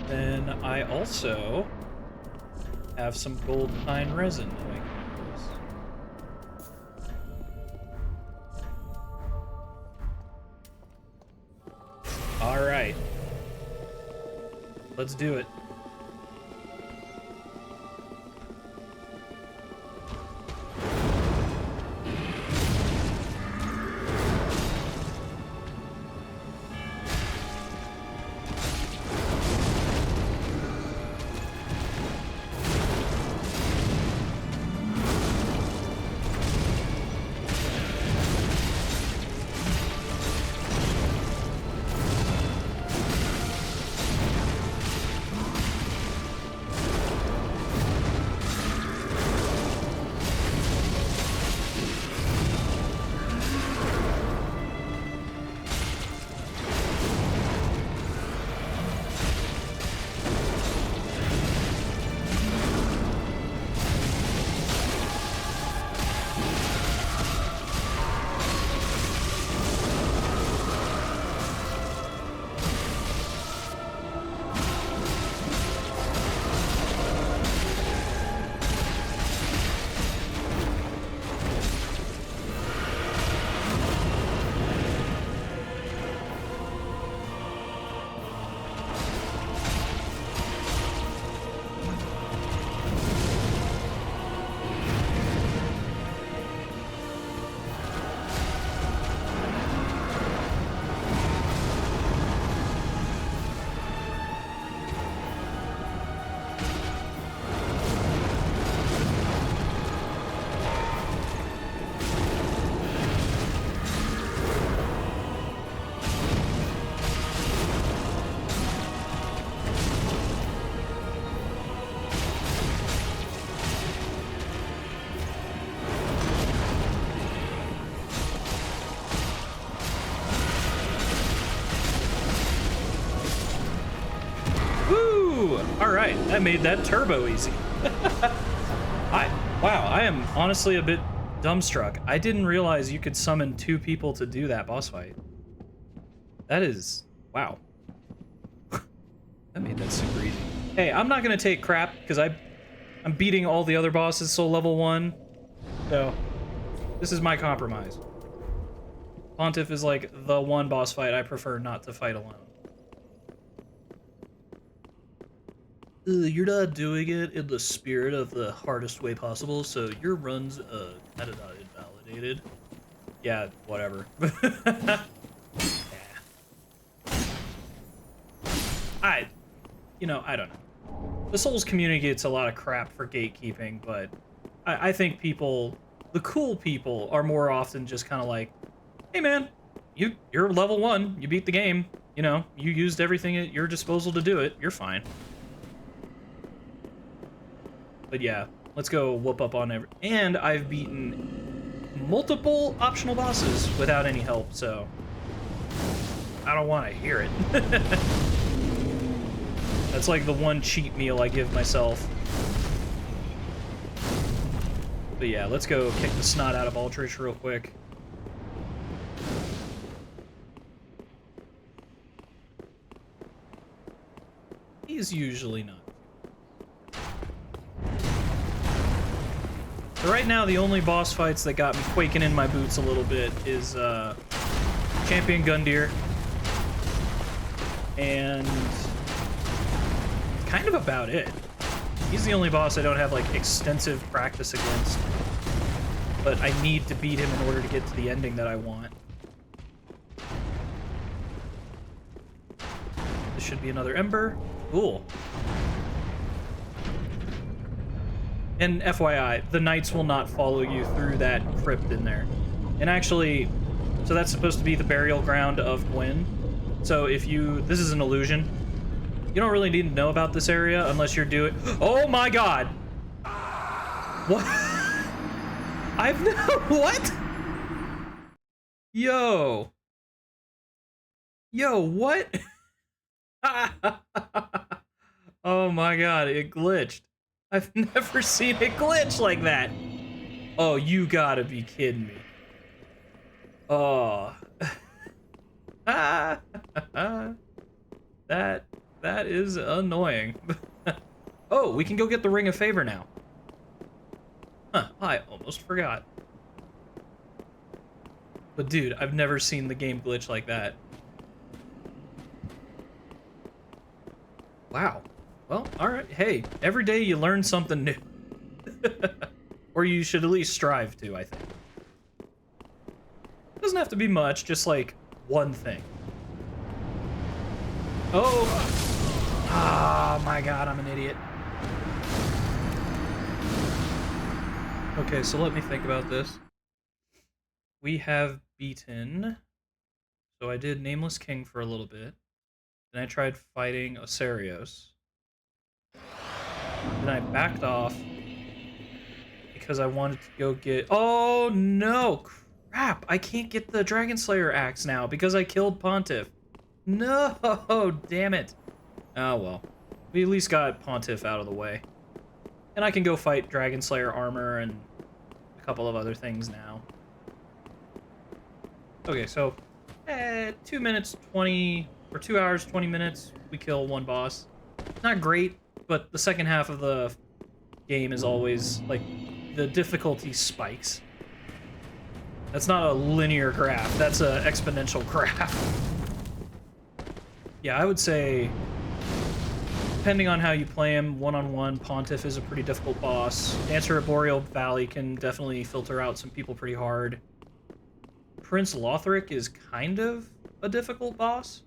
Then I also have some gold pine resin that I can use. All right. Let's do it. All right, that made that turbo easy. Wow, I am honestly a bit dumbstruck. I didn't realize you could summon 2 people to do that boss fight. That is, wow. That made that super easy. Hey, I'm not gonna take crap because I'm beating all the other bosses so level 1. So this is my compromise. Pontiff is like the one boss fight I prefer not to fight alone. You're not doing it in the spirit of the hardest way possible, so your run's kind of not invalidated. Yeah, whatever. Yeah. I don't know. The Souls community gets a lot of crap for gatekeeping, but I think people, the cool people, are more often just kind of like, hey man, you're level 1, you beat the game, you know, you used everything at your disposal to do it, you're fine. But yeah, let's go whoop up on every... And I've beaten multiple optional bosses without any help, so... I don't want to hear it. That's like the one cheat meal I give myself. But yeah, let's go kick the snot out of Aldrich real quick. He's usually not. So right now, the only boss fights that got me quaking in my boots a little bit is Champion Gundyr, and kind of about it. He's the only boss I don't have like extensive practice against, but I need to beat him in order to get to the ending that I want. This should be another Ember. Cool. And FYI, the knights will not follow you through that crypt in there. And actually, so that's supposed to be the burial ground of Gwyn. So if you, this is an illusion. You don't really need to know about this area unless you're doing, oh my god! What? I've no, what? Yo. Yo, what? Oh my god, it glitched. I've never seen it glitch like that. Oh, you gotta be kidding me. Oh. That is annoying. Oh, we can go get the Ring of Favor now. Huh, I almost forgot. But dude, I've never seen the game glitch like that. Wow. Well, alright. Hey, every day you learn something new. Or you should at least strive to, I think. Doesn't have to be much, just like one thing. Oh! Ah, my god, I'm an idiot. Okay, so let me think about this. We have beaten... So I did Nameless King for a little bit. Then I tried fighting Ocerios. Then I backed off because I wanted to go get... Oh, no! Crap! I can't get the Dragonslayer axe now because I killed Pontiff. No! Damn it. Oh, well. We at least got Pontiff out of the way. And I can go fight Dragonslayer armor and a couple of other things now. Okay, so... 2 minutes, 20... Or 2 hours, 20 minutes, we kill one boss. Not great, but the second half of the game is always, like, the difficulty spikes. That's not a linear graph, that's an exponential graph. Yeah, I would say, depending on how you play him, one-on-one, Pontiff is a pretty difficult boss. Dancer at Boreal Valley can definitely filter out some people pretty hard. Prince Lothric is kind of a difficult boss.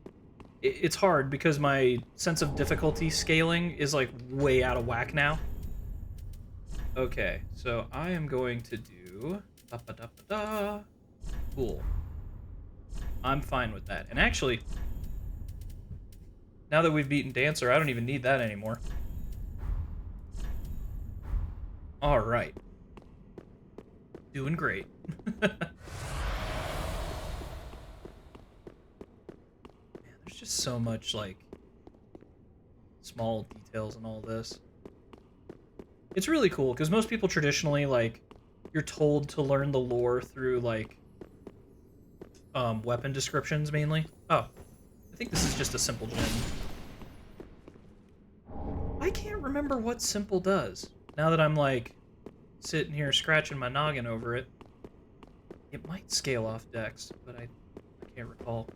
It's hard because my sense of difficulty scaling is like way out of whack now. Okay, so I am going to do... Cool. I'm fine with that. And actually, now that we've beaten Dancer, I don't even need that anymore. Alright. Doing great. Just so much like small details in all this. It's really cool, because most people traditionally, like, you're told to learn the lore through, like, weapon descriptions, mainly. Oh, I think this is just a simple gem. I can't remember what simple does. Now that I'm, like, sitting here scratching my noggin over it. It might scale off dex, but I can't recall.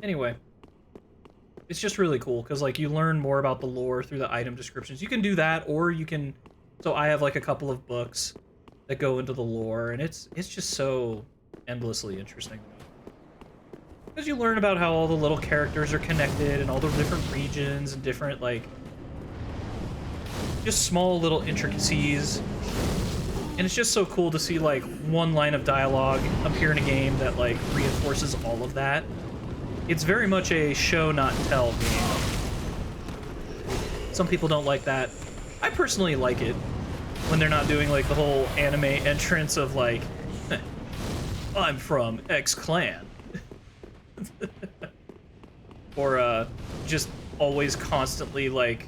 Anyway. It's just really cool, because, like, you learn more about the lore through the item descriptions. You can do that, or you can... So I have, like, a couple of books that go into the lore, and it's just so endlessly interesting. Because you learn about how all the little characters are connected, and all the different regions, and different, like... just small little intricacies. And it's just so cool to see, like, one line of dialogue appear in a game that, like, reinforces all of that. It's very much a show, not tell game. Some people don't like that. I personally like it when they're not doing, like, the whole anime entrance of, like, I'm from X clan. Or, just always constantly, like,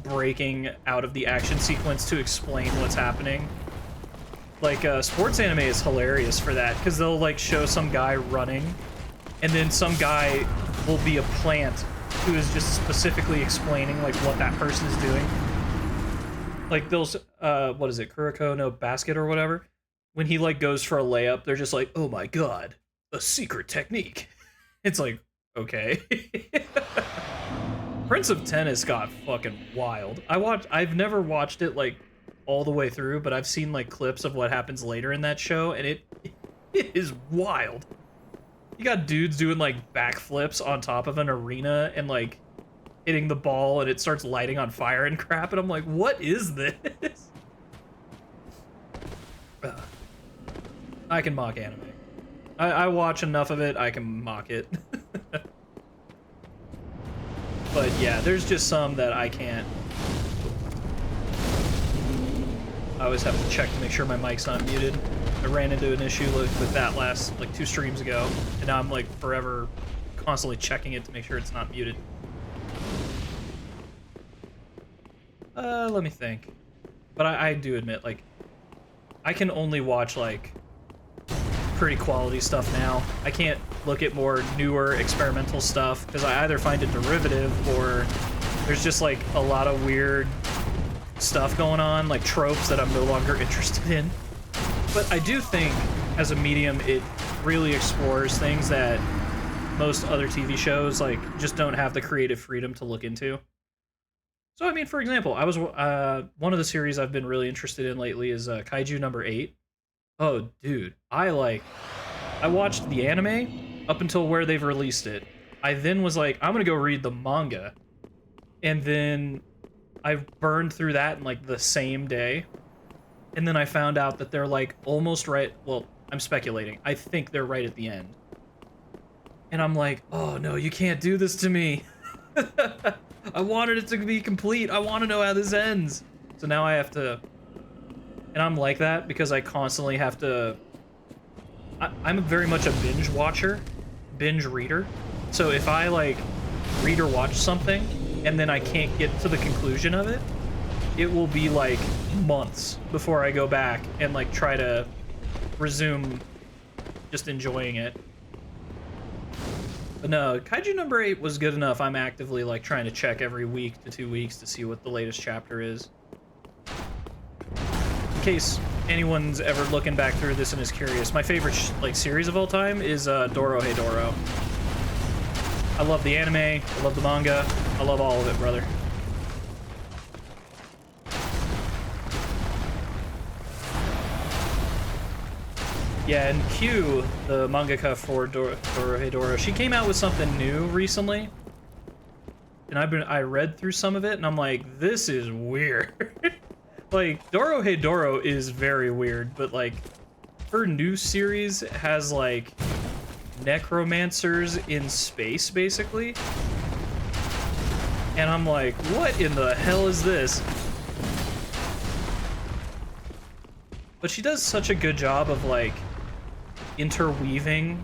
breaking out of the action sequence to explain what's happening. Like, sports anime is hilarious for that, because they'll, like, show some guy running, and then some guy will be a plant who is just specifically explaining, like, what that person is doing. Like, those, what is it, Kuroko no Basket or whatever? When he, like, goes for a layup, they're just like, oh my god, a secret technique. It's like, okay. Prince of Tennis got fucking wild. I've never watched it, like, all the way through, but I've seen, like, clips of what happens later in that show, and it is wild. You got dudes doing, like, backflips on top of an arena and, like, hitting the ball and it starts lighting on fire and crap, and I'm like, what is this? I can mock anime. I watch enough of it, I can mock it. But yeah, there's just some that I can't. I always have to check to make sure my mic's not muted. I ran into an issue with that last, like, 2 streams ago, and now I'm, like, forever constantly checking it to make sure it's not muted. Let me think. But I do admit, like, I can only watch, like, pretty quality stuff now. I can't look at more newer experimental stuff, because I either find it derivative, or there's just, like, a lot of weird stuff going on, like tropes that I'm no longer interested in. But I do think, as a medium, it really explores things that most other TV shows, like, just don't have the creative freedom to look into. So, I mean, for example, I was one of the series I've been really interested in lately is Kaiju number 8. Oh, dude, I watched the anime up until where they've released it. I then was like, I'm gonna go read the manga. And then I burned through that in, like, the same day. And then I found out that they're, like, almost right. Well, I'm speculating. I think they're right at the end. And I'm like, oh no, you can't do this to me. I wanted it to be complete. I want to know how this ends. So now I have to... And I'm like that because I constantly have to... I'm very much a binge watcher, binge reader. So if I, like, read or watch something, and then I can't get to the conclusion of it, it will be, like, months before I go back and, like, try to resume just enjoying it. But no, Kaiju number 8 was good enough. I'm actively, like, trying to check every week to 2 weeks to see what the latest chapter is. In case anyone's ever looking back through this and is curious, my favorite, like, series of all time is Dorohedoro. I love the anime, I love the manga, I love all of it, brother. Yeah, and Q, the mangaka for Dorohedoro, she came out with something new recently. And I read through some of it, and I'm like, this is weird. Like, Dorohedoro is very weird, but, like, her new series has, like, necromancers in space, basically. And I'm like, what in the hell is this? But she does such a good job of, like, interweaving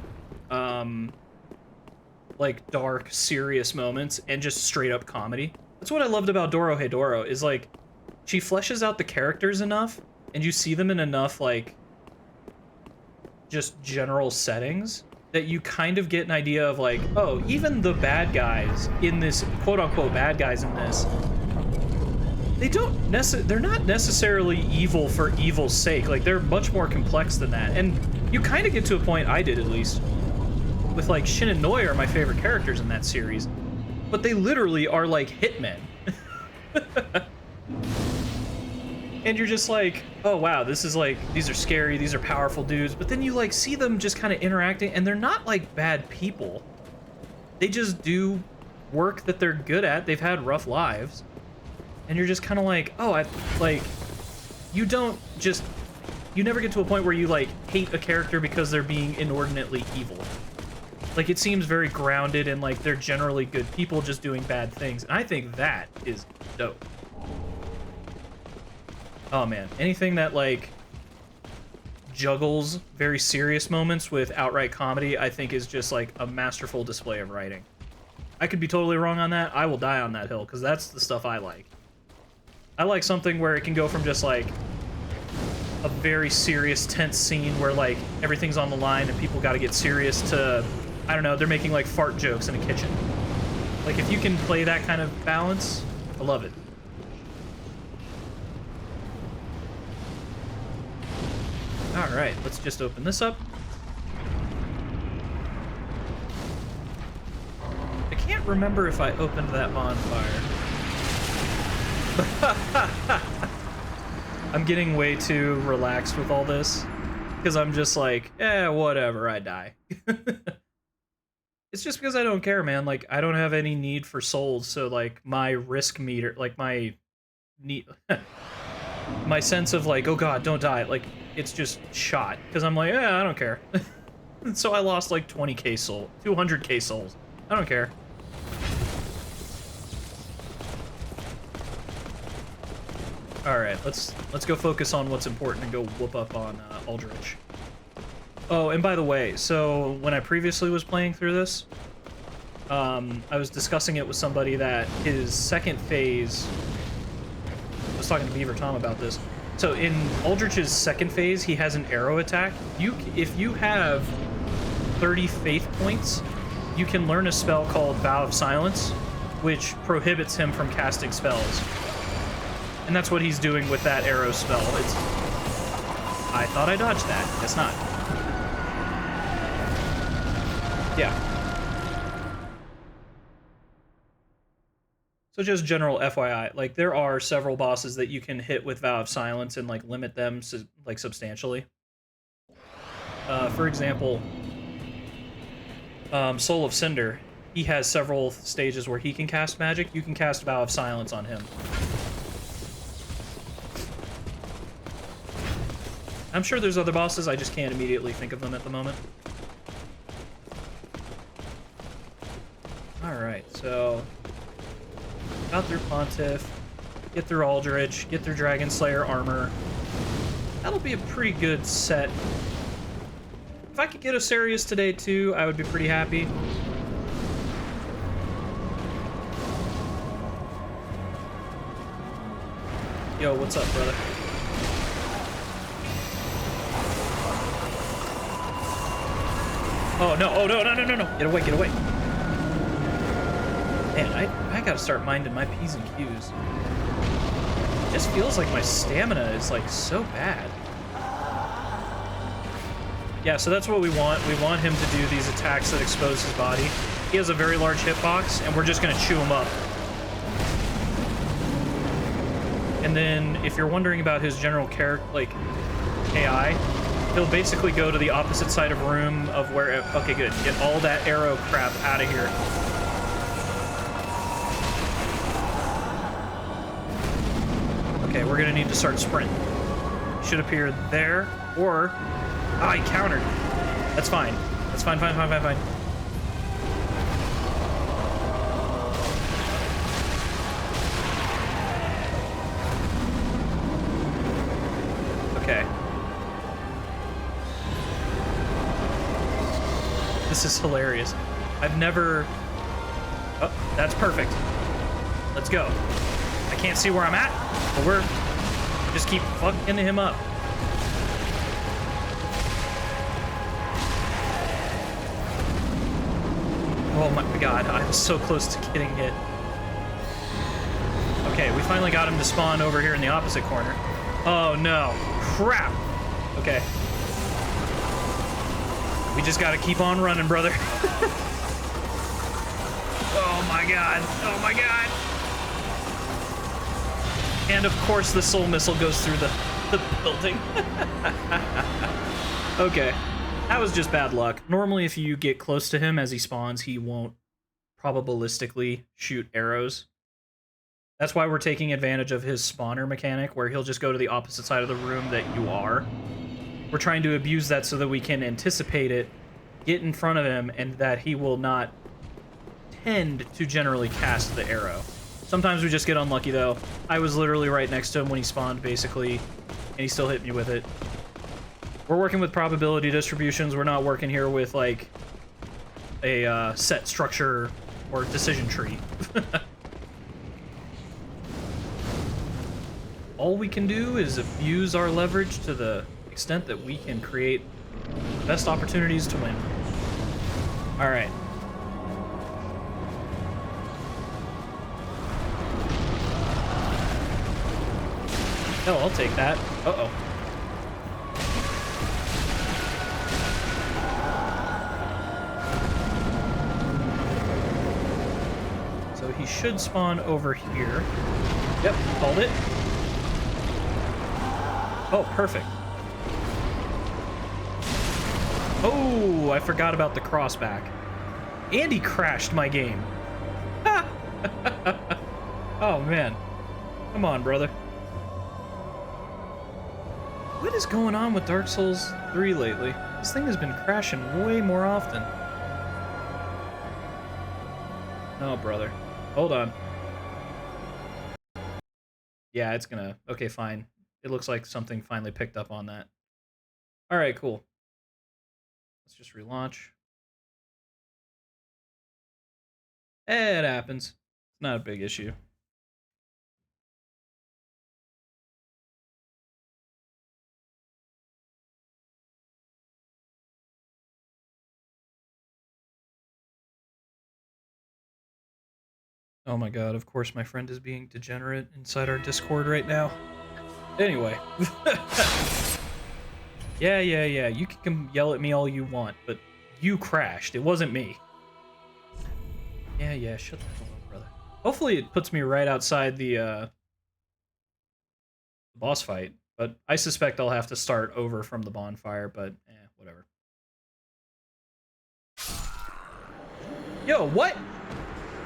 like dark, serious moments and just straight up comedy. That's what I loved about Dorohedoro, is like she fleshes out the characters enough and you see them in enough like just general settings that you kind of get an idea of like, oh, even the bad guys in this, quote unquote bad guys in this, they're not necessarily evil for evil's sake. Like, they're much more complex than that. And you kind of get to a point, I did at least, with like Shin and Noi are my favorite characters in that series, but they literally are like hitmen. And you're just like, oh wow, this is like, these are scary, these are powerful dudes, but then you like see them just kind of interacting, and they're not like bad people. They just do work that they're good at. They've had rough lives. And you're just kind of like, oh, you never get to a point where you like hate a character because they're being inordinately evil. Like, it seems very grounded and like they're generally good people just doing bad things. And I think that is dope. Oh man, anything that like juggles very serious moments with outright comedy, I think is just like a masterful display of writing. I could be totally wrong on that. I will die on that hill, because that's the stuff I like. I like something where it can go from just like a very serious, tense scene where like everything's on the line and people got to get serious to, I don't know, they're making like fart jokes in a kitchen. Like, if you can play that kind of balance, I love it. All right, let's just open this up. I can't remember if I opened that bonfire. I'm getting way too relaxed with all this, because I'm just like, whatever, I die. It's just because I don't care, man. Like, I don't have any need for souls, so like my risk meter, like my need, my sense of like, oh god, don't die, like, it's just shot, because I'm like, I don't care. So I lost like 20k soul, 200k souls. I don't care. All right, let's go focus on what's important and go whoop up on Aldrich. Oh, and by the way, so when I previously was playing through this, I was discussing it with somebody that his second phase, I was talking to Beaver Tom about this. So in Aldrich's second phase, he has an arrow attack. If you have 30 faith points, you can learn a spell called Vow of Silence, which prohibits him from casting spells. And that's what he's doing with that arrow spell. I thought I dodged that. Guess not. Yeah. So just general FYI, like, there are several bosses that you can hit with Vow of Silence and like limit them like substantially. For example, Soul of Cinder, he has several stages where he can cast magic. You can cast Vow of Silence on him. I'm sure there's other bosses, I just can't immediately think of them at the moment. Alright, so got through Pontiff, get through Aldrich, get through Dragonslayer armor. That'll be a pretty good set. If I could get Ocerios today too, I would be pretty happy. Yo, what's up, brother? Oh no, oh no, no, no, no, no. Get away, get away. Man, I gotta start minding my P's and Q's. It just feels like my stamina is like so bad. Yeah, so that's what we want. We want him to do these attacks that expose his body. He has a very large hitbox, and we're just gonna chew him up. And then, if you're wondering about his general character, like, AI, he'll basically go to the opposite side of room of where... Okay, good. Get all that arrow crap out of here. Okay, we're gonna need to start sprinting. Should appear there, or... Ah, he countered. That's fine. That's fine, fine, fine, fine, fine. Okay. This is hilarious. I've never... Oh, that's perfect. Let's go. I can't see where I'm at, but we're... Just keep fucking him up. Oh my god, I was so close to getting hit. Okay, we finally got him to spawn over here in the opposite corner. Oh no. Crap. Okay. We just gotta keep on running, brother. Oh my god. Oh my god. And of course the soul missile goes through the building. Okay. That was just bad luck. Normally if you get close to him as he spawns, he won't probabilistically shoot arrows. That's why we're taking advantage of his spawner mechanic, where he'll just go to the opposite side of the room that you are. We're trying to abuse that so that we can anticipate it, get in front of him, and that he will not tend to generally cast the arrow. Sometimes we just get unlucky, though. I was literally right next to him when he spawned, basically, and he still hit me with it. We're working with probability distributions. We're not working here with, like, a set structure or decision tree. All we can do is abuse our leverage to the extent that we can create the best opportunities to win. All right. Oh, I'll take that. Uh-oh. So he should spawn over here. Yep, called it. Oh, perfect. Oh, I forgot about the crossback. And he crashed my game. Oh, man. Come on, brother. What is going on with Dark Souls 3 lately? This thing has been crashing way more often. Oh, brother. Hold on. Yeah, it's gonna... Okay, fine. It looks like something finally picked up on that. Alright, cool. Let's just relaunch. It happens. It's not a big issue. Oh my god, of course my friend is being degenerate inside our Discord right now. Anyway. Yeah, you can come yell at me all you want, but you crashed. It wasn't me. Yeah, shut the hell up, brother. Hopefully it puts me right outside the boss fight, but I suspect I'll have to start over from the bonfire, but whatever. Yo, what?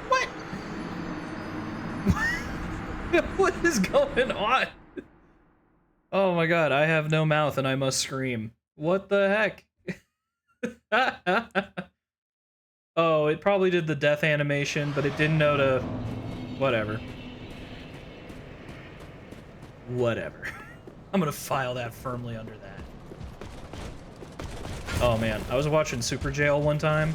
What? What is going on? Oh my god, I have no mouth and I must scream. What the heck? Oh, it probably did the death animation, but it didn't know to... Whatever. Whatever. I'm gonna file that firmly under that. Oh man, I was watching Super Jail one time,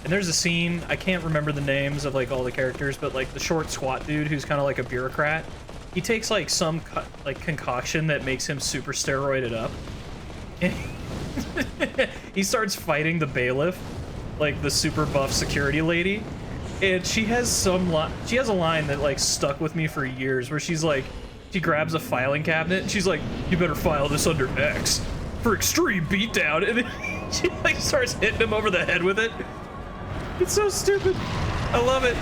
and there's a scene, I can't remember the names of like all the characters, but like the short squat dude who's kind of like a bureaucrat, he takes like some concoction that makes him super steroided up. And he starts fighting the bailiff, like the super buff security lady, and she has a line that like stuck with me for years, where she's like, she grabs a filing cabinet and she's like, "You better file this under X for extreme beatdown," and then she like starts hitting him over the head with it. It's so stupid. I love it.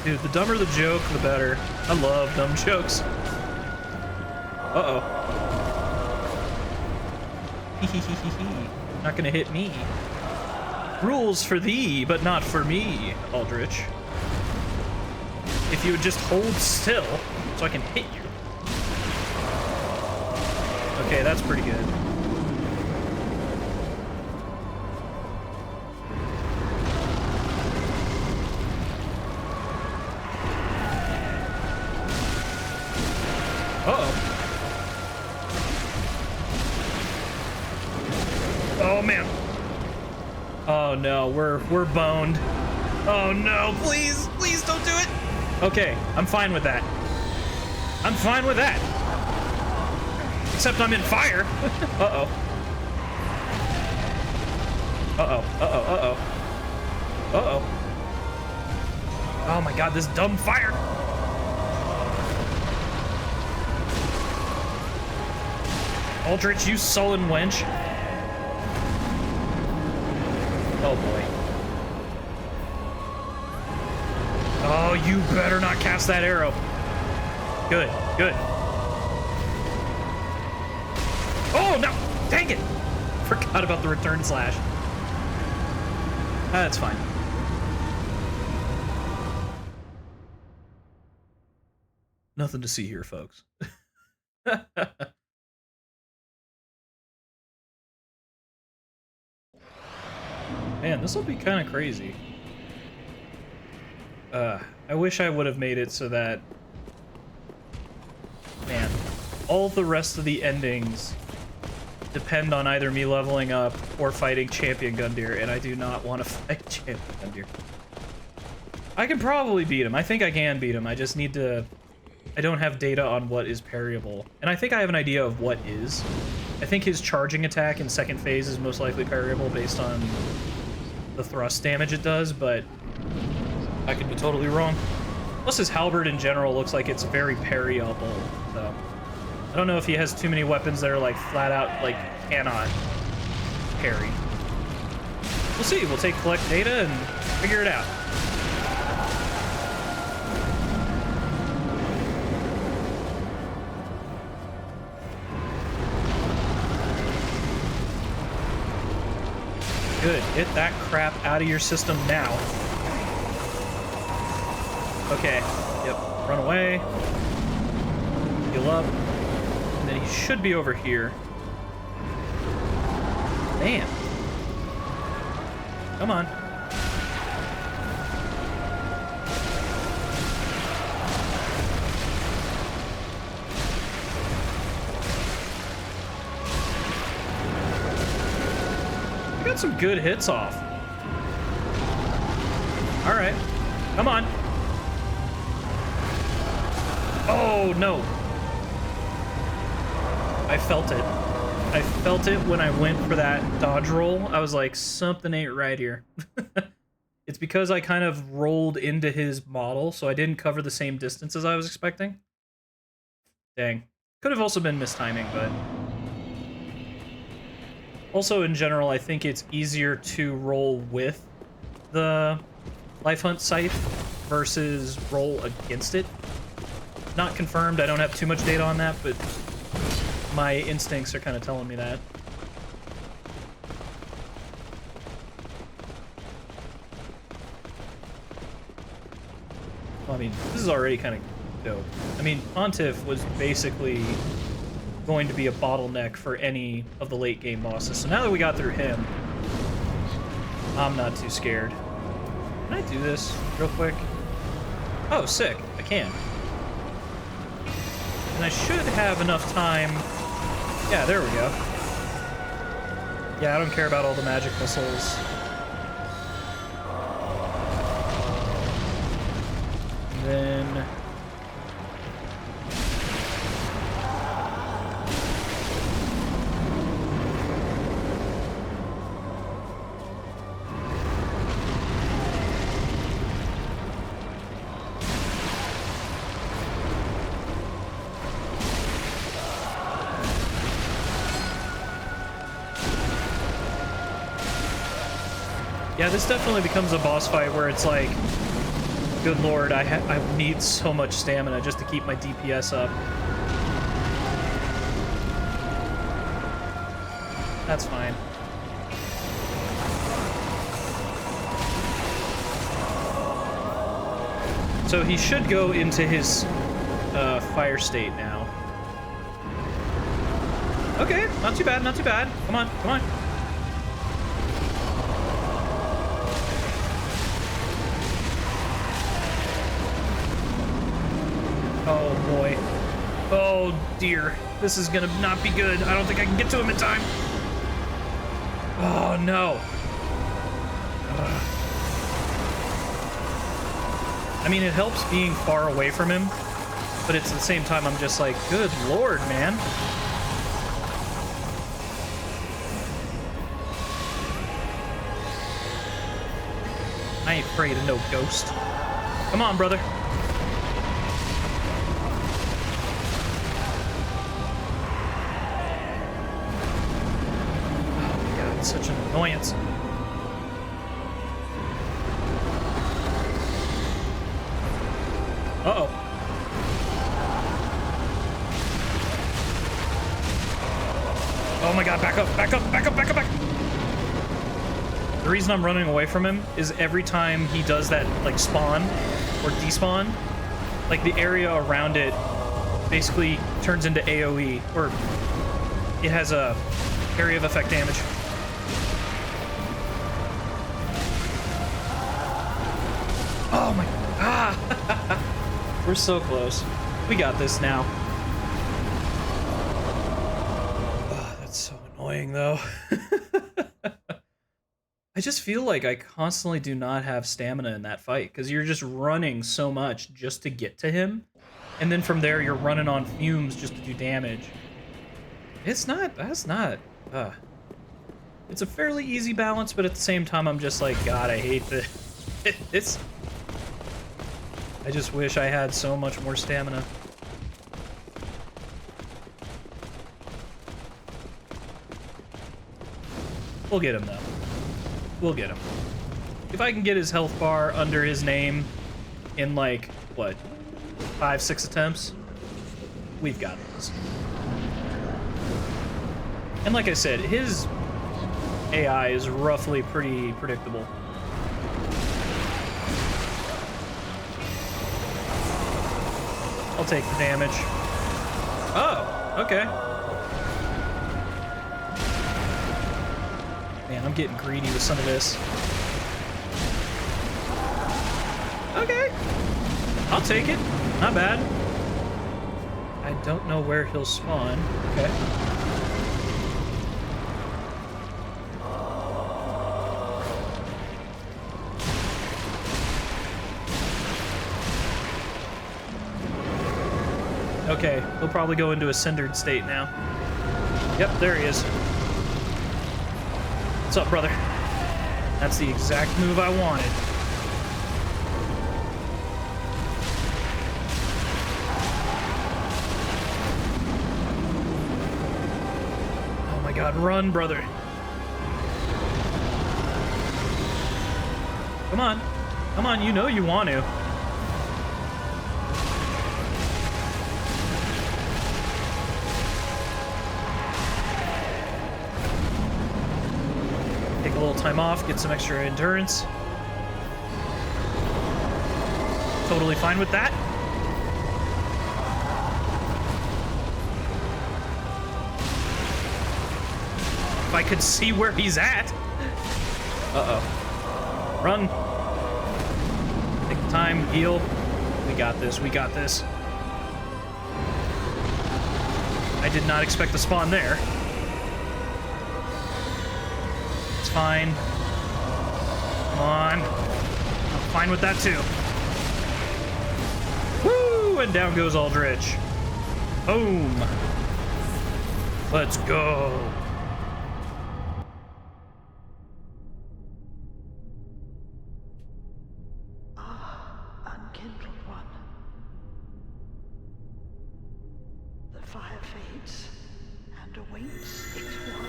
Dude, the dumber the joke, the better. I love dumb jokes. Uh-oh. Not gonna hit me. Rules for thee, but not for me, Aldrich. If you would just hold still, so I can hit you. Okay, that's pretty good. Uh-oh. Oh, man. Oh no, we're boned. Oh no, please, please don't do it. Okay, I'm fine with that. I'm fine with that. Except I'm in fire. Uh-oh. Uh-oh, uh-oh, uh-oh. Uh-oh. Oh my god, this dumb fire. Aldrich, you sullen wench. Oh boy. Oh, you better not cast that arrow. Good, good. Oh no! Dang it! Forgot about the return slash. That's fine. Nothing to see here, folks. Man, this will be kind of crazy. I wish I would have made it so that... Man, all the rest of the endings depend on either me leveling up or fighting Champion Gundyr, and I do not want to fight Champion Gundyr. I can probably beat him. I think I can beat him. I just need to... I don't have data on what is parryable. And I think I have an idea of what is. I think his charging attack in second phase is most likely parryable based on the thrust damage it does, but I could be totally wrong. Plus his halberd in general looks like it's very parryable, so... I don't know if he has too many weapons that are like flat out like cannot parry. We'll see. We'll take collect data and figure it out. Good. Get that crap out of your system now. Okay. Yep. Run away. Heal up. And then he should be over here. Damn. Come on. I got some good hits off. All right. Come on. Oh, no. I felt it. I felt it when I went for that dodge roll. I was like, something ain't right here. It's because I kind of rolled into his model, so I didn't cover the same distance as I was expecting. Dang. Could have also been mistiming, but... Also, in general, I think it's easier to roll with the Life Hunt Scythe versus roll against it. Not confirmed, I don't have too much data on that, but my instincts are kind of telling me that. Well, I mean, this is already kind of dope. I mean, Pontiff was basically going to be a bottleneck for any of the late game bosses, so now that we got through him, I'm not too scared. Can I do this real quick? Oh, sick. I can. And I should have enough time... Yeah, there we go. Yeah, I don't care about all the magic missiles. And then... Yeah, this definitely becomes a boss fight where it's like, good lord, I need so much stamina just to keep my DPS up. That's fine. So he should go into his fire state now. Okay, not too bad, not too bad. Come on, come on. Oh boy. Oh dear. This is gonna not be good. I don't think I can get to him in time. Oh no. I mean, it helps being far away from him, but it's at the same time I'm just like, good lord, man. I ain't afraid of no ghost. Come on, brother. Oh my god, it's such an annoyance. Uh-oh. Oh my god, back up, back up, back up, back up, back up. The reason I'm running away from him is every time he does that, like, spawn or despawn, like, the area around it basically turns into AoE, or it has a area of effect damage. Oh my... Ah! We're so close. We got this now. Oh, that's so annoying, though. I just feel like I constantly do not have stamina in that fight, because you're just running so much just to get to him, and then from there you're running on fumes just to do damage. It's not... That's not... It's a fairly easy balance, but at the same time I'm just like, God, I hate this. I just wish I had so much more stamina. We'll get him, though. We'll get him. If I can get his health bar under his name in, like, what, 5-6 attempts, we've got this. And like I said, his AI is roughly pretty predictable. I'll take the damage. Oh, okay. Man, I'm getting greedy with some of this. Okay. I'll take it. Not bad. I don't know where he'll spawn. Okay. Okay, he'll probably go into a cindered state now. Yep, there he is. What's up, brother? That's the exact move I wanted. Oh my god, run, brother. Come on. Come on, you know you want to. Take a little time off, get some extra endurance. Totally fine with that. If I could see where he's at. Uh-oh. Run. Take the time, heal. We got this, we got this. I did not expect to spawn there. It's fine. Come on. I'm fine with that too. Woo! And down goes Aldrich. Boom. Let's go. Unkindled one. The fire fades and awaits its one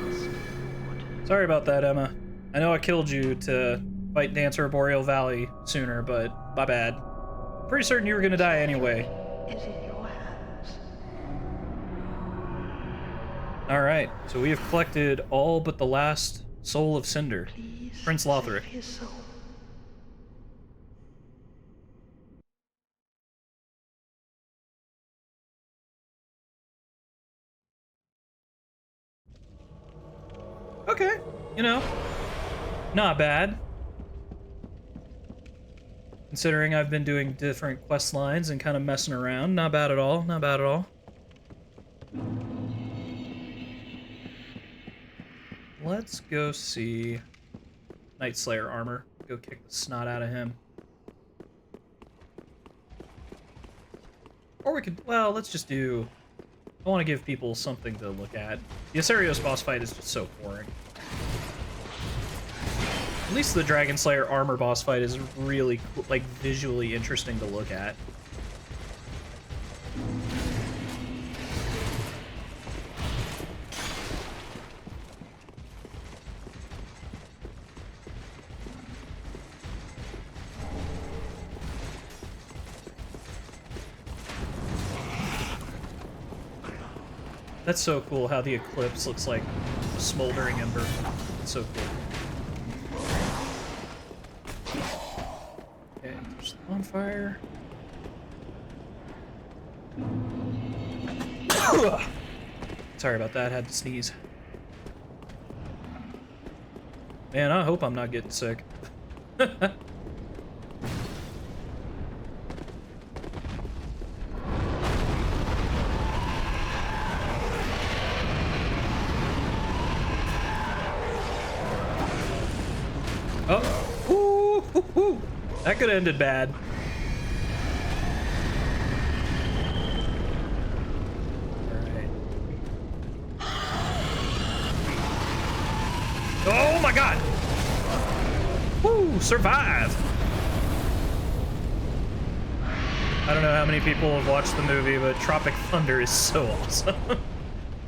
last reward. Sorry about that, Emma. I know I killed you to fight Dancer of Boreal Valley sooner, but my bad. Pretty certain you were gonna die anyway. Is in your hands. Alright, so we have collected all but the last soul of Cinder. Please Prince Lothric. save his soul. Okay, you know, not bad. Considering I've been doing different quest lines and kind of messing around, not bad at all, not bad at all. Let's go see Night Slayer armor. Go kick the snot out of him. Or we could, well, let's just do... I want to give people something to look at. The Ocerios boss fight is just so boring. At least the Dragonslayer armor boss fight is really, like, visually interesting to look at. That's so cool how the eclipse looks like a smoldering ember. It's so cool. Okay, there's the bonfire. Sorry about that, had to sneeze. Man, I hope I'm not getting sick. Oh, ooh, ooh, ooh. That could have ended bad. Alright. Oh my god! Woo, survive! I don't know how many people have watched the movie, but Tropic Thunder is so awesome.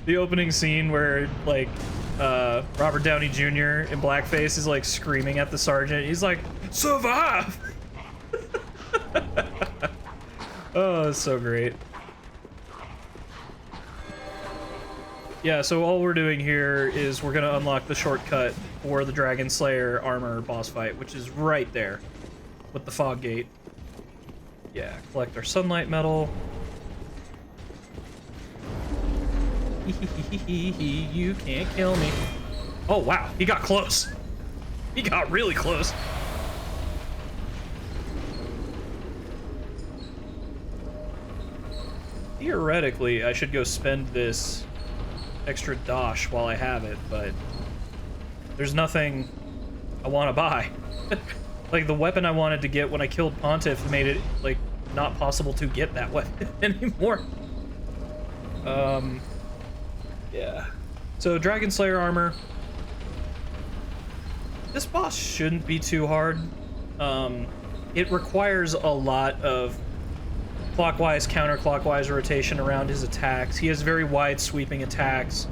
The opening scene where, like, Robert Downey Jr. in blackface is like screaming at the sergeant. He's like, survive! Oh, it's so great. Yeah, so all we're doing here is we're gonna unlock the shortcut for the Dragonslayer armor boss fight, which is right there with the fog gate. Yeah, collect our sunlight metal. You can't kill me. Oh wow, he got close. He got really close. Theoretically, I should go spend this extra dosh while I have it, but there's nothing I want to buy. Like, the weapon I wanted to get when I killed Pontiff made it, like, not possible to get that weapon anymore. Yeah. So, Dragonslayer armor. This boss shouldn't be too hard. It requires a lot of clockwise, counterclockwise rotation around his attacks. He has very wide sweeping attacks.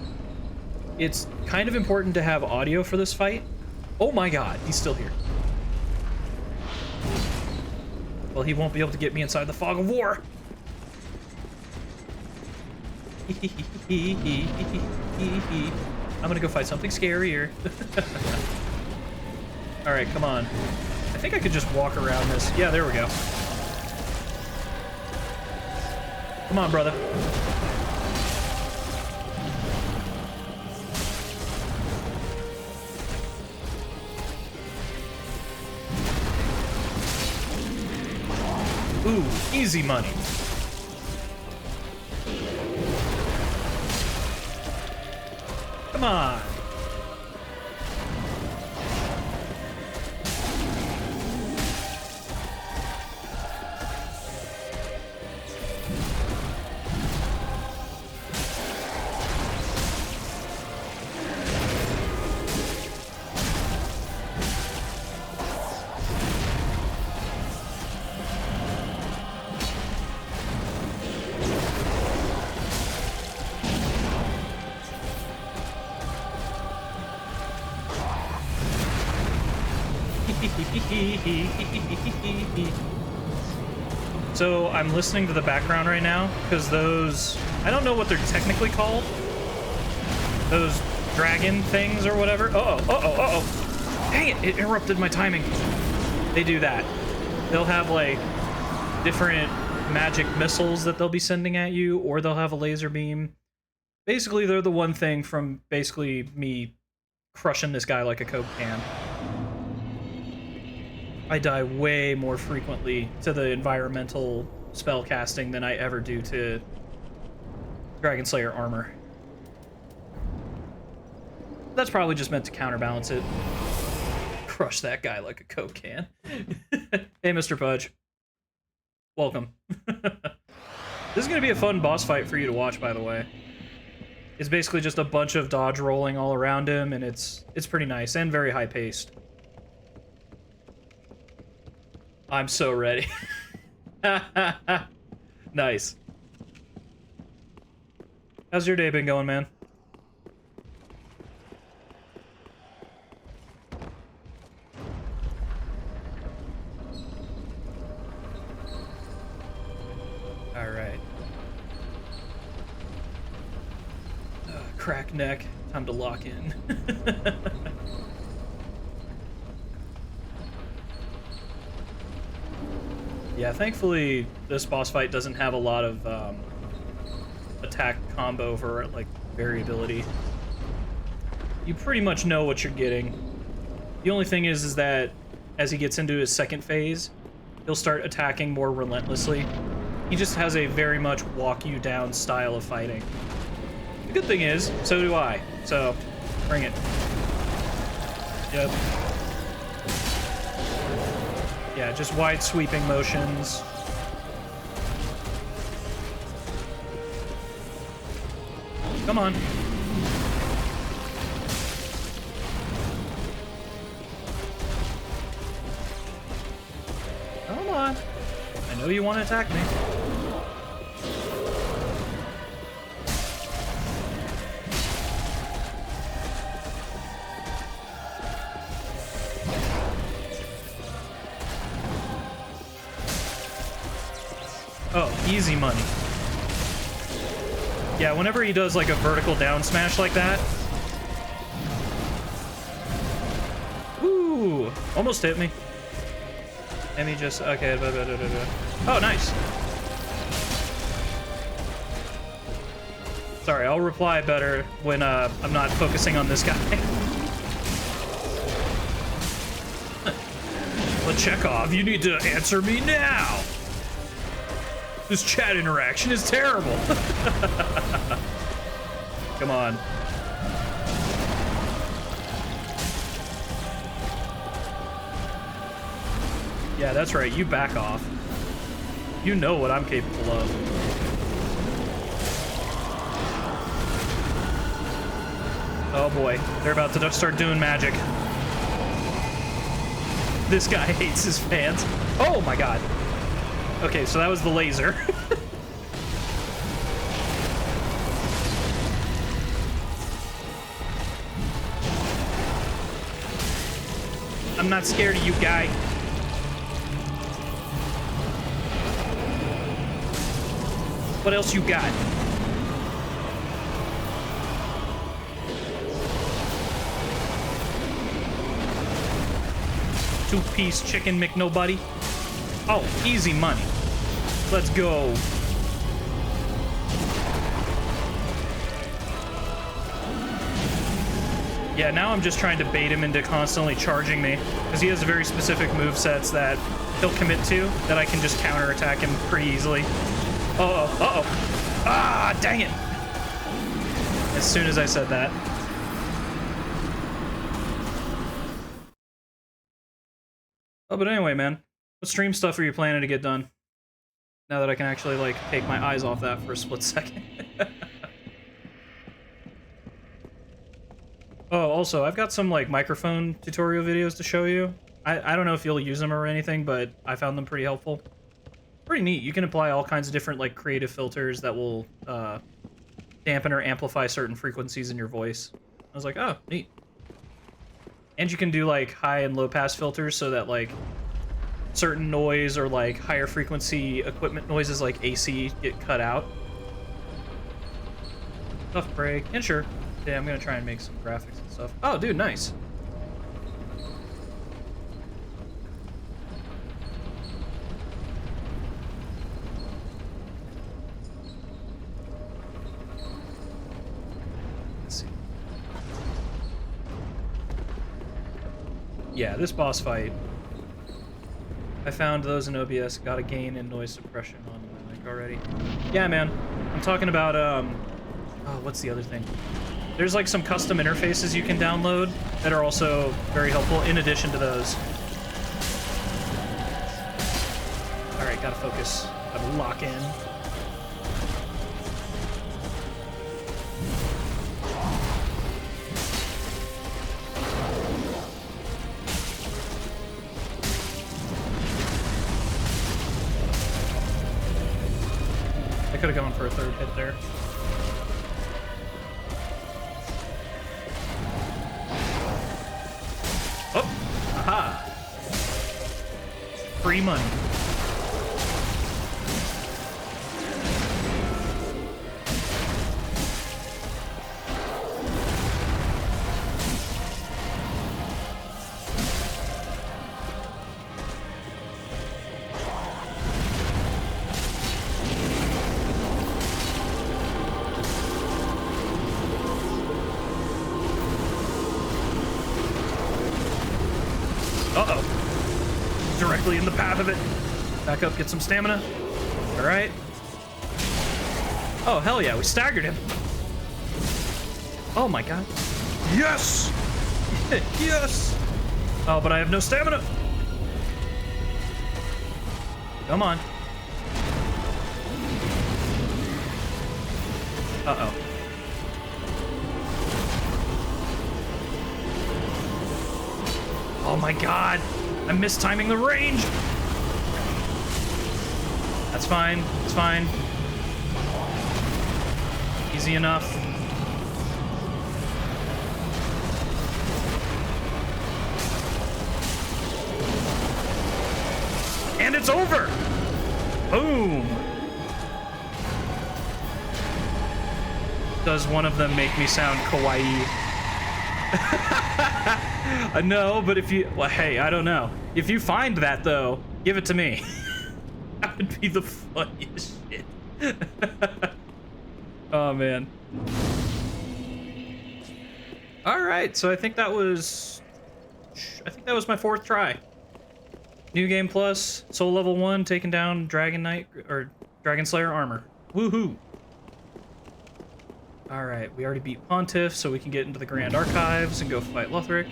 It's kind of important to have audio for this fight. Oh my god, he's still here. Well, he won't be able to get me inside the fog of war. I'm gonna go fight something scarier. Alright, come on. I think I could just walk around this. Yeah, there we go. Come on, brother. Ooh, easy money. Come on. So I'm listening to the background right now because those, I don't know what they're technically called, those dragon things or whatever. Uh-oh. Dang it, it interrupted my timing. They do that. They'll have like different magic missiles that they'll be sending at you, or they'll have a laser beam. Basically, they're the one thing from basically me crushing this guy like a Coke can. I die way more frequently to the environmental spell casting than I ever do to Dragonslayer armor. That's probably just meant to counterbalance it. crush that guy like a Coke can. Hey, Mr. Pudge. Welcome. This is going to be a fun boss fight for you to watch, by the way. It's basically just a bunch of dodge rolling all around him, and it's pretty nice and very high-paced. I'm so ready. Nice. How's your day been going, man? All right. Crack neck. Time to lock in. Yeah, thankfully this boss fight doesn't have a lot of attack combo for like variability. You pretty much know what you're getting. The only thing is that as he gets into his second phase, he'll start attacking more relentlessly. He just has a very much walk you down style of fighting. The good thing is, so do I. So, bring it. Yep. Yeah, just wide sweeping motions. Come on. Come on. I know you want to attack me. Oh, easy money. Yeah, whenever he does like a vertical down smash like that. Ooh, almost hit me. Let me just, okay. Oh, nice. Sorry, I'll reply better when I'm not focusing on this guy. But Chezkov, you need to answer me now. This chat interaction is terrible. Come on. Yeah, that's right. You back off. You know what I'm capable of. Oh boy, they're about to start doing magic. This guy hates his fans. Oh my god. Okay, so that was the laser. I'm not scared of you, guy. What else you got? Two-piece chicken McNobody. Oh, easy money. Let's go. Yeah, now I'm just trying to bait him into constantly charging me, because he has very specific movesets that he'll commit to that I can just counterattack him pretty easily. Uh-oh, uh-oh. Ah, dang it. As soon as I said that. Oh, but anyway, man. What stream stuff are you planning to get done? Now that I can actually, like, take my eyes off that for a split second. Oh, also, I've got some, like, microphone tutorial videos to show you. I don't know if you'll use them or anything, but I found them pretty helpful. Pretty neat. You can apply all kinds of different, like, creative filters that will dampen or amplify certain frequencies in your voice. I was like, oh, neat. And you can do, like, high and low pass filters so that, like, certain noise or like higher frequency equipment noises like AC get cut out. Tough break. And sure. Yeah, I'm gonna try and make some graphics and stuff. Oh, dude, nice. Let's see. Yeah, this boss fight. I found those in OBS, got a gain and noise suppression on my mic already. Yeah, man. I'm talking about, oh, what's the other thing? There's like some custom interfaces you can download that are also very helpful in addition to those. All right, gotta focus. Gotta lock in. I could have gone for a third hit there. Oh! Aha! Free money. Uh-oh. Directly in the path of it. Back up, get some stamina. All right. Oh, hell yeah, we staggered him. Oh my god. Yes! Yes! Oh, but I have no stamina. Come on. Uh-oh. Oh my god! I'm mistiming the range! That's fine. It's fine. Easy enough. And it's over! Boom! Does one of them make me sound kawaii? No, but if you... Well, hey, I don't know. If you find that, though, give it to me. That would be the funniest shit. Oh, man. Alright, so I think that was my 4th try. New Game Plus, Soul Level 1, taking down Dragon Knight, or Dragonslayer armor. Woohoo! Alright, we already beat Pontiff, so we can get into the Grand Archives and go fight Lothric.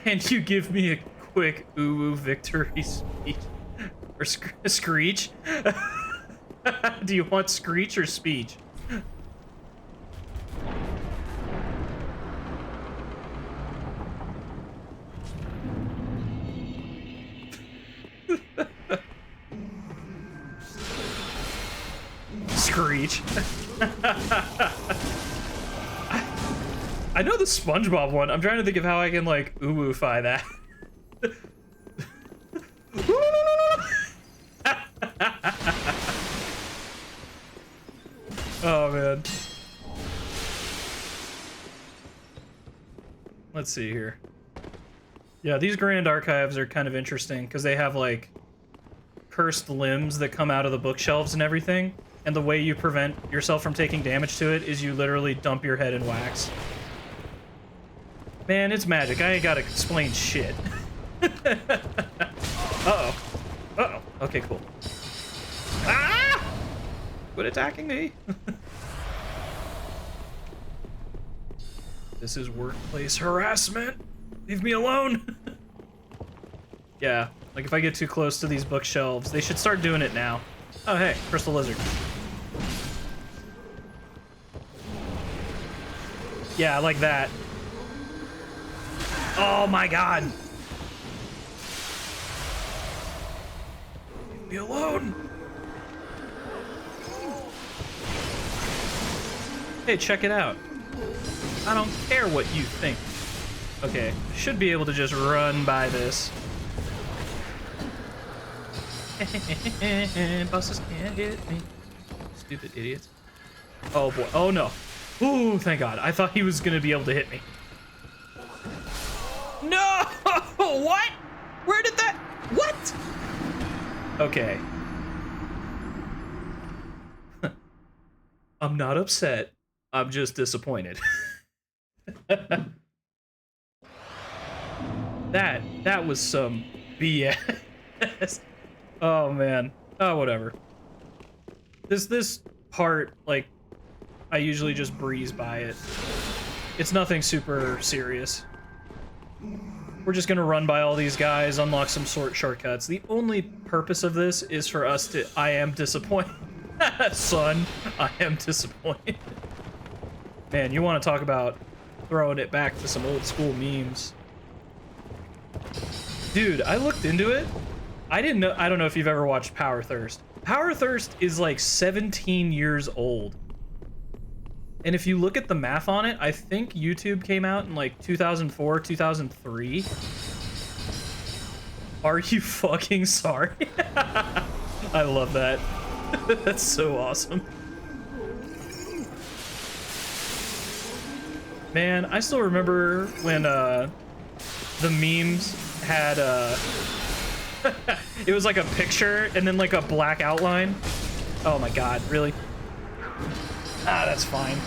Can you give me a quick ooh victory speech? Or screech? Do you want screech or speech? Screech. I know the SpongeBob one. I'm trying to think of how I can like ooh-ooh-fy that. Oh man. Let's see here. Yeah, these Grand Archives are kind of interesting because they have like cursed limbs that come out of the bookshelves and everything. And the way you prevent yourself from taking damage to it is you literally dump your head in wax. Man, it's magic. I ain't gotta explain shit. Uh-oh. Uh-oh. Okay, cool. Ah! Quit attacking me. This is workplace harassment. Leave me alone. Yeah, like if I get too close to these bookshelves, they should start doing it now. Oh, hey, Crystal Lizard. Yeah, like that. Oh my god. Leave me alone. Hey, check it out. I don't care what you think. Okay, should be able to just run by this. Bosses can't hit me. Stupid idiots. Oh boy. Oh no. Ooh, thank God. I thought he was gonna be able to hit me. No! What? Where did that... What? Okay. I'm not upset. I'm just disappointed. That was some BS. Oh man. Oh, whatever. This part, like, I usually just breeze by it. It's nothing super serious. We're just gonna run by all these guys, unlock some shortcuts. The only purpose of this is for us to... I am disappointed. Son, I am disappointed. Man, you want to talk about throwing it back to some old school memes. Dude, I looked into it. I didn't know... I don't know if you've ever watched Power Thirst. Power Thirst is like 17 years old. And if you look at the math on it, I think YouTube came out in like 2004, 2003. Are you fucking sorry? I love that. That's so awesome. Man, I still remember when the memes had it was like a picture and then like a black outline. Oh my god, really? Ah, that's fine.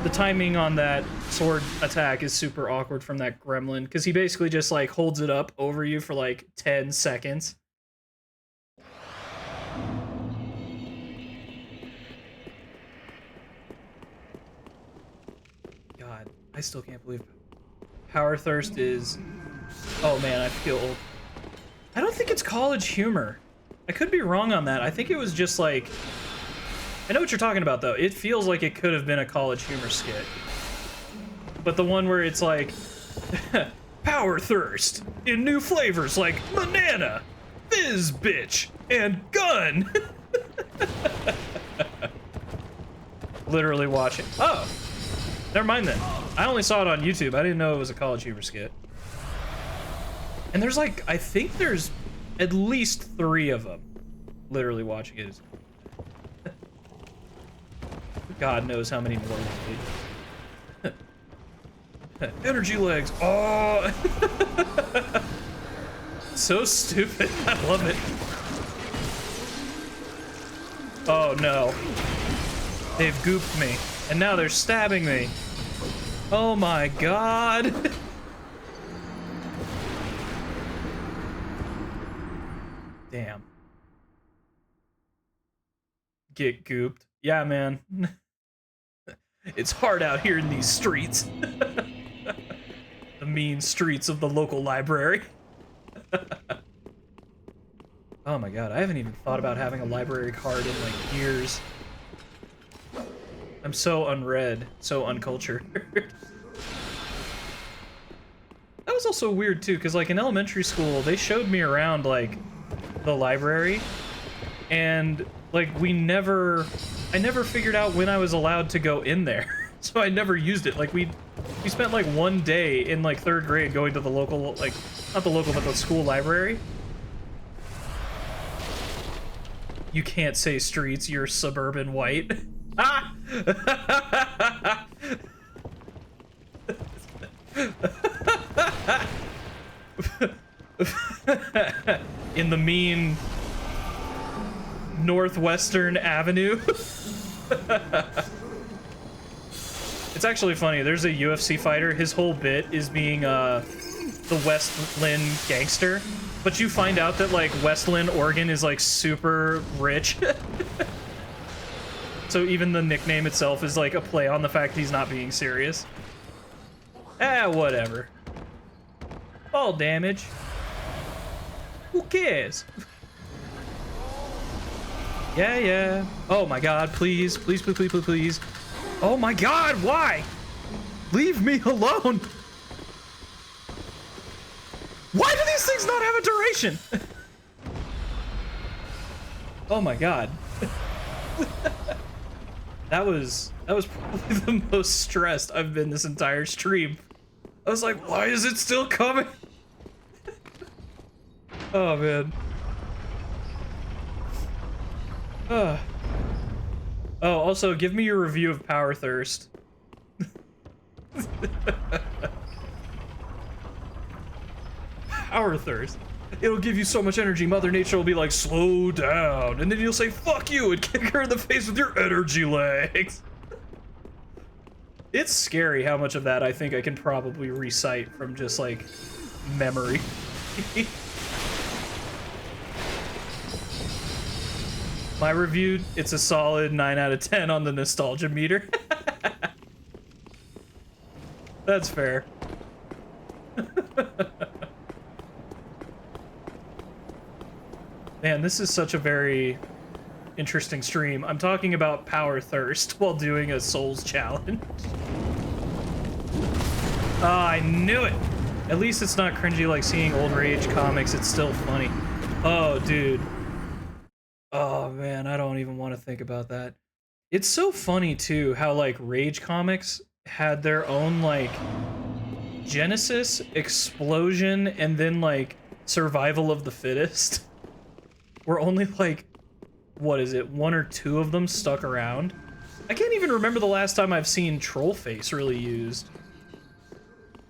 The timing on that sword attack is super awkward from that gremlin, because he basically just like holds it up over you for like 10 seconds. God, I still can't believe Power Thirst is... Oh man, I feel old. I don't think it's college humor. I could be wrong on that. I think it was just like... I know what you're talking about, though. It feels like it could have been a college humor skit. But the one where it's like... Power Thirst in new flavors like banana, fizz bitch, and gun! Literally watching. Oh! Never mind then. I only saw it on YouTube. I didn't know it was a college humor skit. And there's like... I think there's at least 3 of them. Literally watching it. God knows how many more we need. Energy legs. Oh, so stupid. I love it. Oh no, they've gooped me, and now they're stabbing me. Oh my god. Damn. Get gooped. Yeah, man. It's hard out here in these streets. The mean streets of the local library. Oh my god, I haven't even thought about having a library card in like years. I'm so unread, so uncultured. That was also weird too, because like in elementary school, they showed me around like the library, and like I never figured out when I was allowed to go in there. So I never used it. Like we spent like one day in like 3rd grade going to the local, like not the local, but the school library. You can't say streets, you're suburban white. Ah! In the mean Northwestern Avenue. It's actually funny. There's a UFC fighter. His whole bit is being the West Lynn gangster, but you find out that like West Lynn, Oregon is like super rich. So even the nickname itself is like a play on the fact he's not being serious. Ah, whatever. All damage. Who cares? Yeah, yeah. Oh my god, please, please, please, please, please, please. Oh my god, why? Leave me alone. Why do these things not have a duration? Oh my god. That was probably the most stressed I've been this entire stream. I was like, why is it still coming? Oh man. Oh, also, give me your review of Power Thirst. Power Thirst. It'll give you so much energy, Mother Nature will be like, slow down. And then you'll say, fuck you, and kick her in the face with your energy legs. It's scary how much of that I think I can probably recite from just, like, memory. My review, it's a solid 9 out of 10 on the nostalgia meter. That's fair. Man, this is such a very interesting stream. I'm talking about power thirst while doing a Souls challenge. Oh, I knew it! At least it's not cringy like seeing old Rage comics. It's still funny. Oh, dude. Oh, man, I don't even want to think about that. It's so funny, too, how, like, Rage comics had their own, like, Genesis, Explosion, and then, like, Survival of the Fittest. We're only, like, what is it, 1 or 2 of them stuck around? I can't even remember the last time I've seen Trollface really used.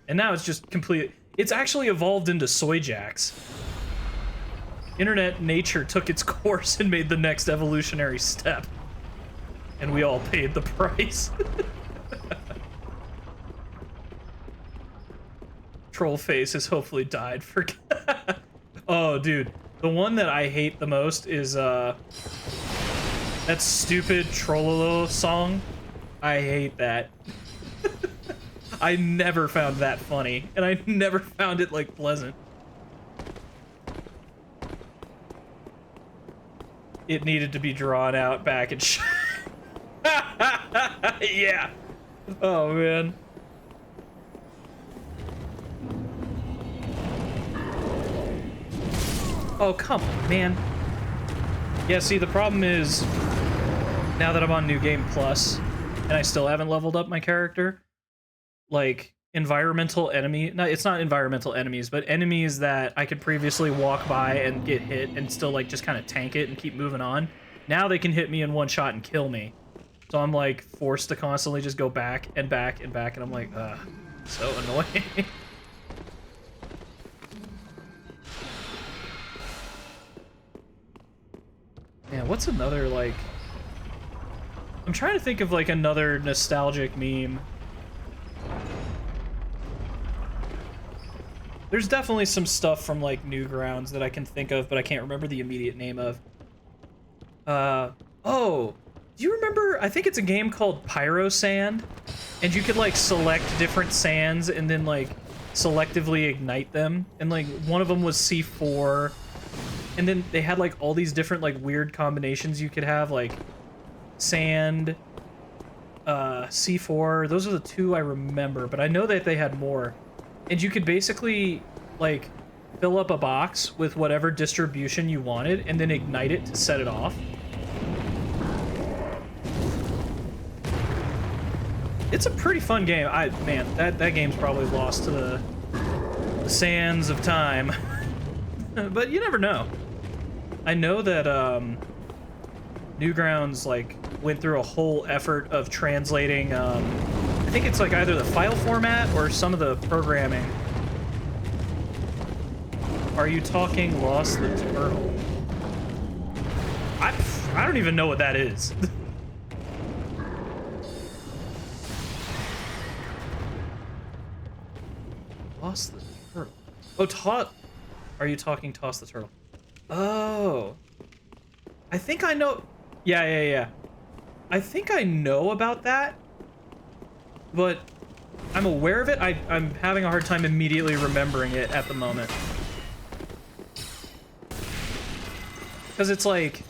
And now it's just complete. It's actually evolved into Soy Jacks. Internet nature took its course and made the next evolutionary step. And we all paid the price. Trollface has hopefully died for... Oh, dude. The one that I hate the most is, that stupid Trollolo song. I hate that. I never found that funny, and I never found it, like, pleasant. It needed to be drawn out back and yeah. Oh, man. Oh, come on, man. Yeah, see, the problem is, now that I'm on New Game Plus, and I still haven't leveled up my character, like, environmental enemy... No, it's not environmental enemies, but enemies that I could previously walk by and get hit and still, like, just kind of tank it and keep moving on. Now they can hit me in one shot and kill me. So I'm, like, forced to constantly just go back and back and back, and I'm like, ugh, so annoying. Yeah, what's another, like... I'm trying to think of, like, another nostalgic meme. There's definitely some stuff from, like, Newgrounds that I can think of, but I can't remember the immediate name of. Oh! Do you remember, I think it's a game called Pyro Sand? And you could, like, select different sands and then, like, selectively ignite them. And, like, one of them was C4. And then they had, like, all these different, like, weird combinations you could have, like, sand, C4. Those are the 2 I remember, but I know that they had more. And you could basically, like, fill up a box with whatever distribution you wanted and then ignite it to set it off. It's a pretty fun game. Man, that game's probably lost to the sands of time. But you never know. I know that Newgrounds, like, went through a whole effort of translating, I think it's, like, either the file format or some of the programming. Are you talking Lost the Turtle? I don't even know what that is. Lost the Turtle. Oh, are you talking Toss the Turtle? Oh. I think I know... Yeah. I think I know about that, but I'm aware of it. I'm having a hard time immediately remembering it at the moment. Because it's like...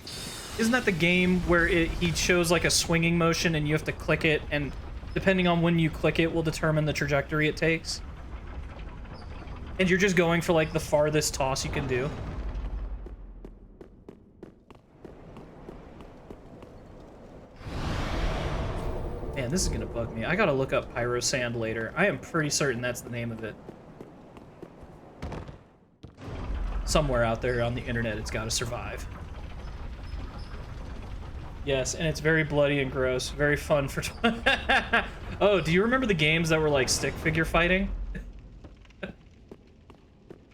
Isn't that the game where he shows, like, a swinging motion and you have to click it, and depending on when you click it will determine the trajectory it takes? And you're just going for, like, the farthest toss you can do. Man, this is gonna bug me. I gotta look up Pyro Sand later. I am pretty certain that's the name of it. Somewhere out there on the internet, it's gotta survive. Yes, and it's very bloody and gross. Very fun for... Oh, do you remember the games that were, like, stick figure fighting?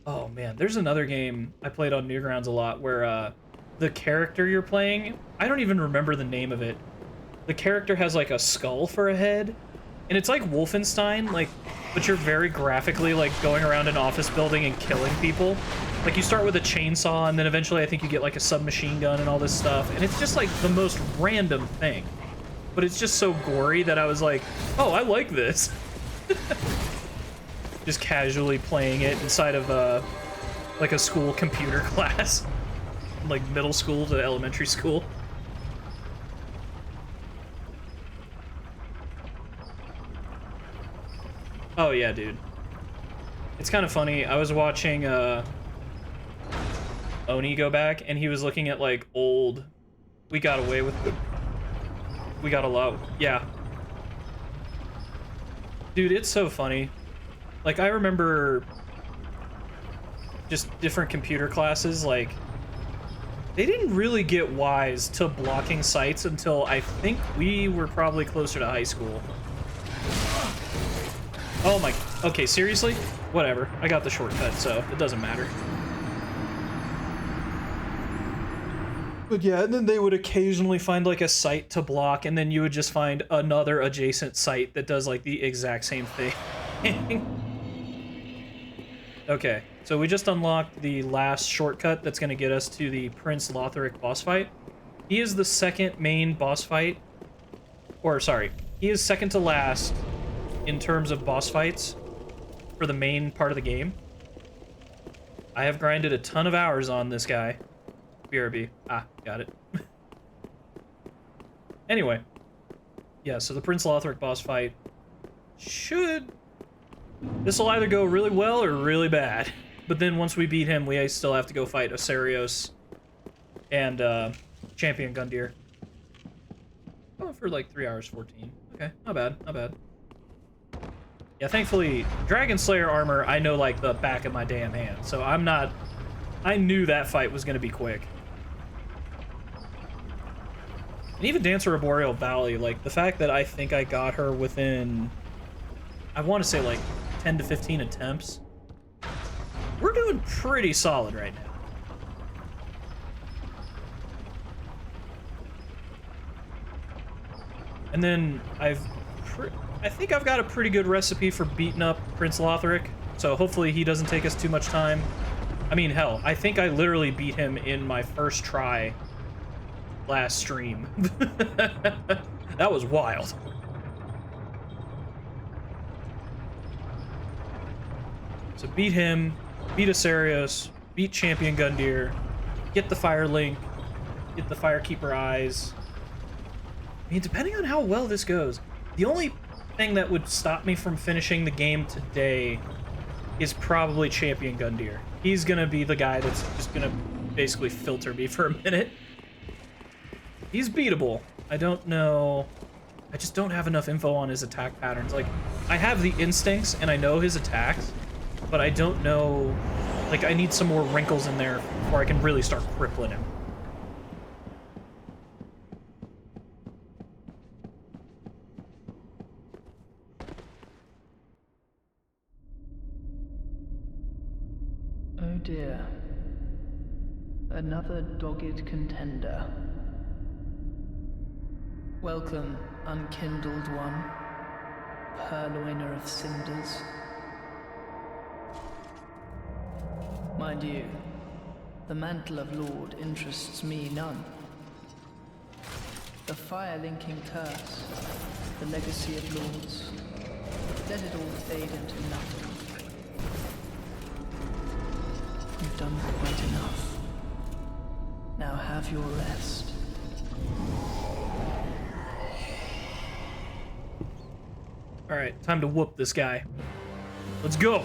Oh, man. There's another game I played on Newgrounds a lot where the character you're playing... I don't even remember the name of it. The character has, like, a skull for a head, And it's like Wolfenstein, like, but you're very graphically, like, going around an office building and killing people. Like, you start with a chainsaw, and then eventually I think you get, like, a submachine gun and all this stuff. And it's just, like, the most random thing. But it's just so gory that I was like, oh, I like this. Just casually playing it inside of, like, a school computer class. Like, middle school to elementary school. Oh, yeah, dude. It's kind of funny. I was watching, Oni go back, and he was looking at, like, old... We got away with it. We got a lot. Yeah. Dude, it's so funny. Like, I remember just different computer classes, like, they didn't really get wise to blocking sights until I think we were probably closer to high school. Oh my... Okay, seriously? Whatever. I got the shortcut, so it doesn't matter. But yeah, and then they would occasionally find, like, a site to block, and then you would just find another adjacent site that does, like, the exact same thing. Okay, so we just unlocked the last shortcut that's going to get us to the Prince Lothric boss fight. He is the second main boss fight. Or, sorry, he is second to last in terms of boss fights for the main part of the game. I have grinded a ton of hours on this guy. BRB. Ah, got it. Anyway. Yeah, so the Prince Lothric boss fight should... This will either go really well or really bad. But then once we beat him, we still have to go fight Ocerios and Champion Gundyr. Oh, for like 3 hours 14. Okay, not bad, not bad. Yeah, thankfully, Dragonslayer armor, I know like the back of my damn hand. So I'm not... I knew that fight was going to be quick. And even Dancer of Boreal Valley, like, the fact that I think I got her within, I want to say, like, 10 to 15 attempts. We're doing pretty solid right now. And then I think I've got a pretty good recipe for beating up Prince Lothric, so hopefully he doesn't take us too much time. I mean, hell, I think I literally beat him in my first try last stream. That was wild. So beat him, beat Ocerios, beat Champion Gundyr, get the Fire Link, get the Firekeeper Eyes. I mean, depending on how well this goes, the only thing that would stop me from finishing the game today is probably Champion Gundyr. He's gonna be the guy that's just gonna basically filter me for a minute. He's beatable. I don't know... I just don't have enough info on his attack patterns. Like, I have the instincts and I know his attacks, but I don't know... Like, I need some more wrinkles in there before I can really start crippling him. Oh dear. Another dogged contender. Welcome, unkindled one, purloiner of cinders. Mind you, the mantle of Lord interests me none. The fire-linking curse, the legacy of lords, let it all fade into nothing. You've done quite enough. Now have your rest. Alright, time to whoop this guy. Let's go!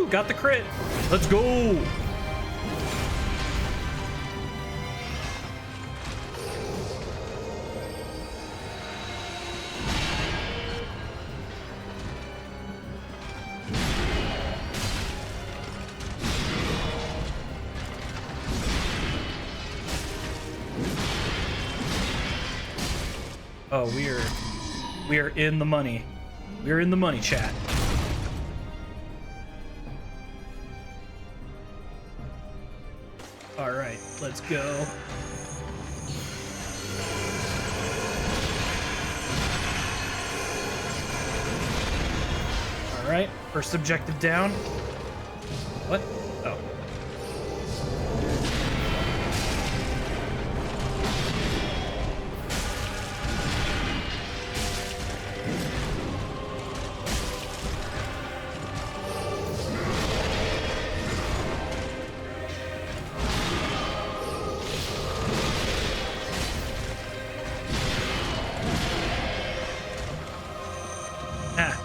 got the crit. Let's go. Oh, we are in the money. We're in the money, chat. All right, let's go. All right, first objective down. What? Oh.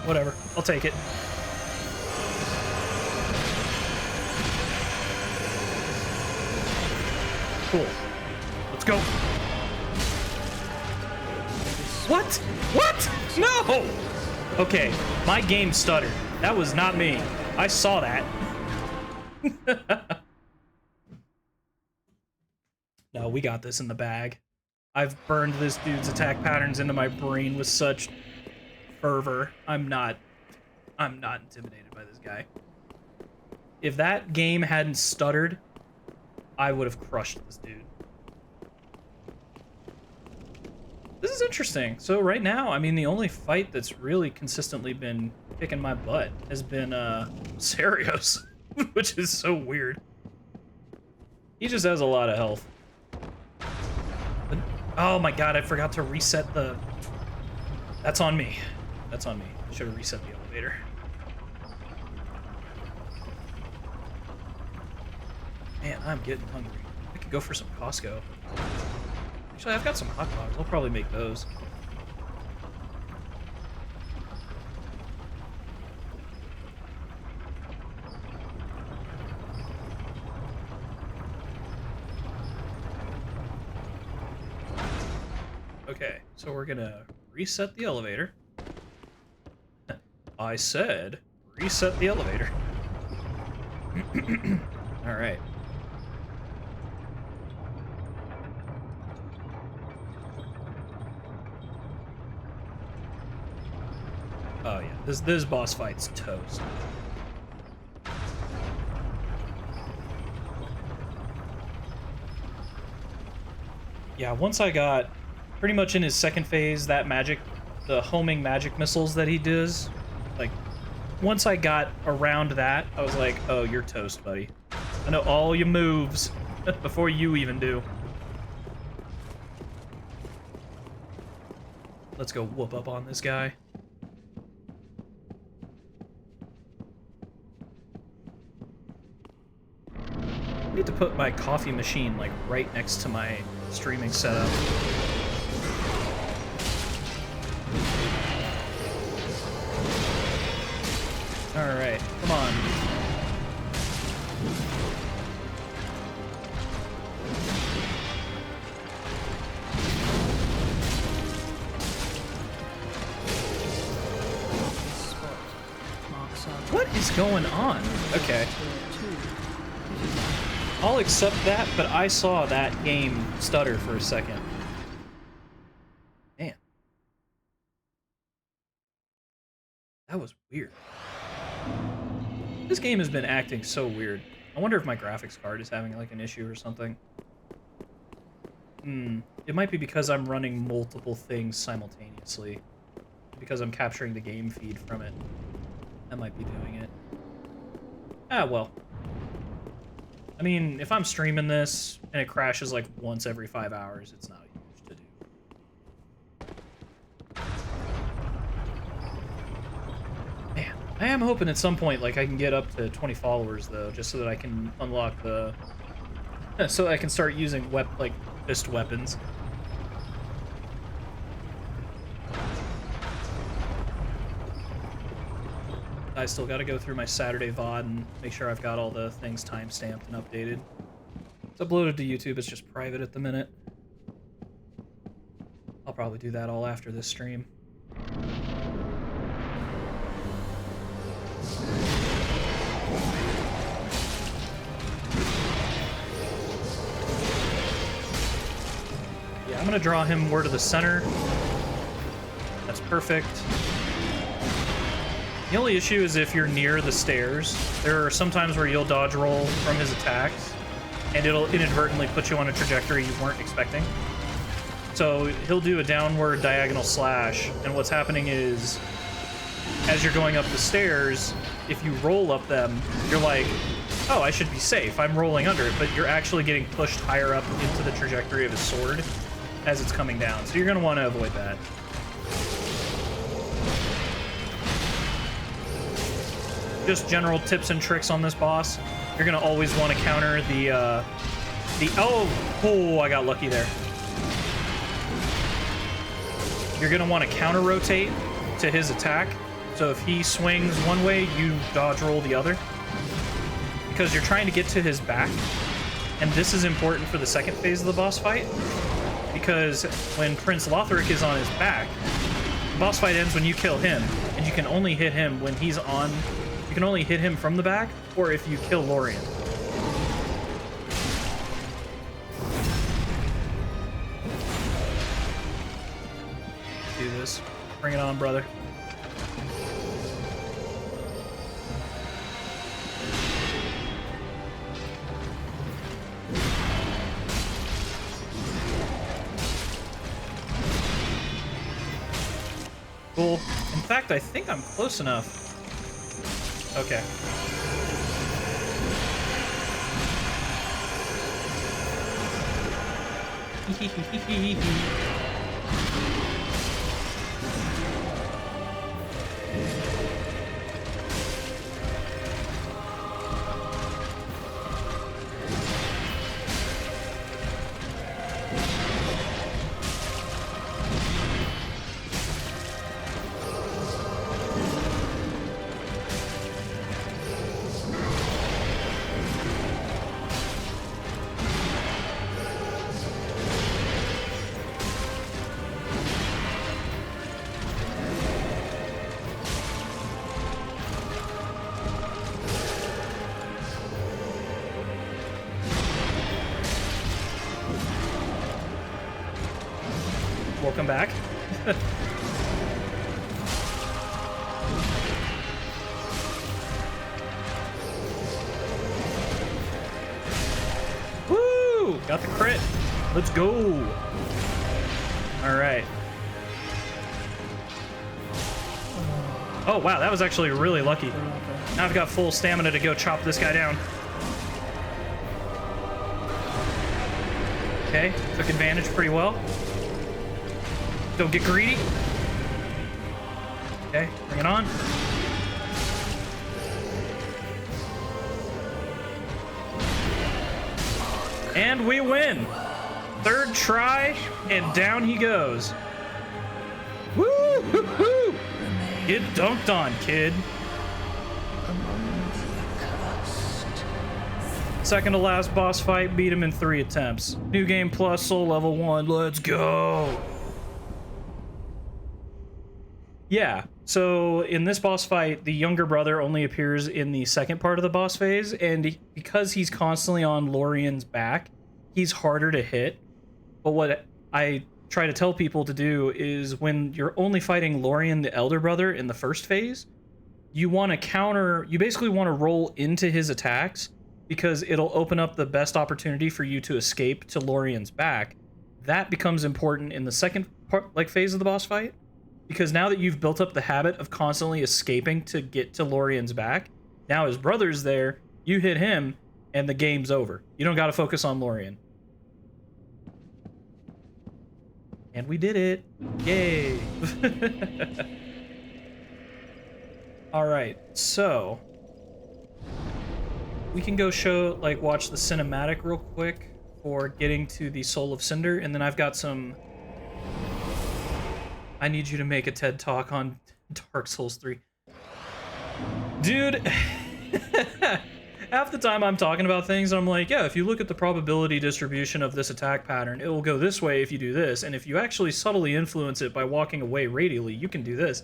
Whatever, I'll take it. Cool. Let's go. What? What? No! Okay, my game stuttered. That was not me. I saw that. No, we got this in the bag. I've burned this dude's attack patterns into my brain with such fervor. I'm not intimidated by this guy. If that game hadn't stuttered, I would have crushed this dude. This is interesting. So right now, I mean, the only fight that's really consistently been kicking my butt has been Ocerios, which is so weird. He just has a lot of health. But, oh my god, I forgot to reset the... That's on me. That's on me. I should have reset the elevator. Man, I'm getting hungry. I could go for some Costco. Actually, I've got some hot dogs. I'll probably make those. Okay, so we're gonna reset the elevator. I said, reset the elevator. All right. Oh yeah, this boss fight's toast. Yeah, once I got pretty much in his second phase, that magic, the homing magic missiles that he does, like, once I got around that, I was like, oh, you're toast, buddy. I know all your moves before you even do. Let's go whoop up on this guy. I need to put my coffee machine, like, right next to my streaming setup. Alright, come on. What is going on? Okay. I'll accept that, but I saw that game stutter for a second. Man. That was weird. This game has been acting so weird. I wonder if my graphics card is having like an issue or something. It might be because I'm running multiple things simultaneously. Because I'm capturing the game feed from it. That might be doing it. Ah, well. I mean, if I'm streaming this and it crashes like once every 5 hours, it's not huge to do. Man, I am hoping at some point, like, I can get up to 20 followers, though, just so that I can unlock the... so I can start using, like, fist weapons. I still got to go through my Saturday VOD and make sure I've got all the things timestamped and updated. It's uploaded to YouTube, it's just private at the minute. I'll probably do that all after this stream. Yeah, I'm gonna draw him more to the center. That's perfect. The only issue is if you're near the stairs. There are some times where you'll dodge roll from his attacks, and it'll inadvertently put you on a trajectory you weren't expecting. So he'll do a downward diagonal slash, and what's happening is, as you're going up the stairs, if you roll up them, you're like, oh, I should be safe. I'm rolling under it, but you're actually getting pushed higher up into the trajectory of his sword as it's coming down. So you're going to want to avoid that. Just general tips and tricks on this boss. You're going to always want to counter oh, I got lucky there. You're going to want to counter rotate to his attack. So if he swings one way, you dodge roll the other. Because you're trying to get to his back. And this is important for the second phase of the boss fight. Because when Prince Lothric is on his back, the boss fight ends when you kill him. And you can only hit him when he's on... You can only hit him from the back, or if you kill Lorien. Do this. Bring it on, brother. Cool. In fact, I think I'm close enough. Okay. Welcome back. Woo! Got the crit. Let's go. All right. Oh, wow. That was actually really lucky. Now I've got full stamina to go chop this guy down. Okay. Took advantage pretty well. Don't get greedy. Okay, bring it on. And we win. Third try, and down he goes. Woo! Hoo-hoo! Get dunked on, kid. Second to last boss fight, beat him in 3 attempts. New game plus, soul level 1, let's go. Yeah, so in this boss fight, the younger brother only appears in the second part of the boss phase, and because he's constantly on Lorien's back, he's harder to hit. But what I try to tell people to do is when you're only fighting Lorien, the elder brother, in the first phase, you want to counter, you basically want to roll into his attacks, because it'll open up the best opportunity for you to escape to Lorien's back. That becomes important in the second part, phase of the boss fight. Because now that you've built up the habit of constantly escaping to get to Lorien's back, now his brother's there, you hit him, and the game's over. You don't got to focus on Lorien. And we did it. Yay. Alright, so... we can go watch the cinematic real quick for getting to the Soul of Cinder, and then I've got some... I need you to make a TED Talk on Dark Souls 3. Dude, half the time I'm talking about things, I'm like, yeah, if you look at the probability distribution of this attack pattern, it will go this way if you do this, and if you actually subtly influence it by walking away radially, you can do this.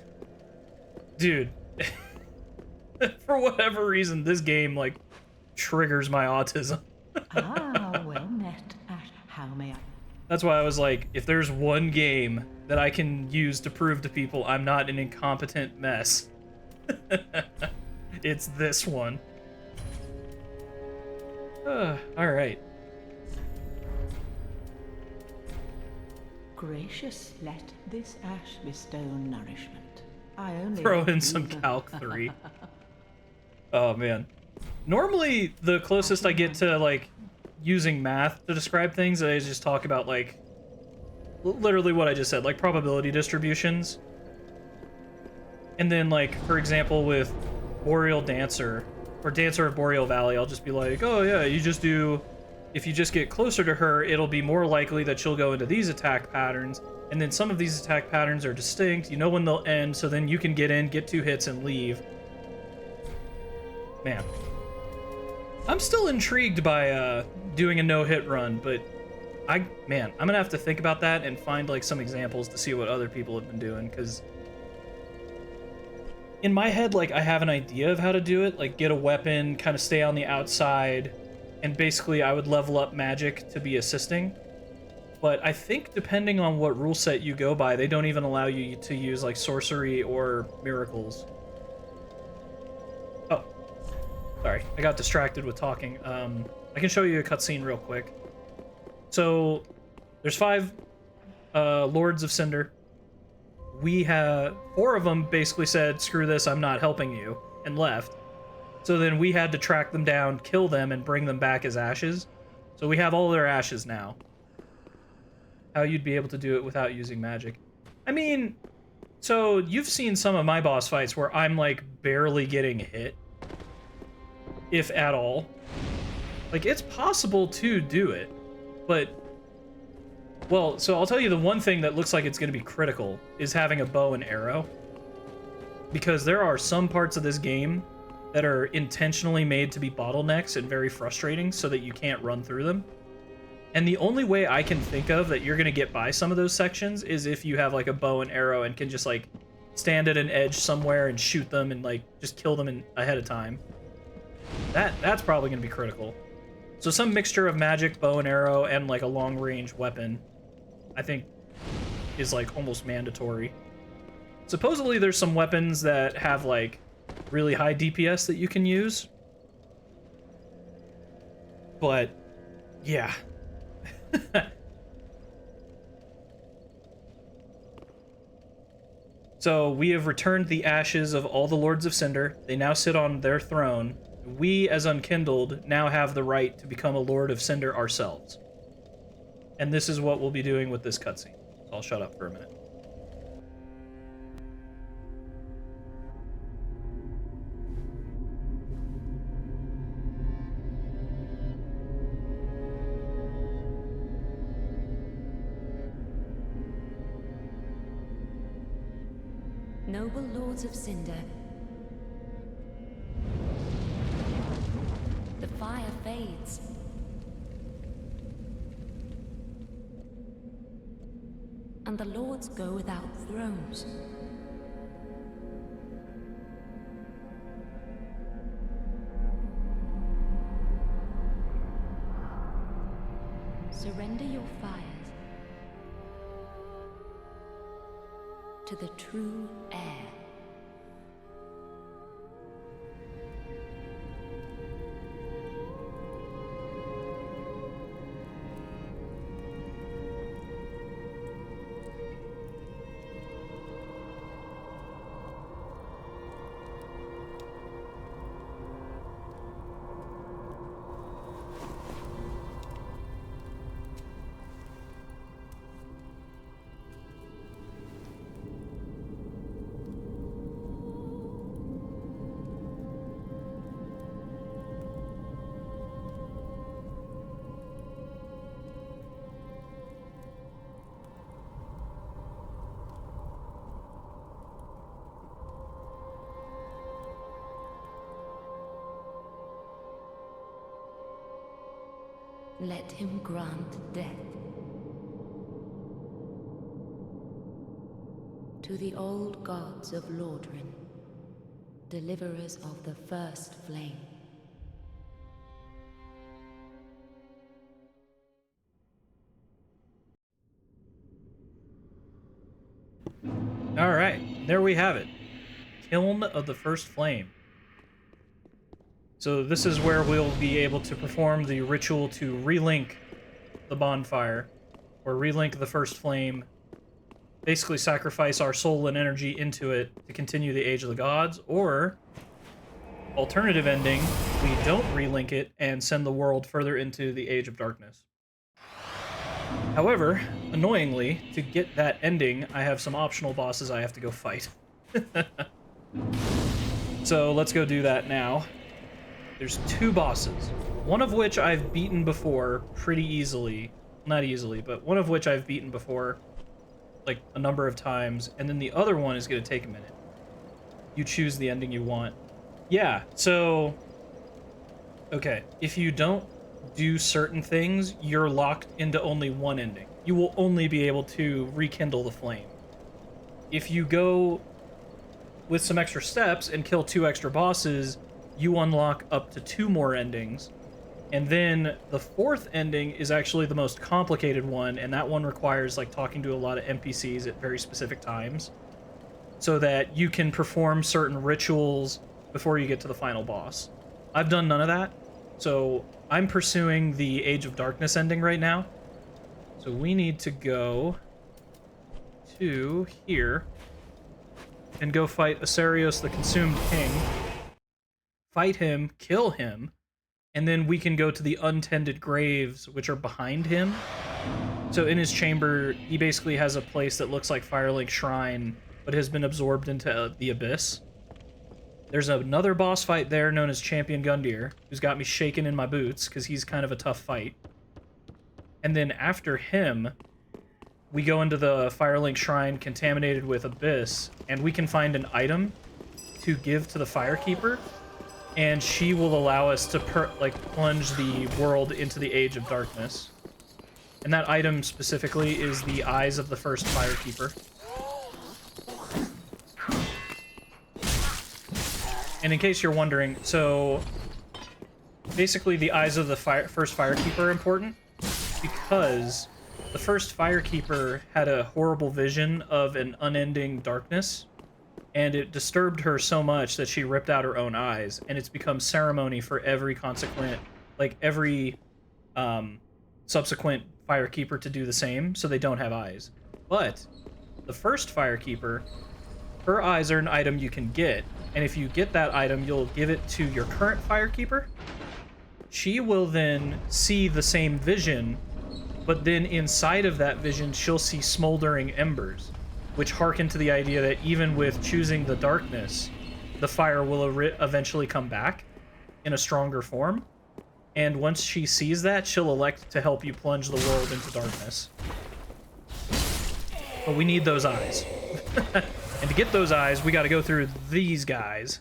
Dude, for whatever reason, this game, like, triggers my autism. Ah, well met. How may I? That's why I was like, if there's one game that I can use to prove to people I'm not an incompetent mess, it's this one. Alright. Gracious, let this ash bestow nourishment. I only Throw in some Calc 3. Oh, man. Normally, the closest I get to, like, using math to describe things, I just talk about, like, literally what I just said, like probability distributions. And then, like, for example, with Boreal Dancer, or Dancer of Boreal Valley, I'll just be like, oh yeah, you just do, if you just get closer to her, it'll be more likely that she'll go into these attack patterns, and then some of these attack patterns are distinct, you know when they'll end, so then you can get in, get 2 hits, and leave. Man. I'm still intrigued by doing a no-hit run, but I'm gonna have to think about that and find like some examples to see what other people have been doing, because in my head, like, I have an idea of how to do it, like get a weapon, kind of stay on the outside, and basically I would level up magic to be assisting. But I think depending on what rule set you go by, they don't even allow you to use like sorcery or miracles. Oh, sorry, I got distracted with talking. I can show you a cutscene real quick. So there's 5 Lords of Cinder. We have 4 of them basically said, screw this, I'm not helping you, and left. So then we had to track them down, kill them, and bring them back as ashes. So we have all their ashes now. How you'd be able to do it without using magic. I mean, so you've seen some of my boss fights where I'm like barely getting hit, if at all. Like, it's possible to do it, but well, so I'll tell you the one thing that looks like it's going to be critical is having a bow and arrow. Because there are some parts of this game that are intentionally made to be bottlenecks and very frustrating so that you can't run through them. And the only way I can think of that you're going to get by some of those sections is if you have like a bow and arrow and can just like stand at an edge somewhere and shoot them and like just kill them ahead of time. That's probably going to be critical. So some mixture of magic, bow and arrow, and like a long range weapon, I think, is like almost mandatory. Supposedly there's some weapons that have like really high DPS that you can use. But yeah. So we have returned the ashes of all the Lords of Cinder. They now sit on their throne. We, as Unkindled, now have the right to become a Lord of Cinder ourselves. And this is what we'll be doing with this cutscene. So I'll shut up for a minute. Noble Lords of Cinder, the fire fades. And the lords go without thrones. Surrender your fires to the true heir. Let him grant death. To the old gods of Lordran, deliverers of the first flame. Alright, there we have it. Kiln of the First Flame. So this is where we'll be able to perform the ritual to relink the bonfire, or relink the First Flame, basically sacrifice our soul and energy into it to continue the Age of the Gods, or, alternative ending, we don't relink it and send the world further into the Age of Darkness. However, annoyingly, to get that ending, I have some optional bosses I have to go fight. So let's go do that now. There's 2 bosses, one of which I've beaten before pretty easily. Not easily, but one of which I've beaten before, like, a number of times, and then the other one is going to take a minute. You choose the ending you want. Yeah, so... Okay, if you don't do certain things, you're locked into only one ending. You will only be able to rekindle the flame. If you go with some extra steps and kill 2 extra bosses, you unlock up to 2 more endings. And then the 4th ending is actually the most complicated one, and that one requires like talking to a lot of NPCs at very specific times so that you can perform certain rituals before you get to the final boss. I've done none of that, so I'm pursuing the Age of Darkness ending right now. So we need to go to here and go fight Ocerios, the Consumed King. Fight him, kill him, and then we can go to the untended graves, which are behind him. So in his chamber, he basically has a place that looks like Firelink Shrine, but has been absorbed into the Abyss. There's another boss fight there known as Champion Gundyr, who's got me shaking in my boots, because he's kind of a tough fight. And then after him, we go into the Firelink Shrine contaminated with Abyss, and we can find an item to give to the Firekeeper, and she will allow us to plunge the world into the Age of Darkness. And that item specifically is the Eyes of the First Firekeeper. And in case you're wondering, so basically the Eyes of the First Firekeeper are important because the First Firekeeper had a horrible vision of an unending darkness, and it disturbed her so much that she ripped out her own eyes, and it's become ceremony for every subsequent Firekeeper to do the same, so they don't have eyes. But the First Firekeeper, her eyes are an item you can get, and if you get that item, you'll give it to your current Firekeeper. She will then see the same vision, but then inside of that vision, she'll see smoldering embers, which harken to the idea that even with choosing the darkness, the fire will eventually come back in a stronger form. And once she sees that, she'll elect to help you plunge the world into darkness. But we need those eyes. And to get those eyes, we got to go through these guys.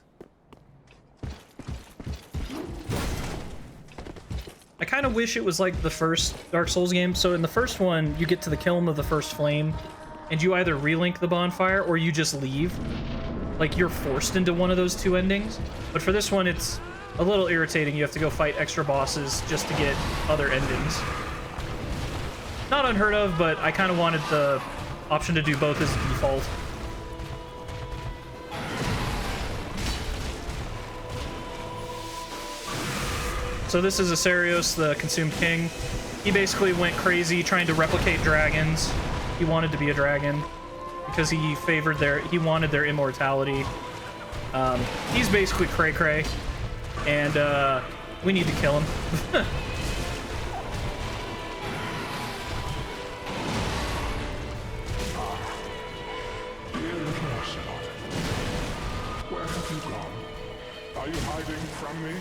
I kind of wish it was like the first Dark Souls game. So in the first one, you get to the Kiln of the First Flame, and you either relink the bonfire or you just leave. Like, you're forced into one of those 2 endings. But for this one, it's a little irritating. You have to go fight extra bosses just to get other endings. Not unheard of, but I kind of wanted the option to do both as default. So this is Ocerios, the Consumed King. He basically went crazy trying to replicate dragons. He wanted to be a dragon because he wanted their immortality. He's basically cray-cray, and we need to kill him. Dear little Ocelot, where have you gone? Are you hiding from me?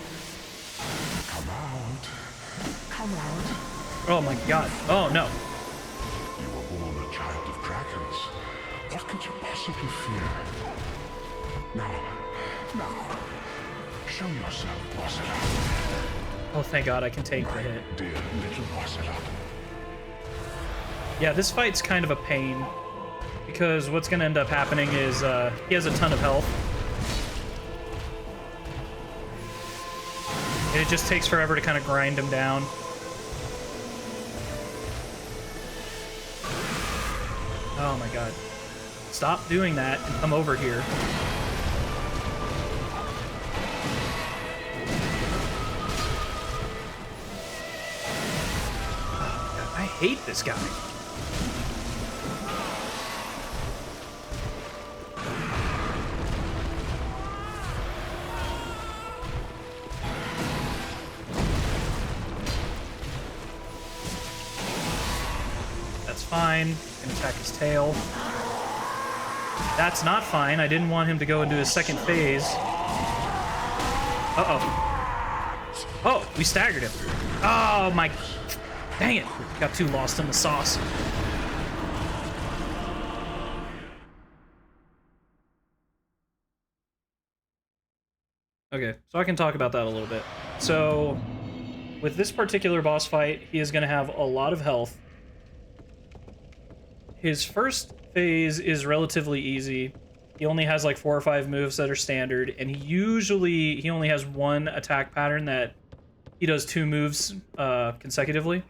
Come out. Come out. Oh my god. Oh no. You were born a child of dragons. What could you possibly fear? Now, show yourself, Boreal. Oh, thank God, I can take the hit. Dear little ocelot. Yeah, this fight's kind of a pain, because what's going to end up happening is he has a ton of health. And it just takes forever to kind of grind him down. Oh my God. Stop doing that and come over here. I hate this guy. That's fine. Can attack his tail. That's not fine. I didn't want him to go into his second phase. Uh-oh. Oh, we staggered him. Oh my... Dang it. Got too lost in the sauce. Okay, so I can talk about that a little bit. So, with this particular boss fight, he is going to have a lot of health. His first phase is relatively easy. He only has like 4 or 5 moves that are standard, and he only has one attack pattern that he does 2 moves consecutively.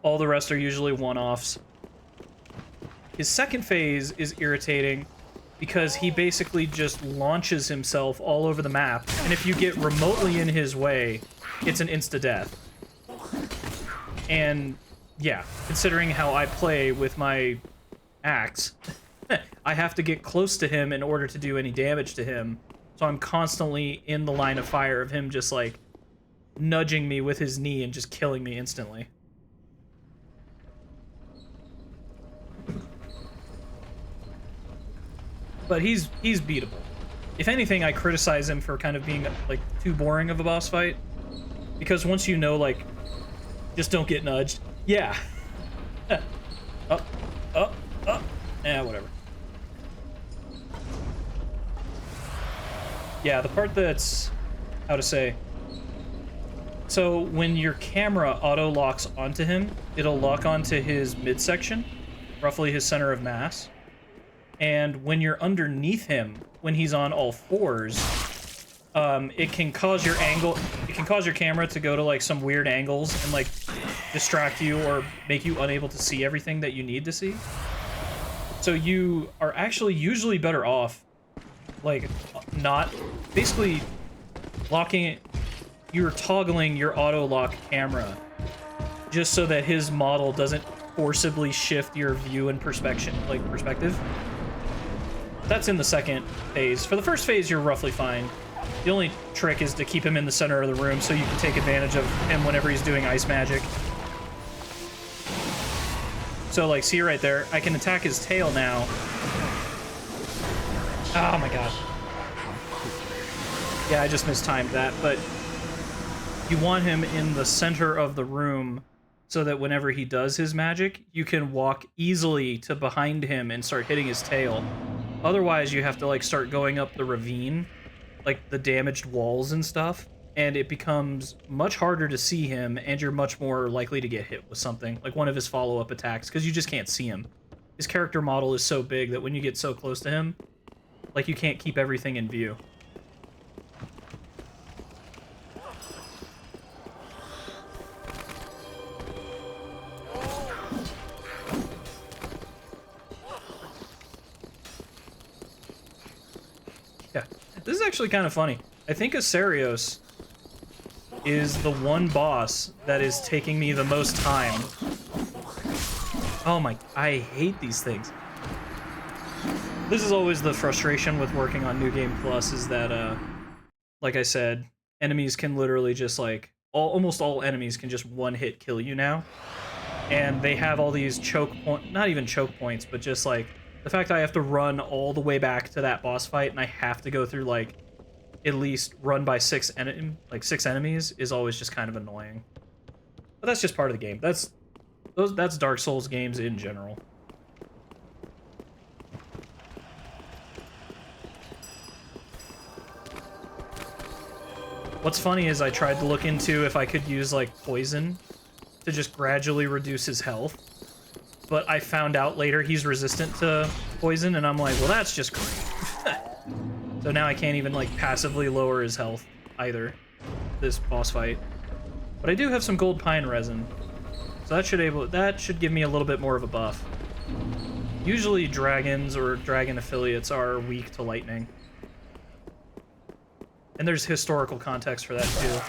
All the rest are usually one-offs. His second phase is irritating because he basically just launches himself all over the map, and if you get remotely in his way, it's an insta-death. And yeah, considering how I play with my axe, I have to get close to him in order to do any damage to him, so I'm constantly in the line of fire of him just like nudging me with his knee and just killing me instantly. But he's beatable. If anything, I criticize him for kind of being like too boring of a boss fight, because once you know, like, just don't get nudged. Yeah. Up. Yeah, whatever. Yeah, the part that's, how to say, so when your camera auto locks onto him, it'll lock onto his midsection, roughly his center of mass. And when you're underneath him, when he's on all fours, it can cause your camera to go to like some weird angles and like distract you or make you unable to see everything that you need to see. So you are actually usually better off like not basically locking it. You're toggling your auto lock camera just so that his model doesn't forcibly shift your view and perspective. That's in the second phase. For the first phase, you're roughly fine. The only trick is to keep him in the center of the room so you can take advantage of him whenever he's doing ice magic. So, like, see right there? I can attack his tail now. Oh my god. Yeah, I just mistimed that, but you want him in the center of the room so that whenever he does his magic, you can walk easily to behind him and start hitting his tail. Otherwise, you have to, like, start going up the ravine, like the damaged walls and stuff, and it becomes much harder to see him, and you're much more likely to get hit with something, like one of his follow-up attacks, because you just can't see him. His character model is so big that when you get so close to him, like, you can't keep everything in view. Yeah, this is actually kind of funny. I think Ocerios is the one boss that is taking me the most time. Oh my, I hate these things. This is always the frustration with working on New Game Plus, is that, like I said, enemies can literally just, like, almost all enemies can just one-hit kill you now. And they have all these choke points, not even choke points, but just, like, the fact I have to run all the way back to that boss fight and I have to go through, like, at least run by six enemies is always just kind of annoying. But that's just part of the game. That's Dark Souls games in general. What's funny is I tried to look into if I could use, like, poison to just gradually reduce his health. But I found out later he's resistant to poison, and I'm like, well, that's just great. So now I can't even, like, passively lower his health either, this boss fight. But I do have some gold pine resin, so that should give me a little bit more of a buff. Usually dragons or dragon affiliates are weak to lightning. And there's historical context for that too.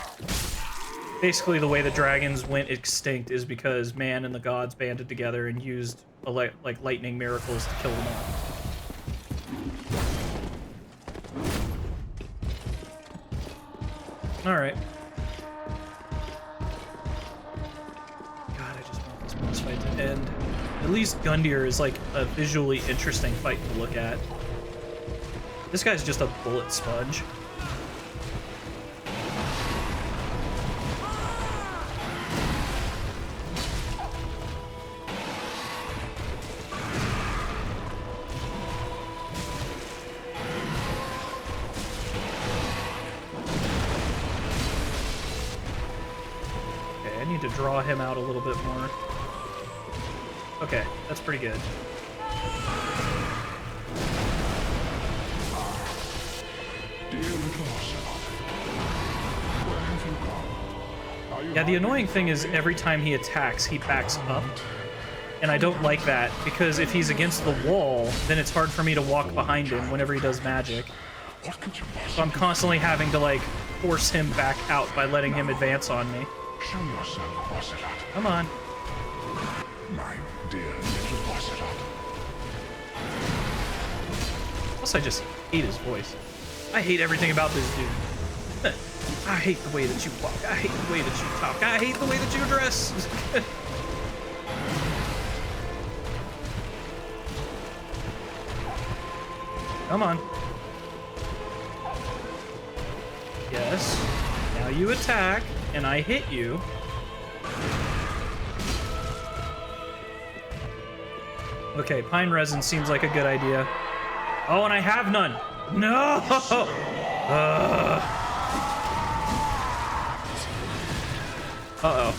Basically, the way the dragons went extinct is because man and the gods banded together and used like lightning miracles to kill them all. All right. God, I just want this boss fight to end. At least Gundyr is like a visually interesting fight to look at. This guy's just a bullet sponge. To draw him out a little bit more. Okay, that's pretty good. Yeah, the annoying thing is every time he attacks, he backs up. And I don't like that, because if he's against the wall, then it's hard for me to walk behind him whenever he does magic. So I'm constantly having to, like, force him back out by letting him advance on me. Show yourself, Ocelot. Come on. My dear little Ocelot. Plus, I just hate his voice. I hate everything about this dude. I hate the way that you walk. I hate the way that you talk. I hate the way that you dress. Come on. Yes. Now you attack, and I hit you. Okay, pine resin seems like a good idea. Oh, and I have none. No! Uh-oh.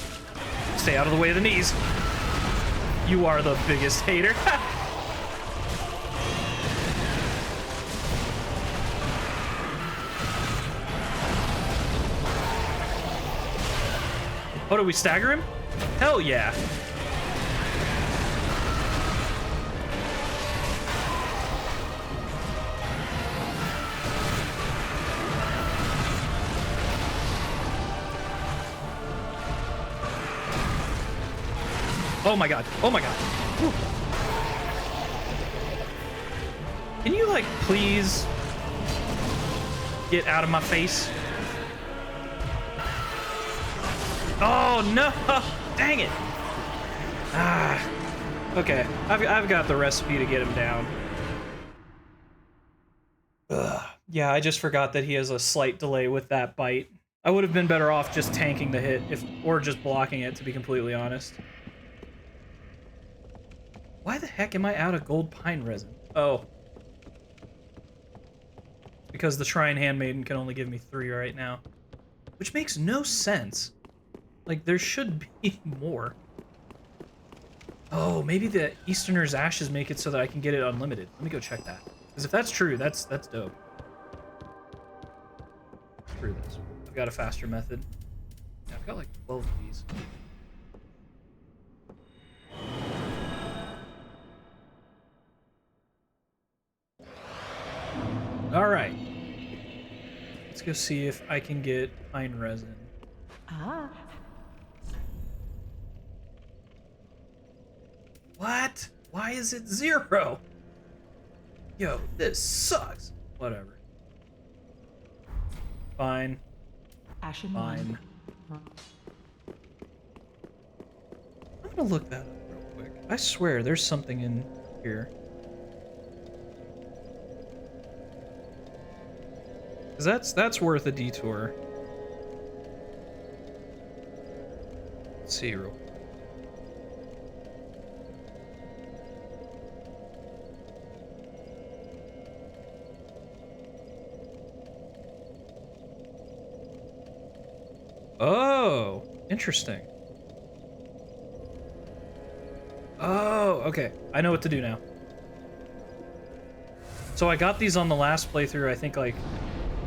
Stay out of the way of the knees. You are the biggest hater. Oh, do we stagger him? Hell yeah. Oh my god. Oh my god. Whew. Can you, like, please get out of my face? Oh no! Dang it! Ah. Okay, I've got the recipe to get him down. Ugh. Yeah, I just forgot that he has a slight delay with that bite. I would have been better off just tanking the hit, or just blocking it, to be completely honest. Why the heck am I out of gold pine resin? Oh. Because the Shrine Handmaiden can only give me 3 right now. Which makes no sense. Like, there should be more. Oh, maybe the Easterner's Ashes make it so that I can get it unlimited. Let me go check that. Because if that's true, that's dope. Screw this. I've got a faster method. Yeah, I've got like 12 of these. Alright. Let's go see if I can get pine resin. Ah. What? Why is it 0? Yo, this sucks. Whatever. Fine. Ashen Fine. I'm gonna look that up real quick. I swear there's something in here. Cause that's worth a detour. Let's see real quick. Oh, interesting. Oh, okay. I know what to do now. So I got these on the last playthrough, I think, like,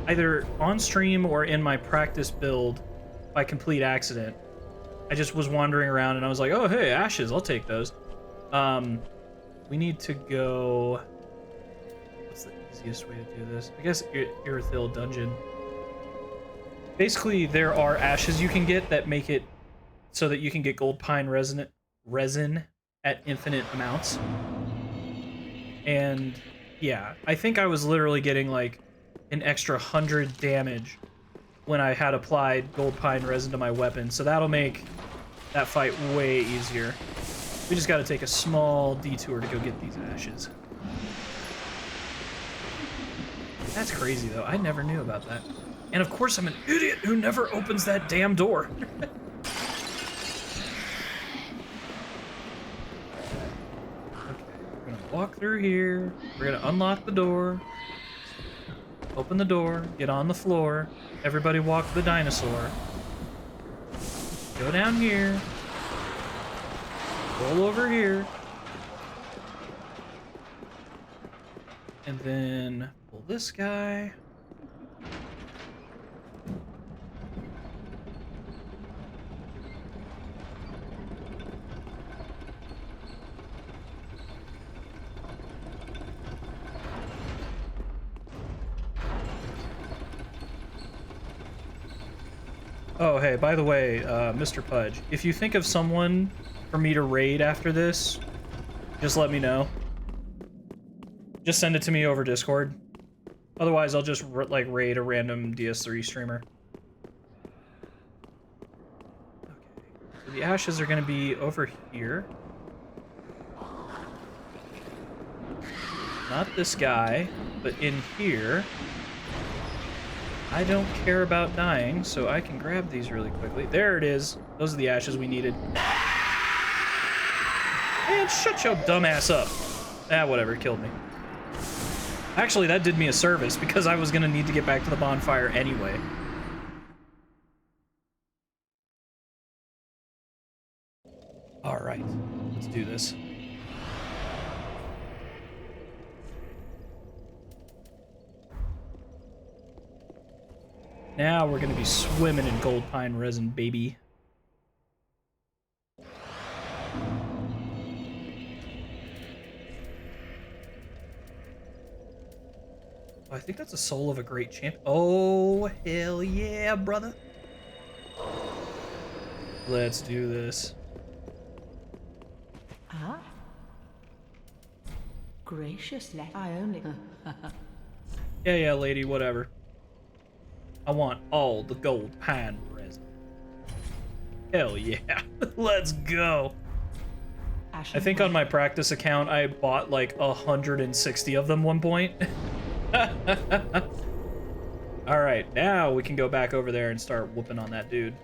either on stream or in my practice build by complete accident. I just was wandering around and I was like, oh, hey, ashes, I'll take those. We need to go... What's the easiest way to do this? I guess Irithil Dungeon. Basically, there are ashes you can get that make it so that you can get gold pine resin at infinite amounts. And yeah, I think I was literally getting like an extra 100 damage when I had applied gold pine resin to my weapon, so that'll make that fight way easier. We just gotta take a small detour to go get these ashes. That's crazy though, I never knew about that. And of course I'm an idiot who never opens that damn door. Okay, we're gonna walk through here. We're gonna unlock the door. Open the door, get on the floor. Everybody walk the dinosaur. Go down here. Roll over here. And then pull this guy. Oh, hey, by the way, Mr. Pudge, if you think of someone for me to raid after this, just let me know. Just send it to me over Discord. Otherwise, I'll just, like, raid a random DS3 streamer. Okay, so the ashes are gonna be over here. Not this guy, but in here. I don't care about dying, so I can grab these really quickly. There it is. Those are the ashes we needed. And shut your dumb ass up. Ah, whatever, it killed me. Actually, that did me a service, because I was gonna need to get back to the bonfire anyway. Alright, let's do this. Now we're gonna be swimming in gold pine resin, baby. I think that's a soul of a great champ. Oh, hell yeah, brother. Let's do this. Ah. Graciously, I only... Yeah, lady, whatever. I want all the gold pine resin. Hell yeah. Let's go. I think on my practice account, I bought like 160 of them one point. Alright, now we can go back over there and start whooping on that dude.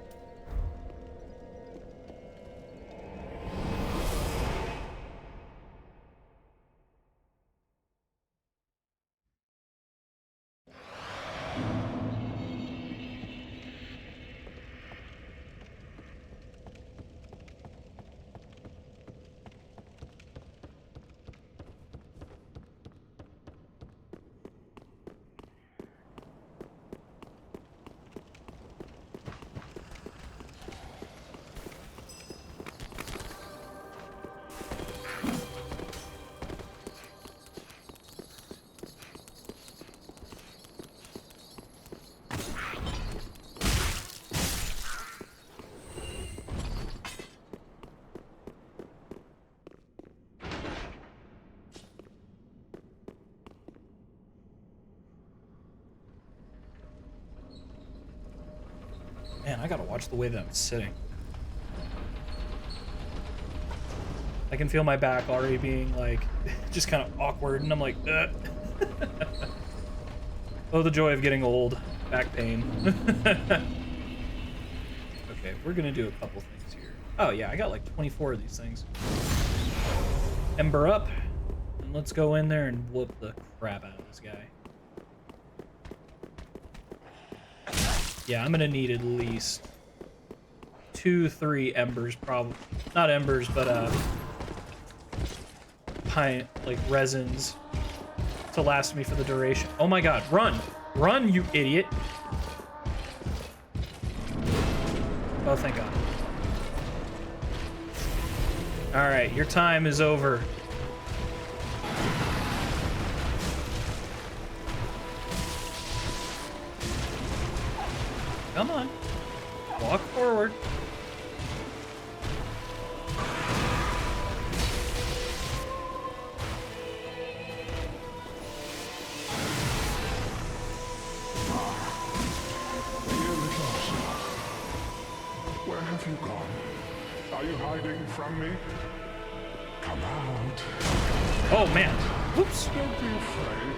Man, I gotta watch the way that I'm sitting. I can feel my back already being like, just kind of awkward, and I'm like, ugh. Oh, the joy of getting old. Back pain. Okay, we're gonna do a couple things here. Oh yeah, I got like 24 of these things. Ember up, and let's go in there and whoop the crap out of this guy. Yeah, I'm gonna need at least 2-3 embers, probably. Not embers, but pine, like resins to last me for the duration. Oh my god, run! Run, you idiot! Oh, thank god. Alright, your time is over. Come on. Walk forward. Where have you gone? Are you hiding from me? Come out. Oh man. Oops. Don't be afraid.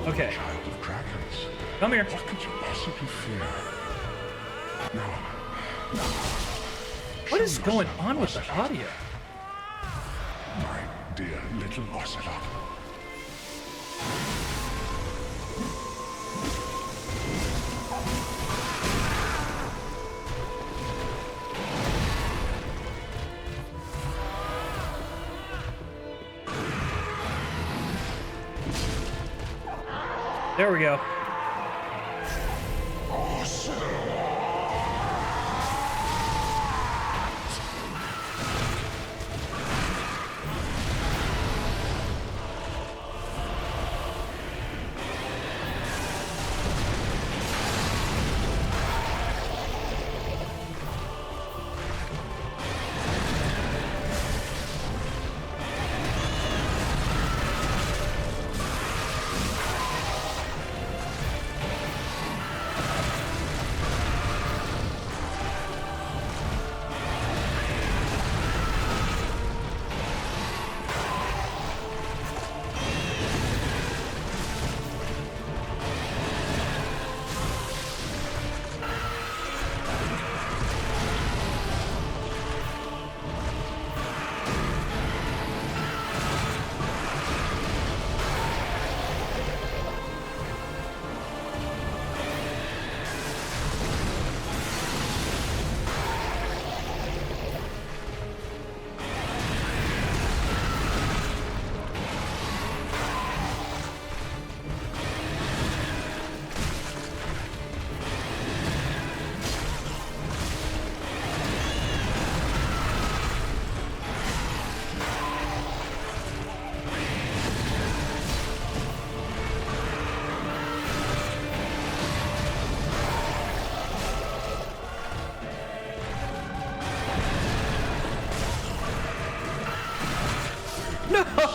Okay. Child of dragons. Come here. What could you possibly fear? No. What is going on with the audio? My dear little Ocelot. There we go.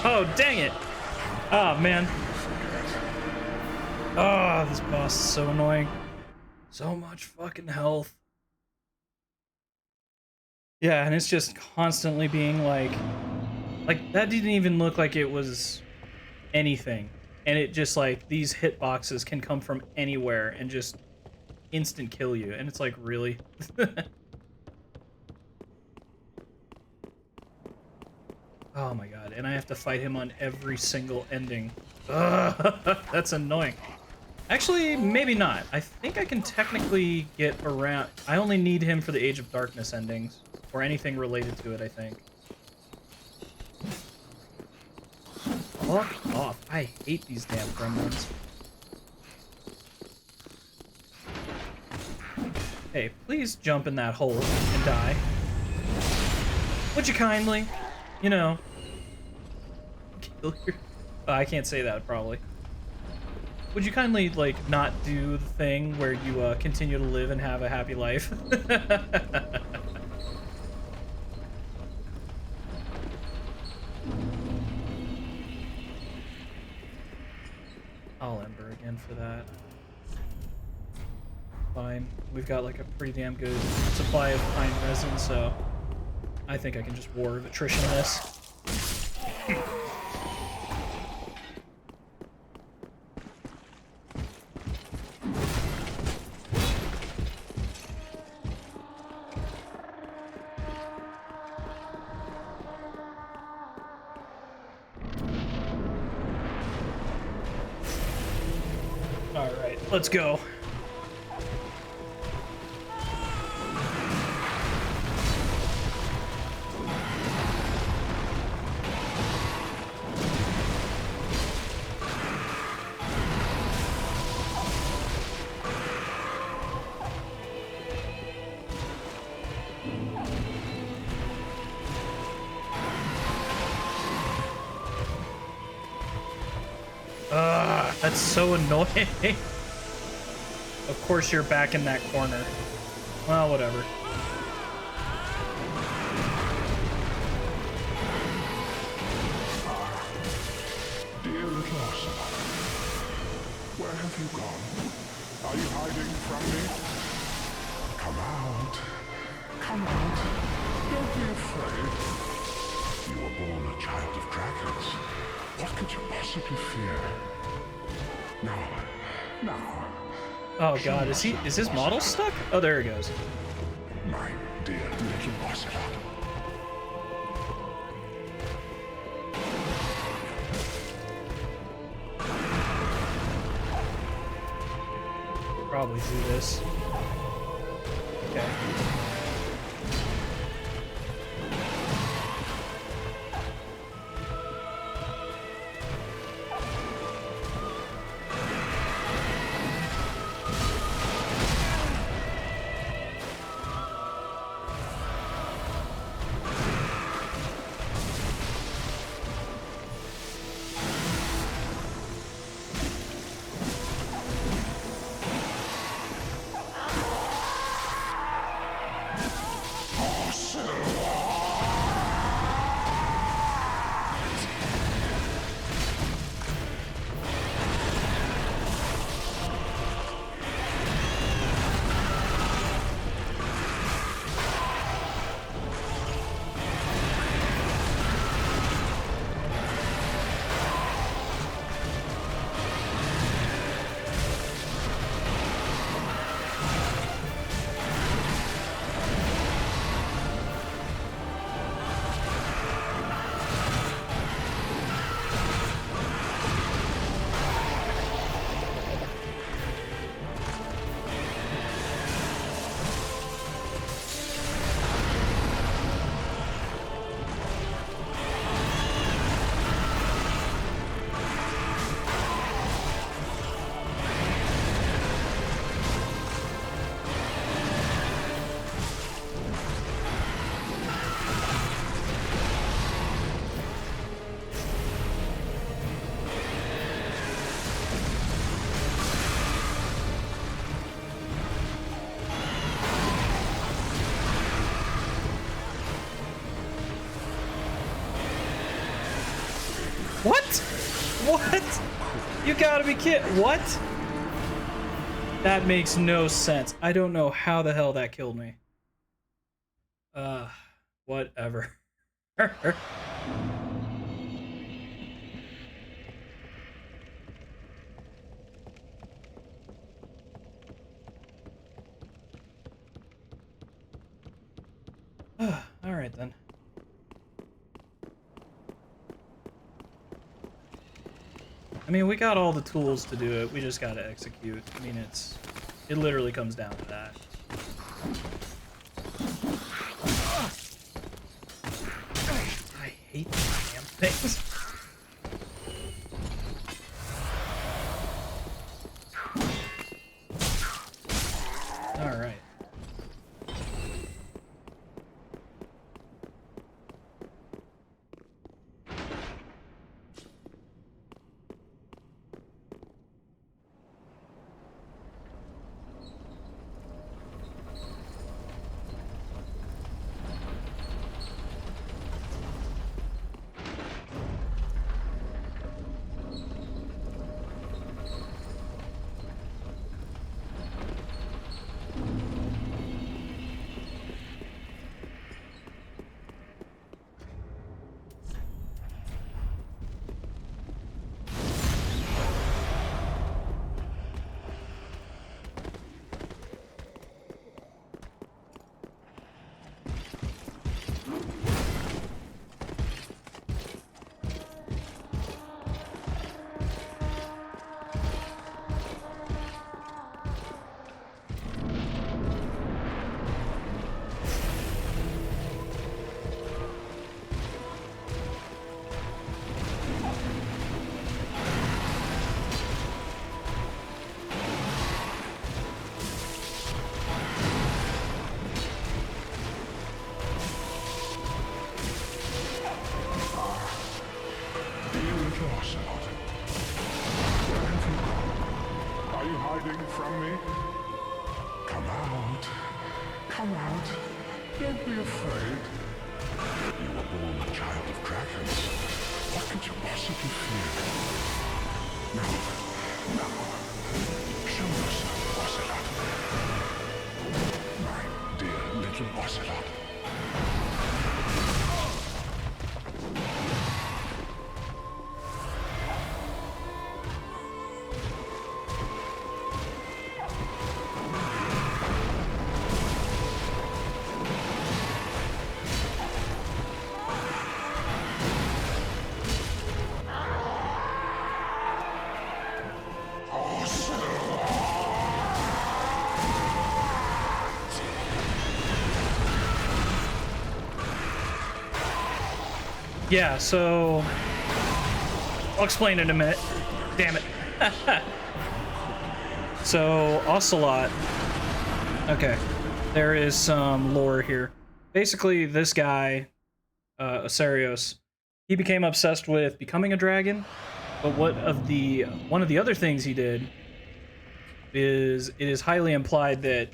Oh, dang it. Oh, man. Oh, this boss is so annoying. So much fucking health. Yeah, and it's just constantly being like that didn't even look like it was anything. And it just like, these hitboxes can come from anywhere and just instant kill you. And it's like, really? Oh my god, and I have to fight him on every single ending. Ugh, that's annoying. Actually, maybe not. I think I can technically get around... I only need him for the Age of Darkness endings, or anything related to it, I think. Fuck off. I hate these damn gremlins. Hey, please jump in that hole and die. Would you kindly? You know, kill your... I can't say that, probably. Would you kindly, like, not do the thing where you continue to live and have a happy life? I'll Ember again for that. Fine. We've got, like, a pretty damn good supply of pine resin, so... I think I can just War of Attrition this. All right, let's go. That's so annoying. Of course you're back in that corner. Well, whatever. Dear little Ocelot, where have you gone? Are you hiding from me? Come out. Come out. Don't be afraid. You were born a child of dragons. What could you possibly fear? Now. Oh god, is his model stuck? Oh, there he goes. My dear little Ocelot. Probably do this. Okay. What? What? You gotta be kidding. What? That makes no sense. I don't know how the hell that killed me. Whatever. Alright then. I mean, we got all the tools to do it. We just gotta execute. I mean, it literally comes down to that. I hate these damn things. All right. me. Come out. Come out. Don't be afraid. You were born a child of dragons. What could you possibly fear? Now, show yourself, Ocelot. My dear little Ocelot. Yeah, so I'll explain in a minute. Damn it. So, Ocelot. Okay, there is some lore here. Basically, this guy, Ocerios, he became obsessed with becoming a dragon, but one of the other things he did is it is highly implied that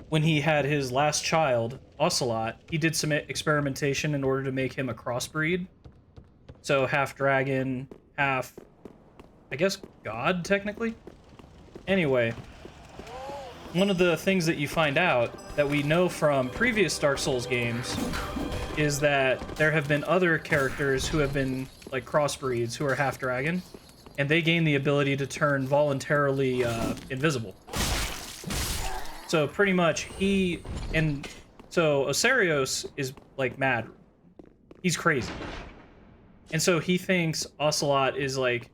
when he had his last child, Ocelot, he did some experimentation in order to make him a crossbreed. So half dragon, half, I guess, god, technically? Anyway, one of the things that you find out that we know from previous Dark Souls games is that there have been other characters who have been, like, crossbreeds who are half dragon, and they gain the ability to turn voluntarily invisible. So pretty much so Ocerios is like mad. He's crazy. And so he thinks Ocelot is like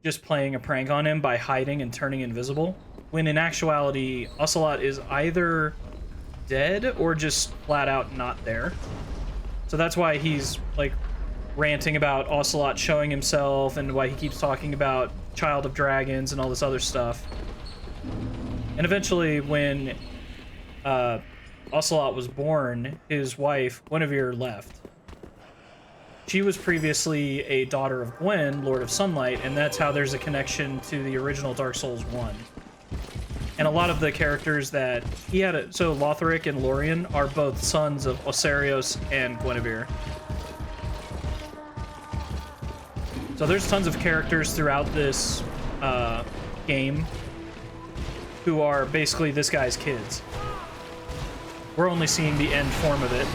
just playing a prank on him by hiding and turning invisible, when in actuality Ocelot is either dead or just flat out not there. So that's why he's like ranting about Ocelot showing himself and why he keeps talking about Child of Dragons and all this other stuff. And eventually, when Ocelot was born, his wife, Guinevere, left. She was previously a daughter of Gwyn, Lord of Sunlight, and that's how there's a connection to the original Dark Souls 1. And a lot of the characters that he had, so Lothric and Lorien are both sons of Ocerios and Guinevere. So there's tons of characters throughout this game who are basically this guy's kids. We're only seeing the end form of it.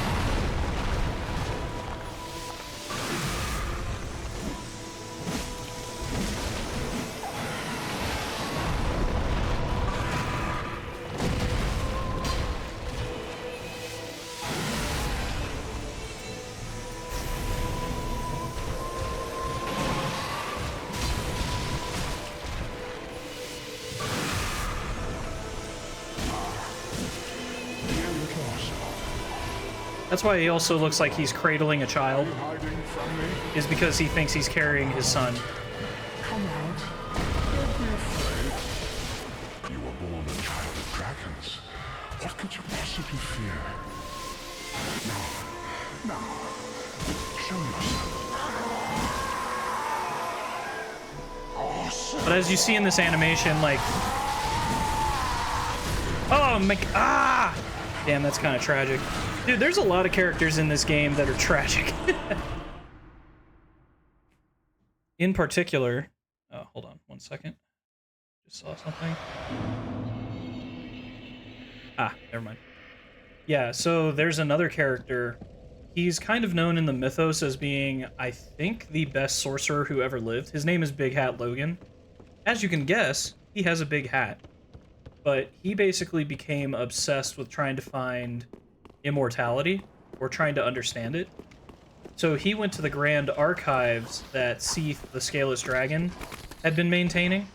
That's why he also looks like he's cradling a child, is because he thinks he's carrying his son. Come out. Don't be afraid. You were born a child of dragons. What could you possibly fear? Now, show yourself. But as you see in this animation, like, oh my, damn, that's kind of tragic. Dude, there's a lot of characters in this game that are tragic. In particular, oh, hold on one second. Just saw something. Never mind. Yeah, so there's another character. He's kind of known in the mythos as being, I think, the best sorcerer who ever lived. His name is Big Hat Logan. As you can guess, he has a big hat. But he basically became obsessed with trying to find immortality, or trying to understand it. So he went to the Grand Archives that Seath, the Scaleless Dragon, had been maintaining.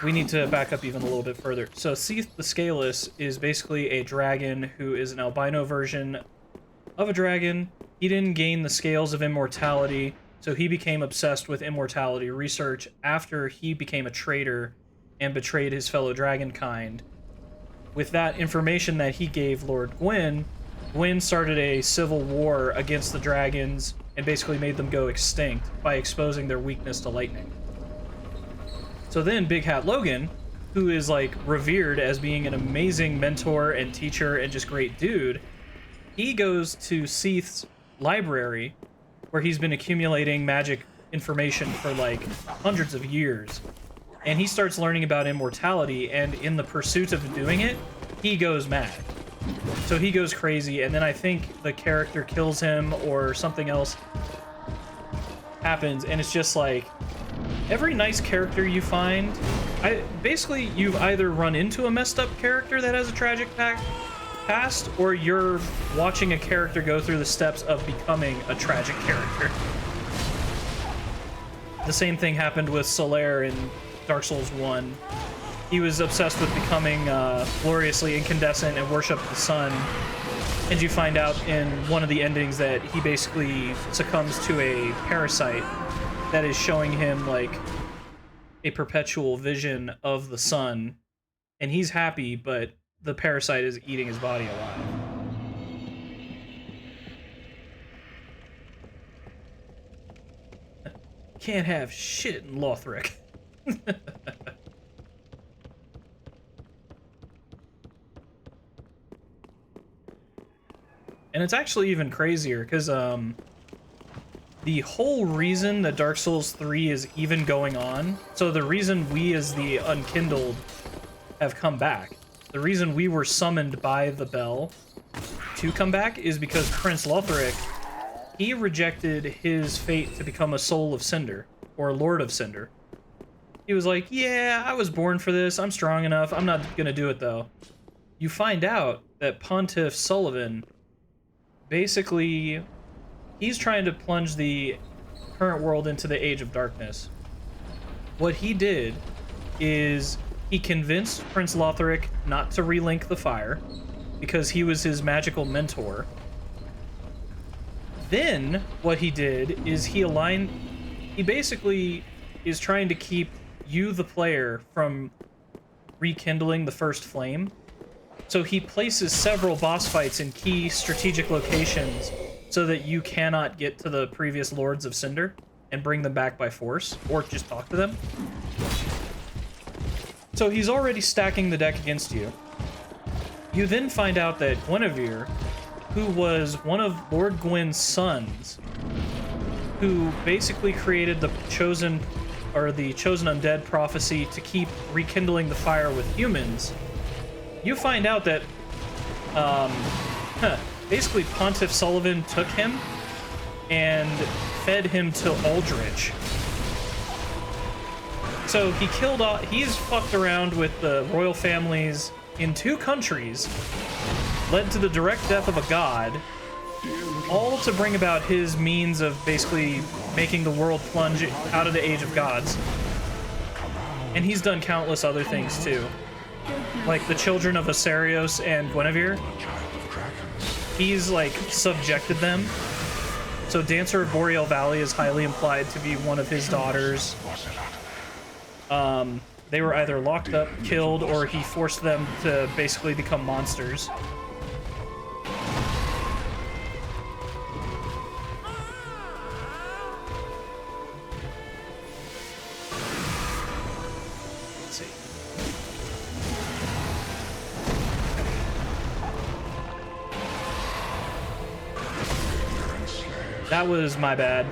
We need to back up even a little bit further. So Seath the Scaleless is basically a dragon who is an albino version of a dragon. He didn't gain the scales of immortality, so he became obsessed with immortality research after he became a traitor and betrayed his fellow dragon kind. With that information that he gave Lord Gwyn, Gwyn started a civil war against the dragons and basically made them go extinct by exposing their weakness to lightning. So then Big Hat Logan, who is like revered as being an amazing mentor and teacher and just great dude, he goes to Seath's library where he's been accumulating magic information for like hundreds of years. And he starts learning about immortality, and in the pursuit of doing it, he goes mad. So he goes crazy, and then I think the character kills him or something else happens, and it's just like every nice character you find, basically you've either run into a messed up character that has a tragic past, or you're watching a character go through the steps of becoming a tragic character. The same thing happened with Solaire in Dark Souls 1. He was obsessed with becoming gloriously incandescent and worship the sun. And you find out in one of the endings that he basically succumbs to a parasite that is showing him like a perpetual vision of the sun. And he's happy, but the parasite is eating his body alive. Can't have shit in Lothric. And it's actually even crazier, because the whole reason that Dark Souls 3 is even going on, so the reason we as the Unkindled have come back, the reason we were summoned by the bell to come back is because Prince Lothric, he rejected his fate to become a Soul of Cinder, or Lord of Cinder. He was like, yeah, I was born for this, I'm strong enough, I'm not gonna do it though. You find out that Pontiff Sulyvahn, basically, he's trying to plunge the current world into the Age of Darkness. What he did is he convinced Prince Lothric not to relink the fire because he was his magical mentor. Then what he did is he basically is trying to keep you, the player, from rekindling the first flame. So he places several boss fights in key strategic locations so that you cannot get to the previous Lords of Cinder and bring them back by force, or just talk to them. So he's already stacking the deck against you. You then find out that Guinevere, who was one of Lord Gwyn's sons, who basically created the chosen undead prophecy to keep rekindling the fire with humans, you find out that basically Pontiff Sulyvahn took him and fed him to Aldrich. So he's fucked around with the royal families in 2 countries, led to the direct death of a god, all to bring about his means of basically making the world plunge out of the Age of Gods. And he's done countless other things too. Like the children of Ocerios and Guinevere. He's like subjected them. So Dancer of Boreal Valley is highly implied to be one of his daughters. They were either locked up, killed, or he forced them to basically become monsters. Let's see. That was my bad.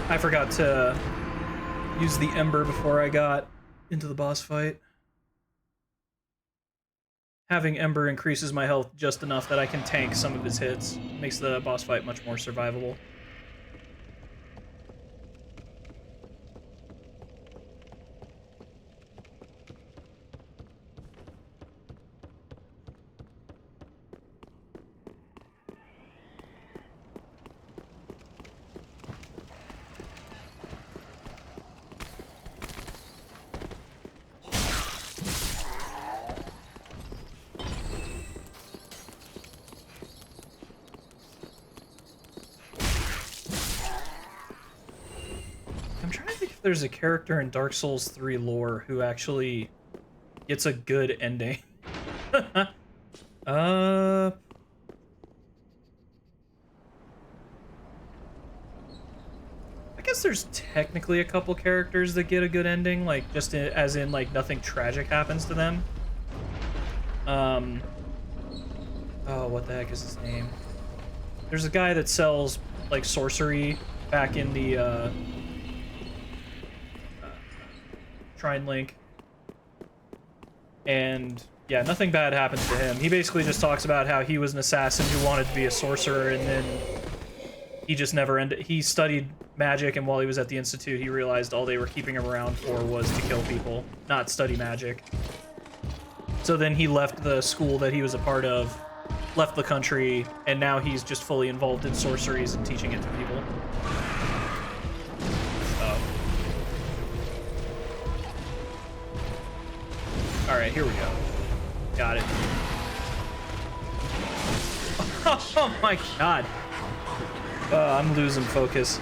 I forgot to use the Ember before I got into the boss fight. Having Ember increases my health just enough that I can tank some of his hits. Makes the boss fight much more survivable. There's a character in Dark Souls 3 lore who actually gets a good ending. I guess guess there's technically a couple characters that get a good ending, like just as in like nothing tragic happens to them. Oh, what the heck is his name? There's a guy that sells like sorcery back in the Shrine Link. And yeah, nothing bad happens to him. He basically just talks about how he was an assassin who wanted to be a sorcerer, and then he just never ended. He studied magic, and while he was at the Institute, he realized all they were keeping him around for was to kill people, not study magic. So then he left the school that he was a part of, left the country, and now he's just fully involved in sorceries and teaching it to people. Alright, here we go. Got it. Oh my god. I'm losing focus.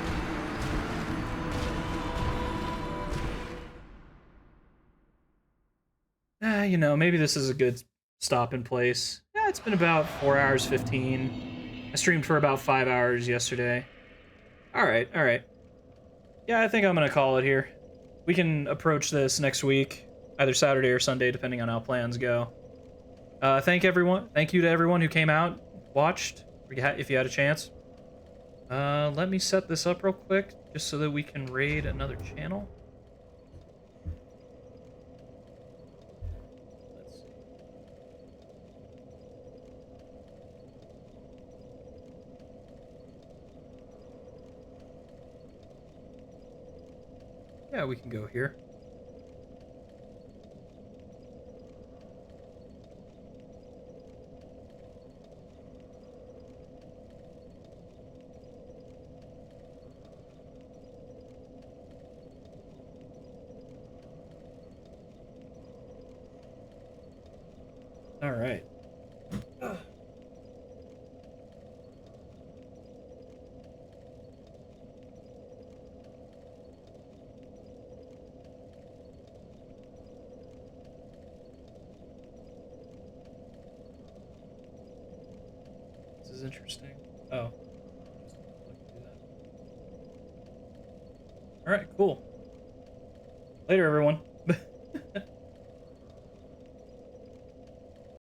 You know, maybe this is a good stop in place. Yeah, it's been about 4 hours 15. I streamed for about 5 hours yesterday. Alright, alright. Yeah, I think I'm gonna call it here. We can approach this next week, either Saturday or Sunday, depending on how plans go. Thank you to everyone who came out, watched, if you had a chance. Let me set this up real quick, just so that we can raid another channel. Let's see. Yeah, we can go here. All right. This is interesting. Oh. All right, cool. Later, everyone.